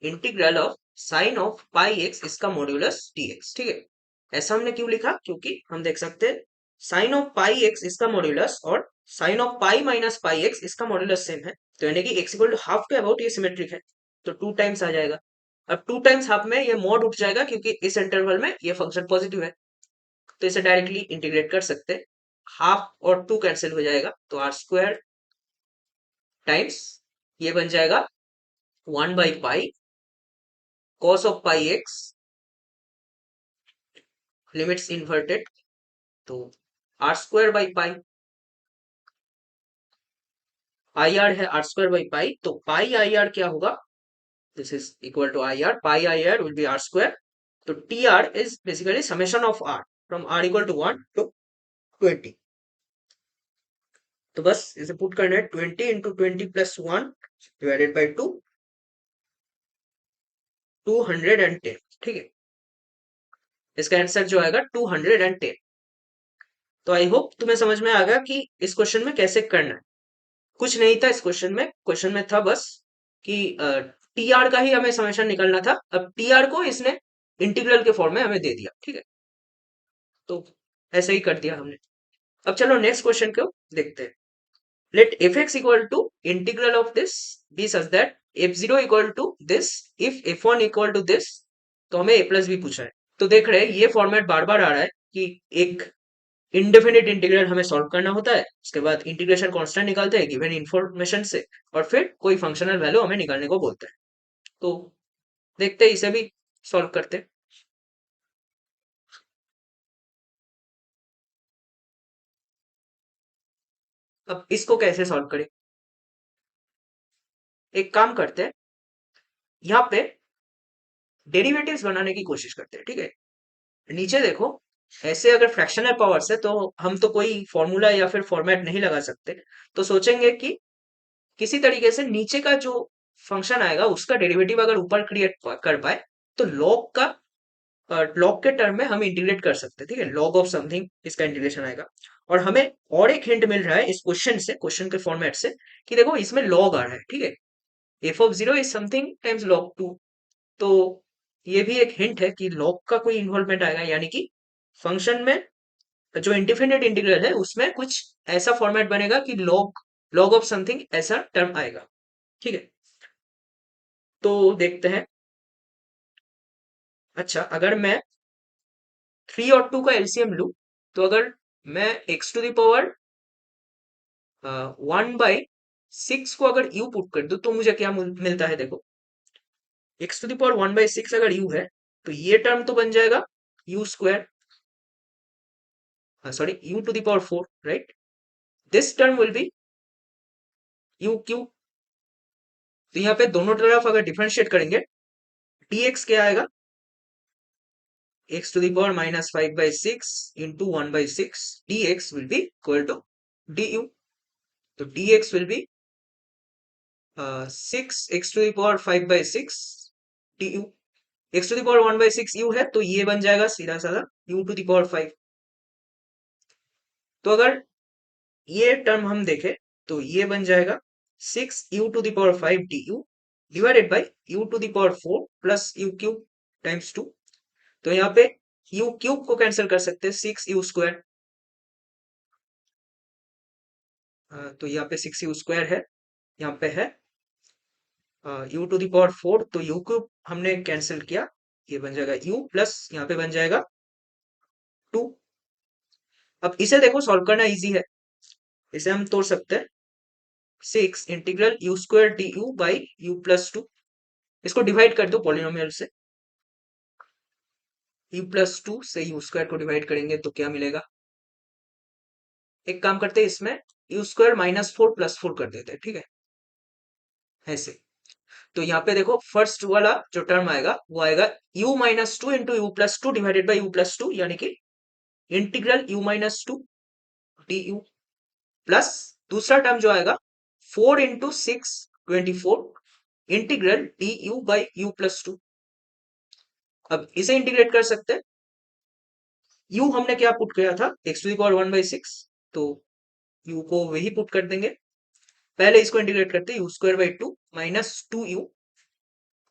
integral of sine of pi x इसका मॉड्यूलस डीएक्स, ठीक है। ऐसा हमने क्यों लिखा, क्योंकि हम देख सकते हैं साइन ऑफ पाई एक्स इसका मॉड्यूलस और sine of pi minus pi x इसका मॉड्यूलस सेम है, तो यानी कि एक्स इक्वल टू हाफ के अबाउट ये सिमेट्रिक है, तो 2 टाइम्स आ जाएगा। अब 2 टाइम्स हाफ में ये मॉड उठ जाएगा क्योंकि इस इंटरवल में ये फंक्शन पॉजिटिव है, तो इसे डायरेक्टली इंटीग्रेट कर सकते हैं, हाफ और 2 कैंसिल हो जाएगा, तो आर स्क्वायर टाइम्स ये बन जाएगा 1 by pi cos of pi x limits inverted, तो r square by pi, I r है आर स्क्वायर बाई पाई, तो पाई आई आर क्या होगा, this is equal to I r, pi I r will be r square, तो t r is basically summation of r from r equal to 1 to 20। तो बस इसे पुट करना है 20 इंटू 20 प्लस 1 डिवाइडेड बाई 2, 210, ठीक है। इसका आंसर जो आएगा 210। तो आई होप तुम्हें समझ में आ गया कि इस क्वेश्चन में कैसे करना है। कुछ नहीं था इस क्वेश्चन में था बस कि टी आर का ही हमें समेशन निकालना था। अब टी आर को इसने इंटीग्रल के फॉर्म में हमें दे दिया, ठीक है। तो ऐसा ही कर दिया हमने। अब चलो नेक्स्ट क्वेश्चन को देखते हैं। Let F x equal to integral of this be such that f zero equal to this if f one equal to this. तो हमें ए प्लस बी पूछा है। तो देख रहे हैं ये फॉर्मेट बार बार आ रहा है कि एक इंडेफिनिट इंटीग्रल हमें सॉल्व करना होता है, उसके बाद इंटीग्रेशन कांस्टेंट निकालते हैं गिवन इंफॉर्मेशन से, और फिर कोई फंक्शनल वैल्यू हमें निकालने को बोलते हैं। तो देखते हैं इसे भी सॉल्व करते हैं। अब इसको कैसे सॉल्व करें? एक काम करते हैं, यहाँ पे डेरिवेटिव्स बनाने की कोशिश करते हैं, ठीक है। नीचे देखो, ऐसे अगर फ्रैक्शनल पावर्स है तो हम तो कोई फॉर्मूला या फिर फॉर्मेट नहीं लगा सकते। तो सोचेंगे कि किसी तरीके से नीचे का जो फंक्शन आएगा उसका डेरिवेटिव अगर ऊपर क्रिएट कर पाए तो लॉग का लॉग के टर्म में हम इंटीग्रेट कर सकते हैं, ठीक है। लॉग ऑफ समथिंग इसका इंटीग्रेशन आएगा। और हमें और एक हिंट मिल रहा है इस क्वेश्चन से, क्वेश्चन के फॉर्मेट से, कि देखो इसमें लॉग आ रहा है, ठीक है। F of zero is something times log to. तो ये भी एक हिंट है कि लॉग का कोई इन्वॉल्वमेंट आएगा, यानी कि फंक्शन में जो इंडिफिनिट इंटीग्रल है उसमें कुछ ऐसा फॉर्मेट बनेगा कि लॉग लॉग ऑफ समथिंग ऐसा टर्म आएगा, ठीक है। तो देखते हैं। अच्छा, अगर मैं 3 और 2 का एलसीएम लूं, तो अगर मैं एक्स टू दावर 1/6 को अगर यू पुट कर दूं तो मुझे क्या मिलता है? देखो, एक्स टू दावर 1/6 अगर यू है तो ये टर्म तो बन जाएगा u square, sorry u to the power 4, right. This term will be u q. तो यहाँ पे दोनों तरफ अगर डिफरेंशिएट करेंगे, dx क्या आएगा? x to the power minus 5/6 into 1/6 dx will be equal to du. तो dx will be 6 x to the power 5/6 du. x to the power 1/6 u है तो ये बन जाएगा सीधा साधा u to the power 5। तो अगर ये टर्म हम देखें तो ये बन जाएगा 6 u to the power 5 du divided by u to the power 4 plus u cube times 2। तो यहाँ पे u क्यूब को कैंसिल कर सकते हैं 6u स्क्वायर। तो यहाँ पे 6u स्क्वायर है, यहाँ पे है u टू द पावर 4, तो u क्यूब हमने कैंसिल किया, ये बन जाएगा u प्लस यहाँ पे बन जाएगा 2। अब इसे देखो सॉल्व करना इजी है, इसे हम तोड़ सकते हैं। 6 integral you square D you by you plus 2। इसको डिवाइड कर दो पॉलिनोमियल से। यू प्लस 2 से यू स्क्वायर को डिवाइड करेंगे तो क्या मिलेगा? एक काम करते हैं, इसमें यू स्क्वायर -4 +4 कर देते हैं, ठीक है, ऐसे। तो यहाँ पे देखो फर्स्ट वाला जो टर्म आएगा वो आएगा u-2 into you plus 2 divided by you plus 2, यानी कि इंटीग्रल u-2 du प्लस दूसरा टर्म जो आएगा 4 into 6 24 integral D you by you plus 2। अब इसे इंटीग्रेट कर सकते हैं। u हमने क्या पुट किया था? x टू द पावर 1/6, तो u को वही पुट कर देंगे। पहले इसको इंटीग्रेट करते हैं, you square by 2 minus 2u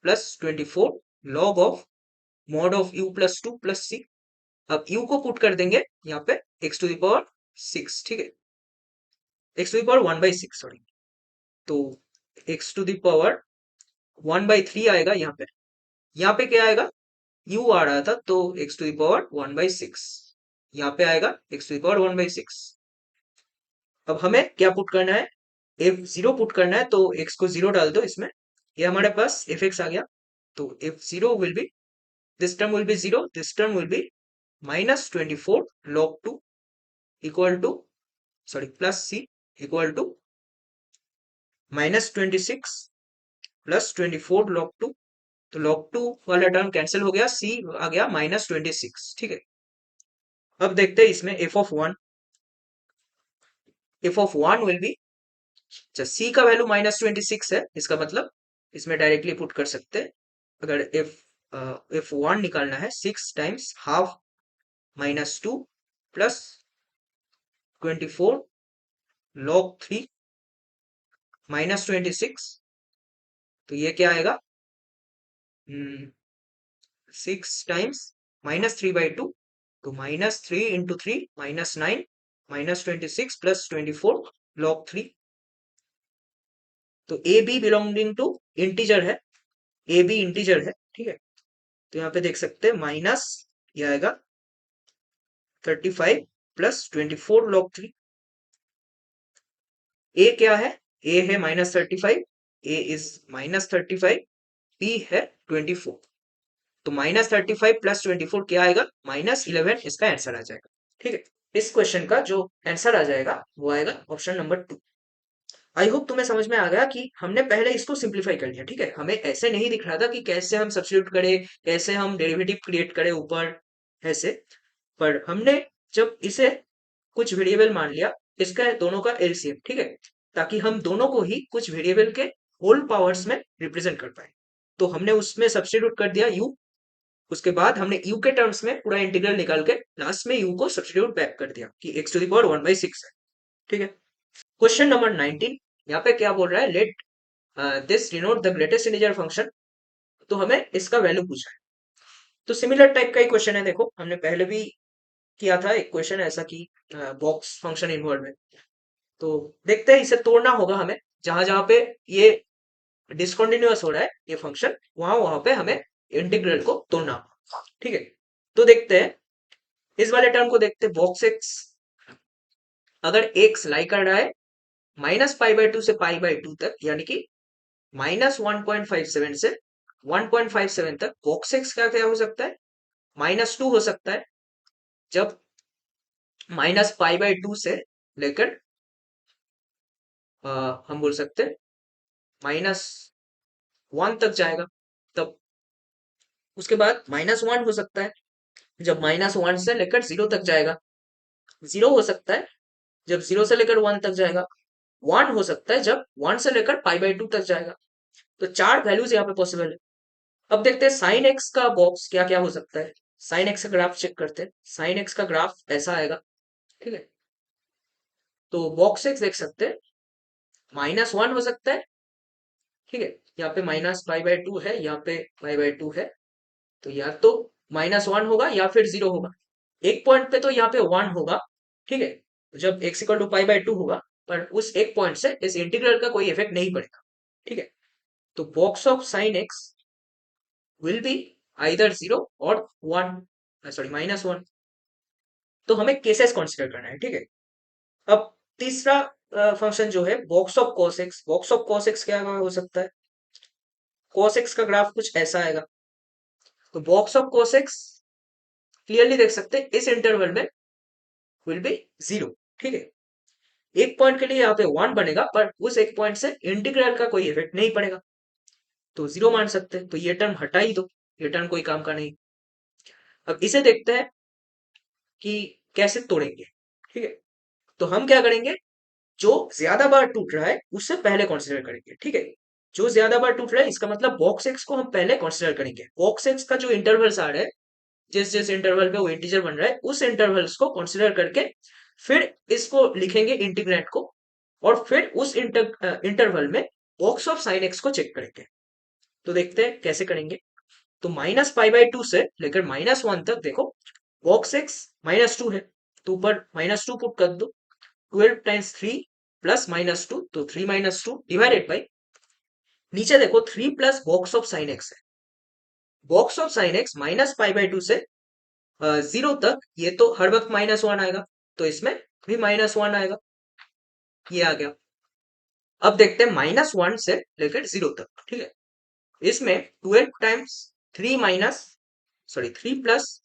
plus 24 log of mod of u plus 2 plus c। अब u को पुट कर देंगे यहाँ पे x टू द पावर 6, ठीक है, x to the power 1/6 sorry. तो x टू द पावर 1/3 आएगा यहाँ पे क्या आएगा? u आ रहा था तो x टू द पावर 1/6, यहाँ पे आएगा x टू द पावर 1/6। अब हमें क्या पुट करना है? f0 पुट करना है, तो x को 0 डाल दो इसमें, ये हमारे पास fx आ गया। तो f0 will be, this term will be 0, this term will be -24 log 2 equal to, sorry plus c equal to -26 plus 24 log 2। तो log 2 वाला टर्म कैंसिल हो गया, c आ गया -26, ठीक है। अब देखते हैं इसमें f of 1 विल बी, अच्छा c का वैल्यू -26 है, इसका मतलब इसमें डायरेक्टली पुट कर सकते हैं। अगर f1 निकालना है, 6 टाइम्स हाफ -2 प्लस 24 log 3 -26, तो ये क्या आएगा? 6 टाइम्स -3/2, तो -3 × 3 -9 -26 प्लस 24 log 3। तो a b belonging to integer है, ए बी इंटीजर है, ठीक है। तो यहाँ पे देख सकते हैं माइनस ये आएगा 35 प्लस 24 log 3। ए क्या है? ए है -35, ए इज -35, बी है 24। तो -35 प्लस 24 क्या आएगा? -11 इसका आंसर आ जाएगा, ठीक है। इस क्वेश्चन का जो आंसर आ जाएगा वो आएगा ऑप्शन नंबर 2। आई होप तुम्हें समझ में आ गया कि हमने पहले इसको सिंप्लीफाई कर लिया, ठीक है। हमें ऐसे नहीं दिख रहा था कि कैसे हम सब्स्टिट्यूट करें, कैसे हम डेरिवेटिव क्रिएट करें ऊपर ऐसे, पर हमने जब इसे कुछ वेरिएबल मान लिया, इसका दोनों का एलसीएम, ठीक है, ताकि हम दोनों को ही कुछ वेरिएबल के होल पावर्स में रिप्रेजेंट कर पाए। तो हमने उसमें सब्स्टिट्यूट कर दिया यू, उसके बाद हमने यू के टर्म्स में पूरा इंटीग्रल निकाल के लास्ट में यू को सब्स्टिट्यूट बैक कर दिया कि x⁴ है, ठीक है। क्वेश्चन नंबर 19, यहाँ पे क्या बोल रहा है? Let this denote the greatest integer function. तो हमें इसका वैल्यू पूछा है। तो सिमिलर टाइप का ही क्वेश्चन है, देखो हमने पहले भी किया था एक क्वेश्चन ऐसा कि बॉक्स फंक्शन इन्वॉल्व है। तो देखते हैं, इसे तोड़ना होगा हमें, जहां जहां पे ये डिसकंटिन्यूअस हो रहा है ये फंक्शन, वहां वहां पे हमें इंटीग्रल को तोड़ना होगा, ठीक है। तो देखते हैं, इस वाले टर्म को देखते हैं, बॉक्स एक्स अगर एक्स लाई कर रहा है -π/2 से π/2 तक, यानी कि -1.57 से 1.57 तक, बॉक्स एक्स क्या क्या हो सकता है? -2 हो सकता है, जब -π/2 से लेकर हम बोल सकते हैं -1 तक जाएगा तब। उसके बाद -1 हो सकता है जब -1 से लेकर 0 तक जाएगा। 0 हो सकता है जब 0 से लेकर 1 तक जाएगा। 1 हो सकता है जब 1 से लेकर π/2 तक जाएगा। तो 4 वैल्यूज यहाँ पे पॉसिबल है। अब देखते हैं साइन एक्स का बॉक्स क्या क्या हो सकता है। साइन एक्स का ग्राफ चेक करते हैं। साइन एक्स का ग्राफ ऐसा आएगा, ठीक है। तो बॉक्स एक्स देख सकते हैं, -1 हो सकता है, ठीक है। यहाँ पे -π/2 है, यहाँ पे π/2 है, तो या तो -1 होगा या फिर 0 होगा। एक पॉइंट पे तो यहाँ पे 1 होगा, ठीक है, जब x = π/2 होगा, पर उस एक पॉइंट से इस इंटीग्रल का कोई इफेक्ट नहीं पड़ेगा, ठीक है। तो box of sine x will be either 0 और 1, सॉरी -1। तो हमें केसेस कंसीडर करना है, ठीक है। अब तीसरा फंक्शन जो है box of cos x, box of cos x क्या हो सकता है? cos x का ग्राफ कुछ ऐसा आएगा। तो box of cos x clearly देख सकते हैं, इस इंटरवल में विल बी 0, ठीक है। एक पॉइंट के लिए यहाँ पे 1 बनेगा, पर उस एक पॉइंट से इंटीग्रल का कोई इफेक्ट नहीं पड़ेगा, तो 0 मान सकते हैं। तो ये टर्म हटा ही दो, ये टर्म कोई काम का नहीं। अब इसे देखते हैं कि कैसे तोड़ेंगे, ठीक है। तो हम क्या करेंगे, जो ज्यादा बार टूट रहा है उससे पहले कंसीडर करेंगे, ठीक है। जो ज्यादा बार टूट रहा है इसका मतलब बॉक्स एक्स को हम पहले कंसीडर करेंगे। बॉक्स एक्स का जो इंटरवल्स आ रहा है, जिस जिस इंटरवल पे वो इंटीजर बन रहा है, उस इंटरवल्स को कंसीडर करके फिर इसको लिखेंगे इंटीग्रेंट को, और फिर उस इंटरवल में बॉक्स ऑफ साइन एक्स को चेक करेंगे। तो देखते हैं कैसे करेंगे। तो -π/2 से लेकर -1 तक देखो, बॉक्स एक्स -2 है, तो ऊपर -2 पुट कर दो। 12 टाइम्स 3 प्लस -2, तो 3 - 2 डिवाइडेड बाई, नीचे देखो 3 plus box of sine x है। बॉक्स ऑफ साइन एक्स -π/2 से 0 तक, ये तो हर वक्त -1 आएगा, तो इसमें भी -1 आएगा, ये आ गया। अब देखते हैं -1 से लेकर 0 तक, ठीक है। इसमें 12 टाइम्स 3 माइनस, सॉरी 3 प्लस,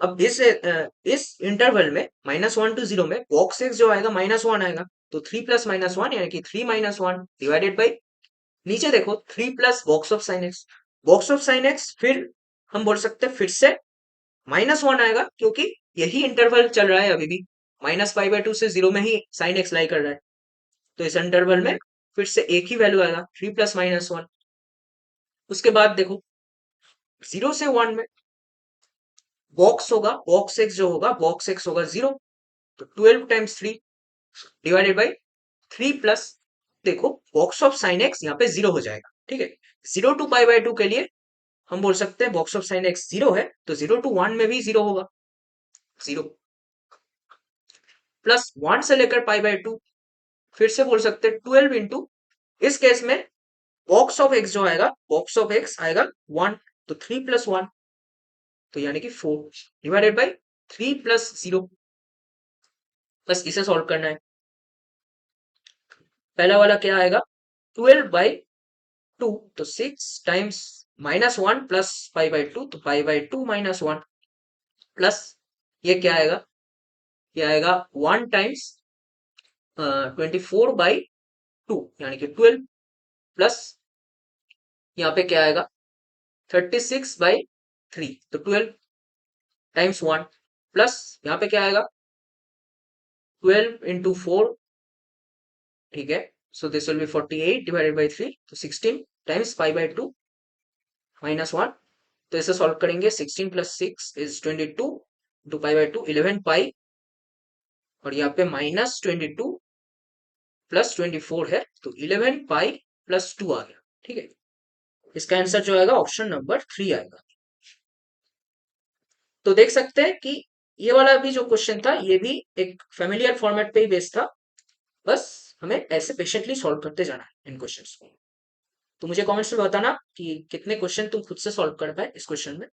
अब इस इंटरवल में -1 to 0 में बॉक्स एक्स जो आएगा -1 आएगा, तो 3 प्लस -1 यानी कि 3 -1 डिवाइडेड बाई, नीचे देखो 3 plus box of sine x. Box of sine x फिर हम बोल सकते हैं फिर से -1 आएगा, क्योंकि यही इंटरवल चल रहा है अभी भी, -π/2 से 0 में ही साइन एक्स लाई कर रहा है। तो इस इंटरवल में फिर से एक ही वैल्यू आएगा, 3 प्लस -1। उसके बाद देखो 0 से 1 में बॉक्स होगा, बॉक्स एक्स जो होगा, बॉक्स एक्स होगा 0, तो 12 टाइम्स 3 डिवाइडेड बाई 3 प्लस, देखो बॉक्स ऑफ साइन एक्स यहाँ पे 0 हो जाएगा, ठीक है। 0 to π/2 के लिए हम बोल सकते हैं बॉक्स ऑफ साइन एक्स 0 है, तो 0 to 1 में भी 0 होगा, 0 प्लस 1 से लेकर पाई बाय 2, फिर से बोल सकते हैं 12 इंटू, इस केस में बॉक्स ऑफ एक्स जो आएगा, बॉक्स ऑफ एक्स आएगा 1, तो 3 प्लस 1, तो यानी कि 4 डिवाइडेड बाई 3 प्लस 0, बस इसे सॉल्व करना है। पहला वाला क्या आएगा 12 बाई 2, तो 6 times minus 1 plus pi by 2, तो पाई बाई 2 माइनस 1 प्लस ये क्या आएगा, ये आएगा 1 टाइम्स 24 बाई 2 यानी कि 12 प्लस यहाँ पे क्या आएगा 36 बाई 3, तो 12 टाइम्स 1 प्लस यहाँ पे क्या आएगा 12 इंटू 4, ठीक है, so this will B 48 divided by 3, तो 16 टाइम्स पाई बाई 2 माइनस 1, तो इसे सॉल्व करेंगे 16 plus 6 is 22 two pi by 2 11 pi, और यहाँ पे माइनस 22 प्लस 24 है, तो 11 पाई प्लस 2 आ गया, ठीक है। इसका आंसर जो आएगा ऑप्शन नंबर 3 आएगा। तो देख सकते हैं कि ये वाला भी जो क्वेश्चन था ये भी एक फेमिलियर फॉर्मेट पे ही बेस्ड था, बस हमें ऐसे पेशेंटली सॉल्व करते जाना है इन क्वेश्चंस को। तो मुझे कमेंट्स में बताना कि कितने क्वेश्चन तुम खुद से सॉल्व कर पाए इस क्वेश्चन में,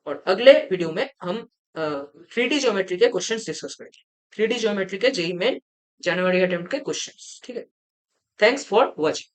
और अगले वीडियो में हम 3D ज्योमेट्री के क्वेश्चंस डिस्कस करेंगे, 3D ज्योमेट्री के जेईई मेन जनवरी अटेम्प्ट के क्वेश्चंस, ठीक है। Thanks for watching.